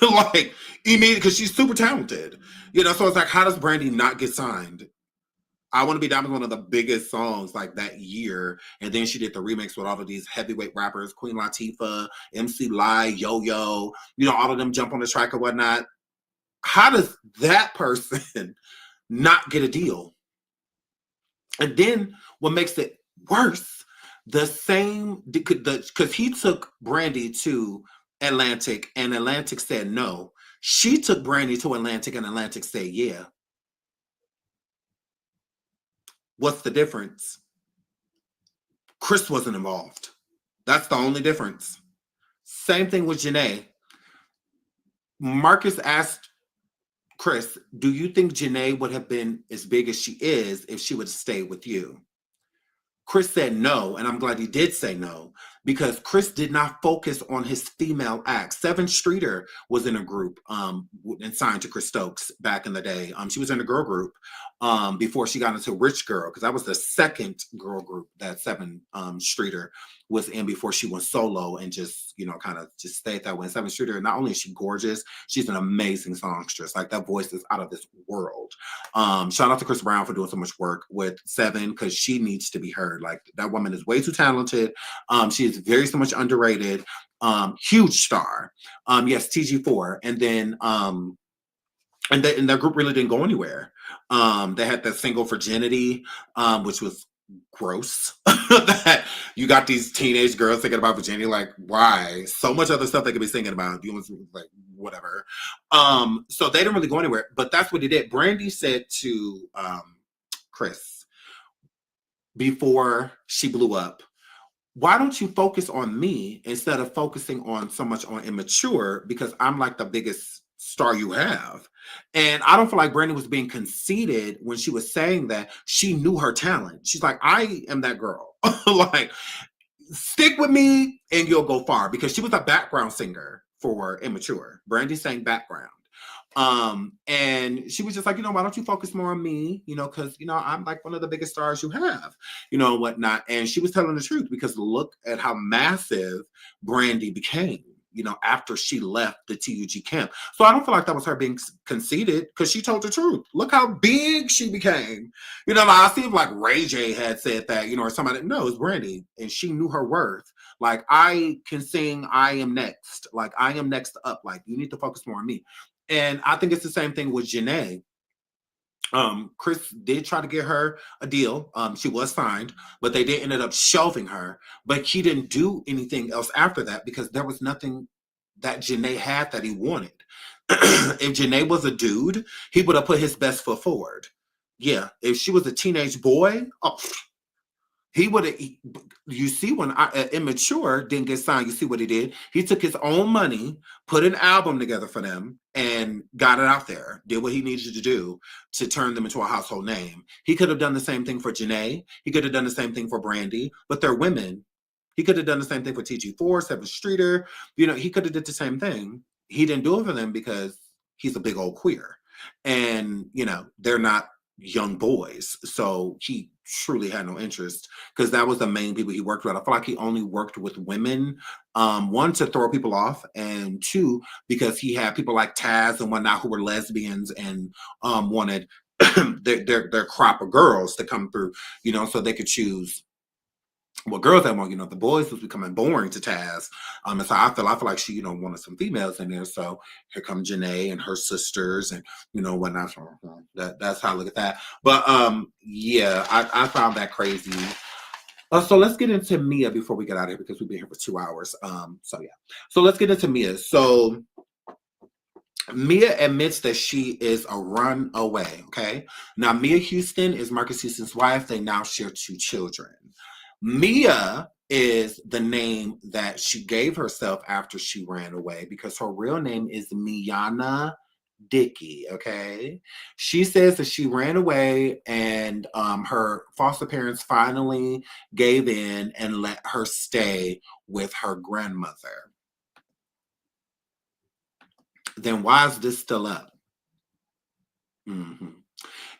Like, immediately, because she's super talented. You know, so it's like, how does Brandy not get signed? I Wanna Be Down was one of the biggest songs like that year. And then she did the remix with all of these heavyweight rappers, Queen Latifah, MC Lyte, Yo-Yo, you know, all of them jump on the track or whatnot. How does that person not get a deal? And then what makes it worse, the same, because he took Brandy to Atlantic and Atlantic said no. She took Brandy to Atlantic and Atlantic said yeah. What's the difference? Chris wasn't involved. That's the only difference. Same thing with Janae. Marcus asked Chris, do you think Janae would have been as big as she is if she would have stayed with you? Chris said no, and I'm glad he did say no, because Chris did not focus on his female act. Seven Streeter was in a group and signed to Chris Stokes back in the day. She was in a girl group before she got into Rich Girl, because that was the second girl group that Seven Streeter was in before she went solo and just, you know, kind of just stayed that way. And Seven Streeter, not only is she gorgeous, she's an amazing songstress. Like, that voice is out of this world. Shout out to Chris Brown for doing so much work with Seven, because she needs to be heard. Like, that woman is way too talented. She is very so much underrated. Huge star. Yes, TG4. And then and that group really didn't go anywhere. They had that single Virginity, which was gross. That you got these teenage girls thinking about virginity. Like, why? So much other stuff they could be singing about. You want, like, whatever. So they didn't really go anywhere. But that's what he did. Brandy said to Chris before she blew up, why don't you focus on me instead of focusing on so much on Immature, because I'm like the biggest star you have. And I don't feel like Brandy was being conceited when she was saying that. She knew her talent. She's like, I am that girl. Like, stick with me and you'll go far, because she was a background singer for Immature. Brandy sang background. And she was just like, you know, why don't you focus more on me? You know, because, you know, I'm like one of the biggest stars you have, you know, whatnot. And she was telling the truth, because look at how massive Brandy became, you know, after she left the TUG camp. So I don't feel like that was her being conceited, because she told the truth. Look how big she became. You know, I see if like Ray J had said that, you know, or somebody. No, it's Brandy, and she knew her worth. Like, I can sing, I am next. Like, I am next up. Like, you need to focus more on me. And I think it's the same thing with Janae. Chris did try to get her a deal. She was signed, but they did ended up shelving her. But he didn't do anything else after that, because there was nothing that Janae had that he wanted. If Janae was a dude, he would have put his best foot forward. Yeah, if she was a teenage boy, oh, he would have. You see, when Immature didn't get signed, you see what he did? He took his own money, put an album together for them, and got it out there. Did what he needed to do to turn them into a household name. He could have done the same thing for Janae. He could have done the same thing for Brandy, but they're women. He could have done the same thing for TG4, Seven Streeter. You know, he could have did the same thing. He didn't do it for them because he's a big old queer. And, you know, they're not young boys. So he truly had no interest, because that was the main people he worked with. I feel like he only worked with women, one, to throw people off, and two, because he had people like Taz and whatnot who were lesbians and wanted their crop of girls to come through, you know, so they could choose what girls they want. You know, the boys was becoming boring to Taz. And so I feel like she, you know, wanted some females in there. So here come Janae and her sisters and, you know, whatnot. That's how I look at that. But yeah, I found that crazy. So let's get into Miya before we get out of here, because we've been here for 2 hours. So yeah. So let's get into Miya. So Miya admits that she is a runaway. Okay. Now, Miya Houston is Marques Houston's wife. They now share 2 children. Miya is the name that she gave herself after she ran away, because her real name is Miyana Dickey. Okay. She says that she ran away and her foster parents finally gave in and let her stay with her grandmother. Then why is this still up?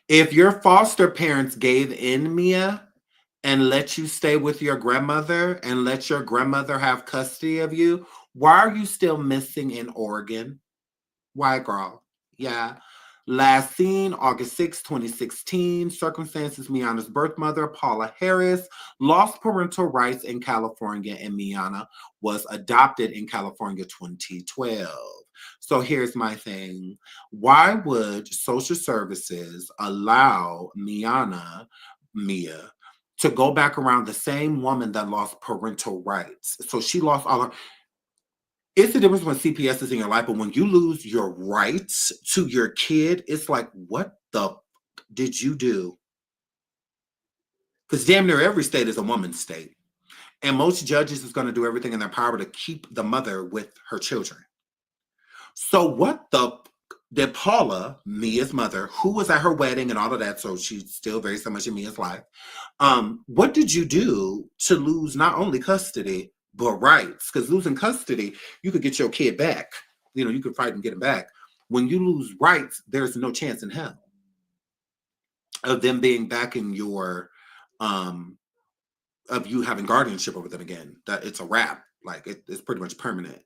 If your foster parents gave in, Miya, and let you stay with your grandmother and let your grandmother have custody of you, why are you still missing in Oregon? Why, girl? Yeah. Last seen August 6, 2016. Circumstances: Miyana's birth mother, Paula Harris, lost parental rights in California, and Miyana was adopted in California 2012. So here's my thing. Why would social services allow Miya to go back around the same woman that lost parental rights? So she lost all her. It's the difference when CPS is in your life, but when you lose your rights to your kid, it's like, what the did you do? Because damn near every state is a woman's state. And most judges is going to do everything in their power to keep the mother with her children. So what the that Paula, Mia's mother, who was at her wedding and all of that, so she's still very so much in Mia's life. What did you do to lose not only custody, but rights? Because losing custody, you could get your kid back. You know, you could fight and get him back. When you lose rights, there's no chance in hell of them being back in your, of you having guardianship over them again. That it's a wrap. Like it's pretty much permanent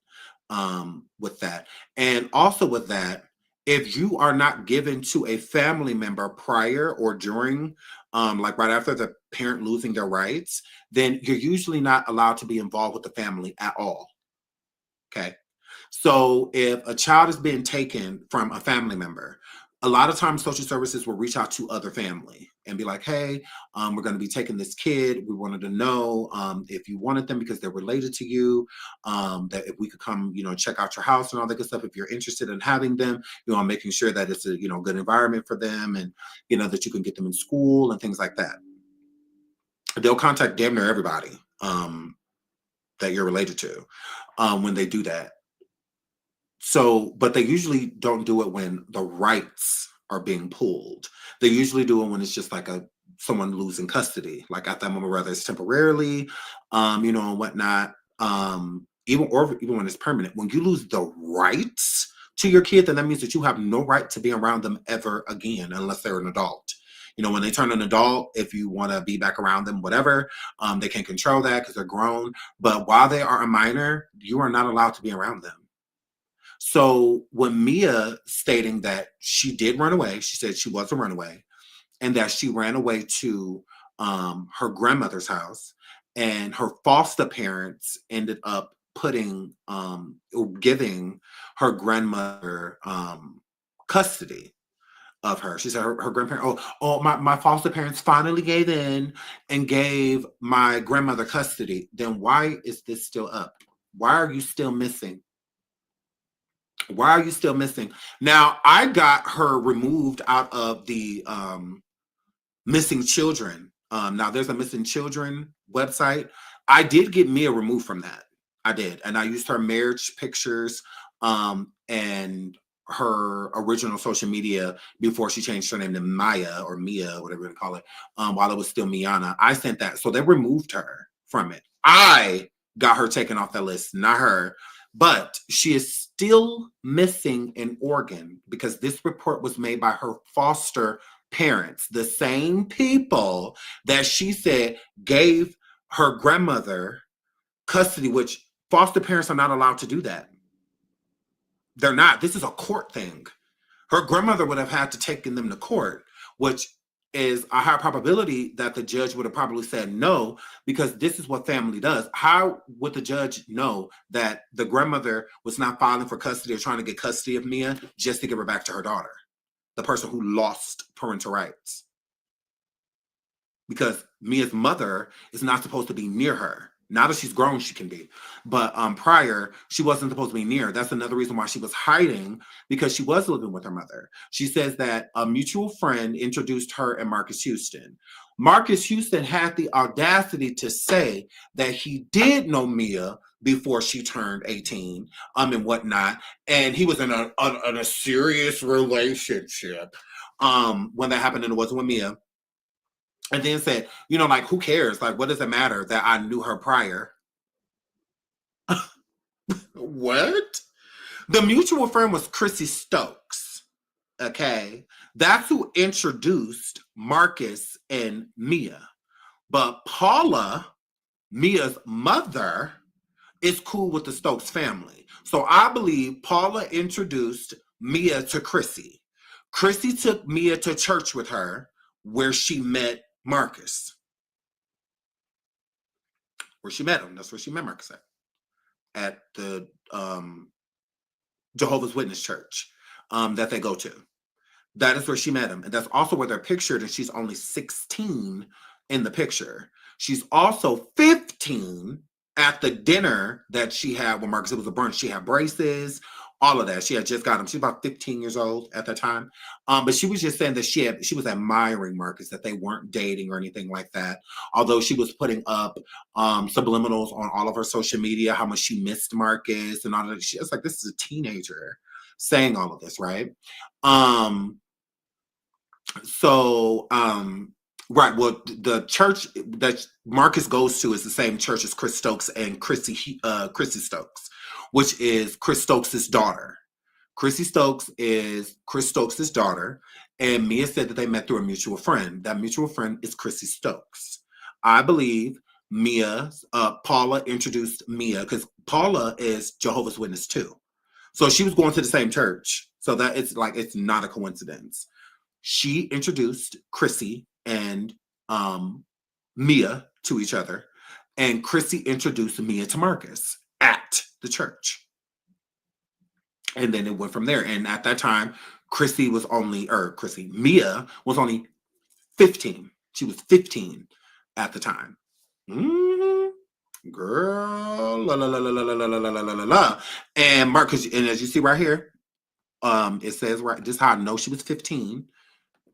with that. And also with that, if you are not given to a family member prior or during, like right after the parent losing their rights, then you're usually not allowed to be involved with the family at all. Okay. So if a child is being taken from a family member, a lot of times social services will reach out to other family and be like, hey, we're going to be taking this kid. We wanted to know if you wanted them because they're related to you, that if we could come, you know, check out your house and all that good stuff. If you're interested in having them, you know, making sure that it's a, you know, good environment for them and, you know, that you can get them in school and things like that. They'll contact damn near everybody that you're related to when they do that. So, but they usually don't do it when the rights are being pulled. They usually do it when it's just like someone losing custody, like at that moment, whether it's temporarily, you know, and whatnot, even when it's permanent. When you lose the rights to your kid, then that means that you have no right to be around them ever again, unless they're an adult. You know, when they turn an adult, if you want to be back around them, whatever, they can control that because they're grown. But while they are a minor, you are not allowed to be around them. So when Miya stating that she did run away, she said she was a runaway, and that she ran away to her grandmother's house, and her foster parents ended up giving her grandmother custody of her. She said her grandparent, my foster parents finally gave in and gave my grandmother custody. Then why is this still up? Why are you still missing? Why are you still missing? Now, I got her removed out of the missing children. Now, there's a missing children website. I did get Miya removed from that. I did. And I used her marriage pictures and her original social media before she changed her name to Maya or Miya, whatever you want to call it, while it was still Miyana. I sent that. So they removed her from it. I got her taken off that list, not her. But she is still missing an organ because this report was made by her foster parents, the same people that she said gave her grandmother custody, which foster parents are not allowed to do that. They're not. This is a court thing. Her grandmother would have had to take them to court, which is a high probability that the judge would have probably said no, because this is what family does. How would the judge know that the grandmother was not filing for custody or trying to get custody of Miya just to give her back to her daughter, the person who lost parental rights? Because Mia's mother is not supposed to be near her. Now that she's grown, she can be. But prior, she wasn't supposed to be near. That's another reason why she was hiding, because she was living with her mother. She says that a mutual friend introduced her and Marques Houston. Marques Houston had the audacity to say that he did know Miya before she turned 18 and whatnot. And he was in a serious relationship when that happened, and it wasn't with Miya. And then said, you know, like, who cares? Like, what does it matter that I knew her prior? What? The mutual friend was Chrissy Stokes. Okay. That's who introduced Marques and Miya. But Paula, Mia's mother, is cool with the Stokes family. So I believe Paula introduced Miya to Chrissy. Chrissy took Miya to church with her, where she met Marques. Where she met him. That's where she met Marques at the Jehovah's Witness church that they go to. That is where she met him. And that's also where they're pictured, and she's only 16 in the picture. She's also 15 at the dinner that she had with Marques. It was a brunch. She had braces, all of that. She had just got him. She was about 15 years old at that time. But she was just saying that she was admiring Marques, that they weren't dating or anything like that. Although she was putting up subliminals on all of her social media, how much she missed Marques and all of that. She was like, this is a teenager. saying all of this, right? Right. Well, the church that Marcus goes to is the same church as Chris Stokes and Chrissy Stokes, which is Chris Stokes' daughter. Chrissy Stokes is Chris Stokes' daughter, and Miya said that they met through a mutual friend. That mutual friend is Chrissy Stokes. I believe Paula introduced Miya because Paula is Jehovah's Witness too. So she was going to the same church. So that it's not a coincidence. She introduced Chrissy and Miya to each other, and Chrissy introduced Miya to Marcus at the church. And then it went from there. And at that time, Miya was only 15. She was 15 at the time. Girl, la la la la la la la la la la la. And Marcus, and as you see right here, it says right. This is how I know she was 15.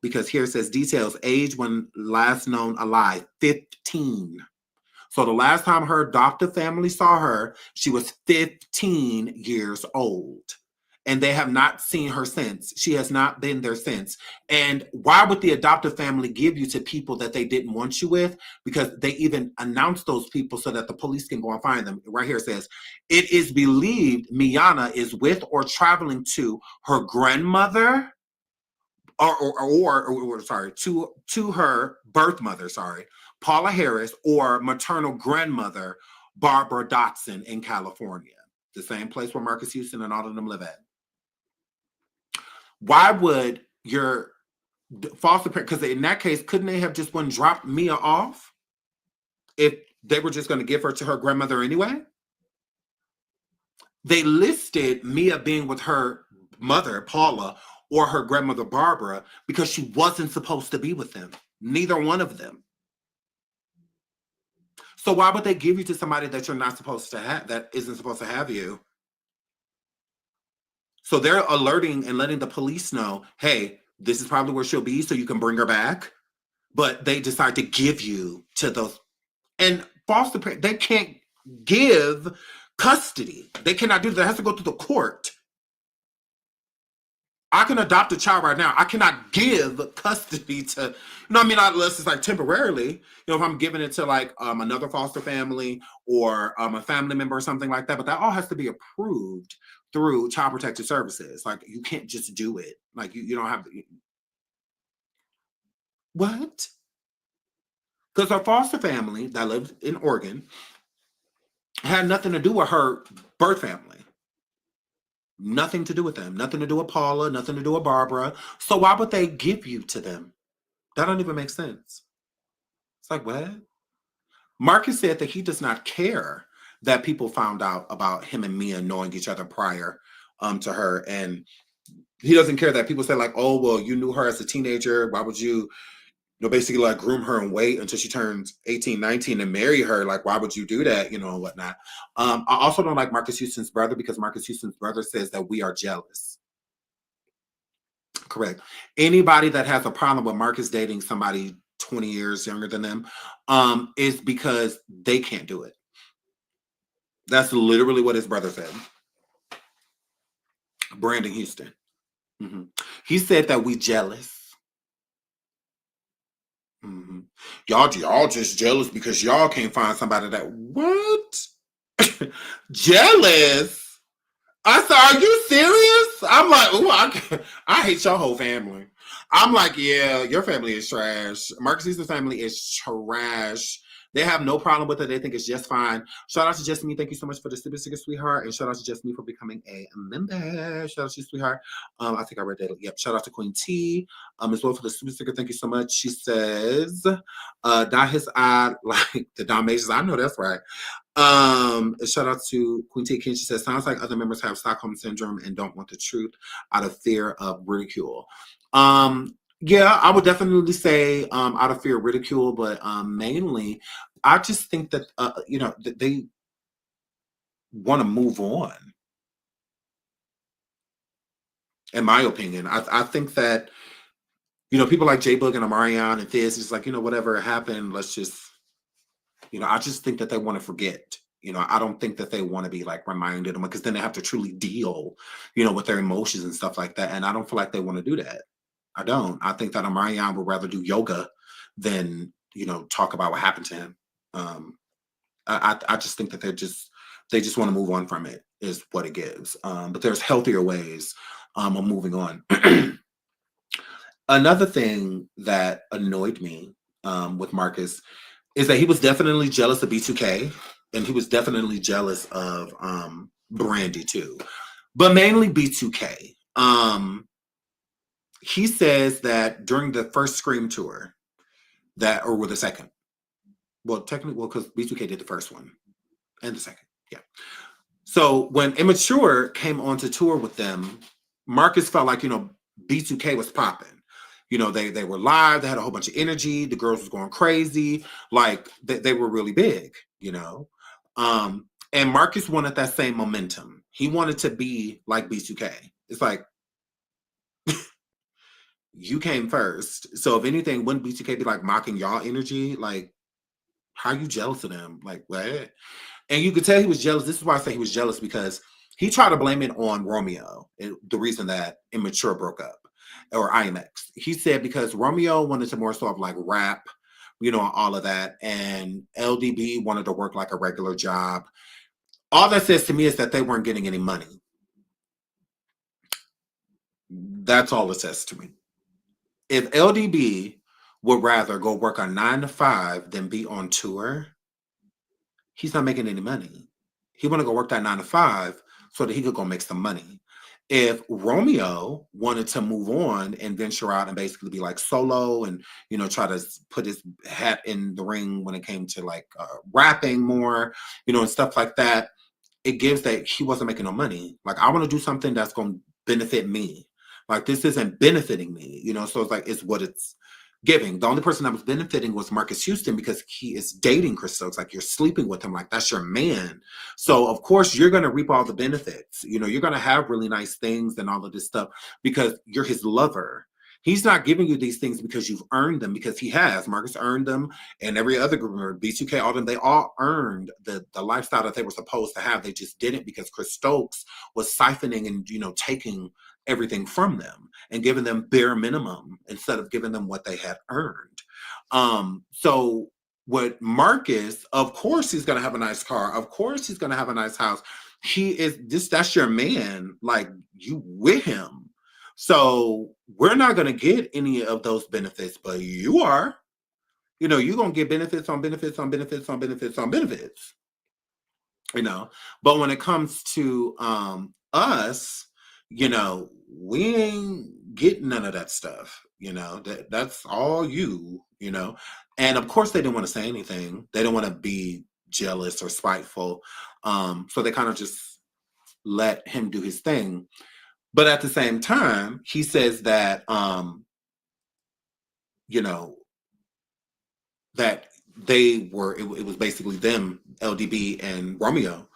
Because here it says details, age when last known alive, 15. So the last time her adoptive family saw her, she was 15 years old. And they have not seen her since. She has not been there since. And why would the adoptive family give you to people that they didn't want you with? Because they even announced those people so that the police can go and find them. Right here it says, it is believed Miya is with or traveling to her grandmother, to her birth mother, Paula Harris, or maternal grandmother, Barbara Dotson in California, the same place where Marcus Houston and all of them live at. Why would your foster parent, because in that case, couldn't they have just dropped Miya off if they were just going to give her to her grandmother anyway? They listed Miya being with her mother, Paula, or her grandmother, Barbara, because she wasn't supposed to be with them. Neither one of them. So why would they give you to somebody that you're not supposed to have, that isn't supposed to have you? So they're alerting and letting the police know, hey, this is probably where she'll be, so you can bring her back. But they decide to give you to those. And foster parents, they can't give custody. They cannot do that. It has to go through the court. I can adopt a child right now. I cannot give custody to, unless it's like temporarily, if I'm giving it to like another foster family or a family member or something like that. But that all has to be approved through Child Protective Services. Like you can't just do it. Like you don't have to. What? Because her foster family that lived in Oregon had nothing to do with her birth family. Nothing to do with them. Nothing to do with Paula. Nothing to do with Barbara. So why would they give you to them? That don't even make sense. It's like, what? Marcus said that he does not care that people found out about him and Miya knowing each other prior to her. And he doesn't care that people say like, oh, well, you knew her as a teenager. Why would you basically like groom her and wait until she turns 18, 19 and marry her? Like, why would you do that? And whatnot. I also don't like Marcus Houston's brother because Marcus Houston's brother says that we are jealous. Correct. Anybody that has a problem with Marcus dating somebody 20 years younger than them is because they can't do it. That's literally what his brother said. Brandon Houston. Mm-hmm. He said that we jealous. Mm-hmm. Y'all just jealous because y'all can't find somebody that what? Jealous? I said, are you serious? I'm like, oh, I hate your whole family. I'm like, yeah, your family is trash. Marcus Houston's family is trash. They have no problem with it. They think it's just fine. Shout out to Just Me. Thank you so much for the super sticker, sweetheart. And shout out to Just Me for becoming a member. Shout out to you, sweetheart. I think I read that. Yep. Shout out to Queen T as well for the super sticker. Thank you so much. She says, dye his eye like the Dalmatians. I know that's right. Shout out to Queen T. King. She says, sounds like other members have Stockholm Syndrome and don't want the truth out of fear of ridicule. Yeah, I would definitely say out of fear of ridicule, but mainly I just think that that they want to move on. In my opinion, I think that people like J Boog and Amarion and Fizz is like whatever happened, let's just I just think that they want to forget. You know, I don't think that they want to be like reminded them, because then they have to truly deal, you know, with their emotions and stuff like that. And I don't feel like they want to do that. I don't. I think that Omarion would rather do yoga than, you know, talk about what happened to him. I just think that they just want to move on from it, is what it gives. But there's healthier ways of moving on. Another thing that annoyed me with Marques is that he was definitely jealous of B2K, and he was definitely jealous of Brandy too, but mainly B2K. He says that during the first Scream tour, or with the second, well, technically, because B2K did the first one and the second, yeah. So when Immature came onto tour with them, Marques felt like, you know, B2K was popping. You know, they were live, they had a whole bunch of energy, the girls was going crazy, like they were really big, you know. And Marques wanted that same momentum. He wanted to be like B2K. It's like, you came first. So if anything, wouldn't B2K be like mocking y'all energy? Like, how are you jealous of them? Like, what? And you could tell he was jealous. This is why I say he was jealous, because he tried to blame it on Romeo, the reason that Immature broke up, or IMX. He said because Romeo wanted to more sort of like rap, you know, all of that, and LDB wanted to work like a regular job. All that says to me is that they weren't getting any money. That's all it says to me. If LDB would rather go work a 9 to 5 than be on tour, he's not making any money. He want to go work that 9 to 5 so that he could go make some money. If Romeo wanted to move on and venture out and basically be like solo and, you know, try to put his hat in the ring when it came to like rapping more, you know, and stuff like that, it gives that he wasn't making no money. Like, I want to do something that's going to benefit me. Like, this isn't benefiting me, you know? So it's like, it's what it's giving. The only person that was benefiting was Marques Houston, because he is dating Chris Stokes. Like, you're sleeping with him. Like, that's your man. So of course you're going to reap all the benefits. You know, you're going to have really nice things and all of this stuff because you're his lover. He's not giving you these things because you've earned them, because he has. Marques earned them, and every other group member, B2K, all of them, they all earned the lifestyle that they were supposed to have. They just didn't, because Chris Stokes was siphoning and, you know, taking everything from them and giving them bare minimum instead of giving them what they had earned. So with Marques, of course he's gonna have a nice car. Of course he's gonna have a nice house. He is that's your man. Like, you with him. So we're not going to get any of those benefits, but you are. You know, you're going to get benefits on benefits on benefits on benefits on benefits. You know, but when it comes to us, you know, we ain't getting none of that stuff. You know, that's all you know. And of course they didn't want to say anything. They didn't want to be jealous or spiteful. So they kind of just let him do his thing. But at the same time, he says that, you know, that they were, it was basically them, LDB and Romeo,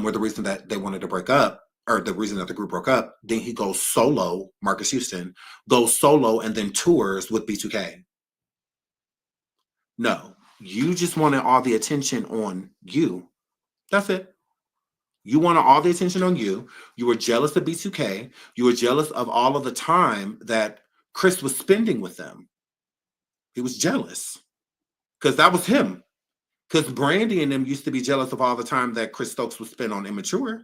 were the reason that they wanted to break up, or the reason that the group broke up. Then he goes solo, Marques Houston, goes solo and then tours with B2K. No, you just wanted all the attention on you. That's it. You wanted all the attention on you. You were jealous of B2K. You were jealous of all of the time that Chris was spending with them. He was jealous because that was him. Because Brandy and them used to be jealous of all the time that Chris Stokes would spend on Immature.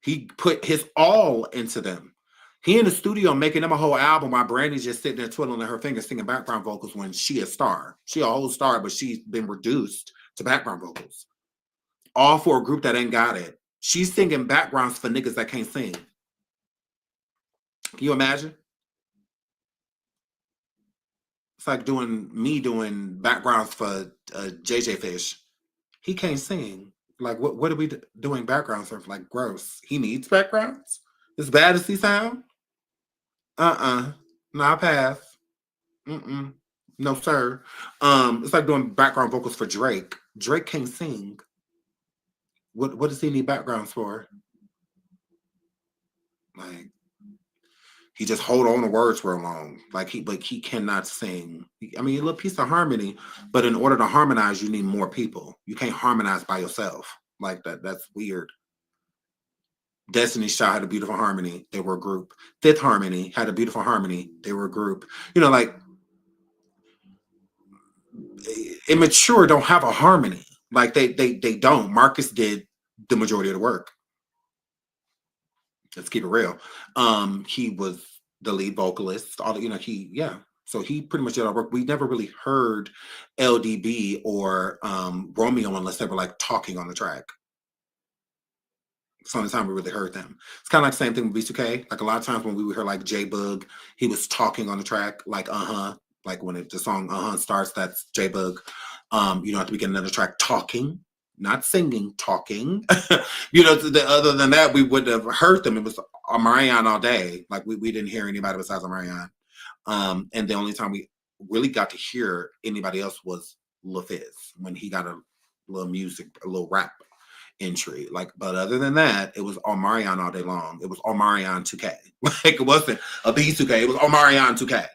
He put his all into them. He in the studio making them a whole album while Brandy's just sitting there twiddling her fingers singing background vocals when she a star. She a whole star, but she's been reduced to background vocals. All for a group that ain't got it. She's singing backgrounds for niggas that can't sing. Can you imagine? It's like me doing backgrounds for JJ Fish. He can't sing. Like, what are we doing backgrounds for? Like, gross. He needs backgrounds? As bad as he sound? No, I pass. No, sir. It's like doing background vocals for Drake. Drake can't sing. What does he need backgrounds for? Like, He just hold on to words real long. Like he cannot sing. I mean, a little piece of harmony, but in order to harmonize, you need more people. You can't harmonize by yourself like that. That's weird. Destiny's Child had a beautiful harmony. They were a group. Fifth Harmony had a beautiful harmony. They were a group. You know, like Immature don't have a harmony. Like they don't. Marques did the majority of the work. Let's keep it real. He was the lead vocalist. All the, you know, so he pretty much did our work. We never really heard LDB or Romeo unless they were like talking on the track. It's the only time we really heard them. It's kind of like the same thing with B2K. Like a lot of times when we would hear like J-Bug, he was talking on the track, like like when the song starts, that's J-Bug. You don't have to begin another track talking, not singing, talking. You know, other than that, we wouldn't have heard them. It was Omarion all day. Like we didn't hear anybody besides Omarion. And the only time we really got to hear anybody else was LaFizz when he got a little music, a little rap entry. Like, but other than that, it was Omarion all day long. It was Omarion 2K. Like it wasn't a B2K, it was Omarion 2K.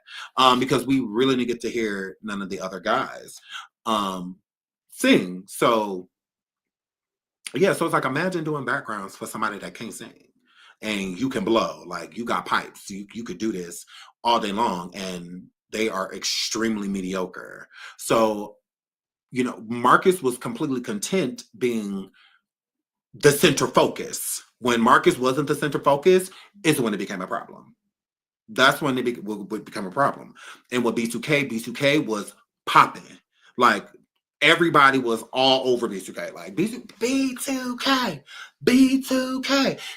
Because we really didn't get to hear none of the other guys sing. So yeah, so it's like imagine doing backgrounds for somebody that can't sing and you can blow, like you got pipes, you could do this all day long, and they are extremely mediocre. So, you know, Marques was completely content being the center focus. When Marques wasn't the center focus, is when it became a problem. That's when it would become a problem. And with B2K was popping. Like everybody was all over B2K. Like B2K.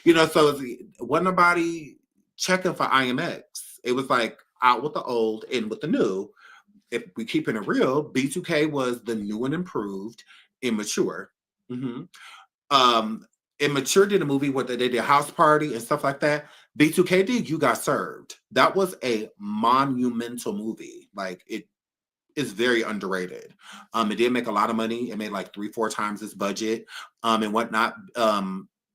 You know, so wasn't nobody checking for IMX. It was like out with the old, in with the new. If we keeping it real, B2K was the new and improved Immature. Immature did a movie where they did a house party and stuff like that. B2K did You Got Served. That was a monumental movie. Like it is very underrated. It did make a lot of money. It made like 3-4 times its budget and whatnot.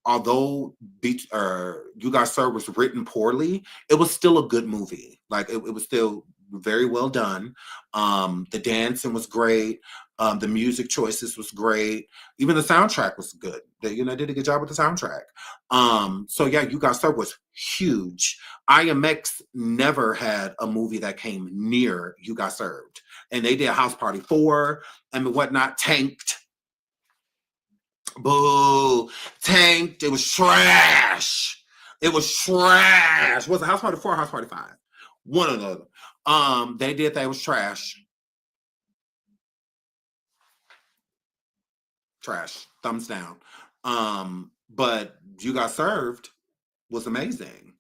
Although You Got Served was written poorly, it was still a good movie. Like it was still very well done. The dancing was great. The music choices was great. Even the soundtrack was good. They, you know, did a good job with the soundtrack. So yeah, You Got Served was huge. IMX never had a movie that came near You Got Served. And they did House Party 4 and whatnot, tanked. Boo, tanked. It was trash. Was it House Party 4 or House Party 5? One or the other. They did that. It was trash. Trash. Thumbs down. But You Got Served was amazing.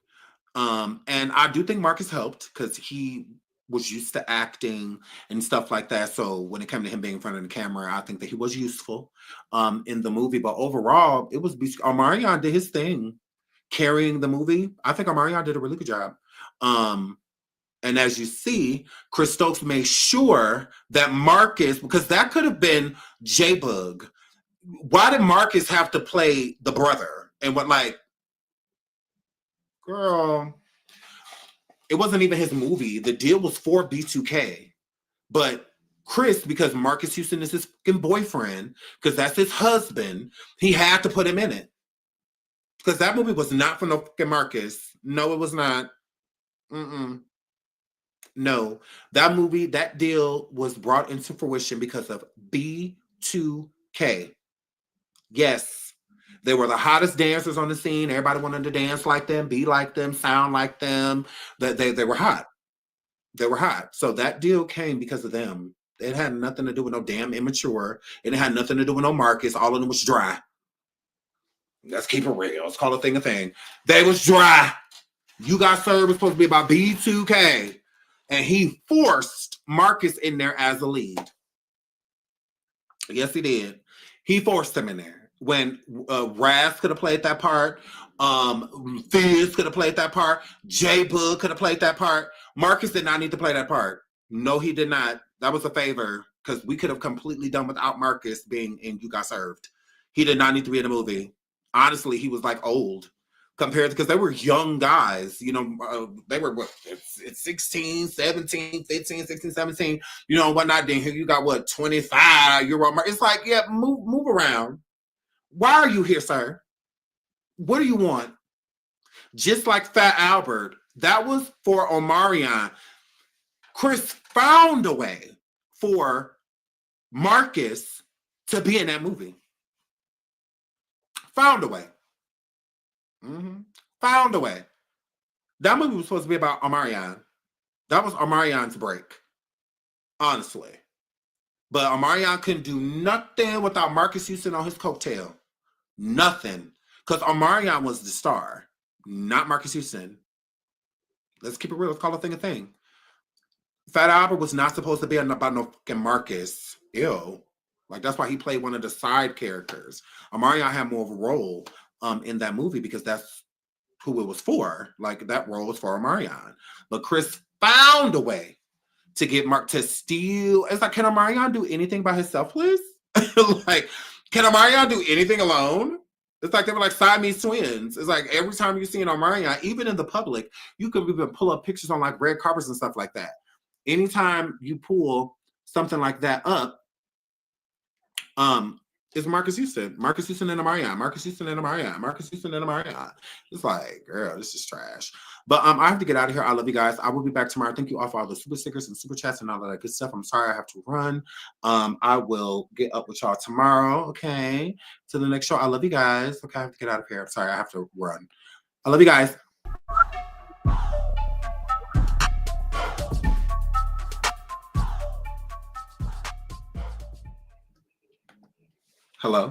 And I do think Marques helped because he was used to acting and stuff like that. So when it came to him being in front of the camera, I think that he was useful in the movie. But overall, it was Omarion did his thing carrying the movie. I think Omarion did a really good job. And as you see, Chris Stokes made sure that Marques, because that could have been J-Bug. Why did Marques have to play the brother? And what, like, girl, it wasn't even his movie. The deal was for B2K. But Chris, because Marques Houston is his fucking boyfriend, because that's his husband, he had to put him in it. Because that movie was not for no fucking Marques. No, it was not. No, that movie, that deal was brought into fruition because of B2K. Yes, they were the hottest dancers on the scene. Everybody wanted to dance like them, be like them, sound like them. They were hot. They were hot. So that deal came because of them. It had nothing to do with no damn Immature. It had nothing to do with no Marques. All of them was dry. Let's keep it real. Let's call a thing a thing. They was dry. You Got Served was supposed to be about B2K. And he forced Marques in there as the lead. Yes, he did. He forced him in there. When Raz could have played that part, Fizz could have played that part, J-Bug could have played that part. Marques did not need to play that part. No, he did not. That was a favor because we could have completely done without Marques being in You Got Served. He did not need to be in the movie. Honestly, he was like old. compared to, because they were young guys, you know, they were what, it's 16, 17, 15, 16, 17, you know, whatnot. Then here you got what, 25-year-old. It's like, yeah, move around. Why are you here, sir? What do you want? Just like Fat Albert, that was for Omarion. Chris found a way for Marques to be in that movie. Found a way. Found a way. That movie was supposed to be about Omarion. That was Omarion's break, honestly. But Omarion couldn't do nothing without Marques Houston on his coattail. Nothing. Because Omarion was the star, not Marques Houston. Let's keep it real. Let's call a thing a thing. Fat Albert was not supposed to be about no fucking Marques. Ew. Like, that's why he played one of the side characters. Omarion had more of a role in that movie because that's who it was for. Like, that role was for Omarion. But Chris found a way to get Mark to steal. It's like, can Omarion do anything by himself, please? Like, can Omarion do anything alone? It's like they were like Siamese twins. It's like every time you see an Omarion, even in the public, you could even pull up pictures on like red carpets and stuff like that. Anytime you pull something like that up, it's Marques Houston. Marques Houston and Omarion. Marques Houston and Omarion. Marques Houston and Omarion. It's like, girl, this is trash. But I have to get out of here. I love you guys. I will be back tomorrow. Thank you all for all the super stickers and super chats and all that good stuff. I'm sorry I have to run. I will get up with y'all tomorrow. Okay. To the next show. I love you guys. Okay, I have to get out of here. I'm sorry, I have to run. I love you guys. Hello.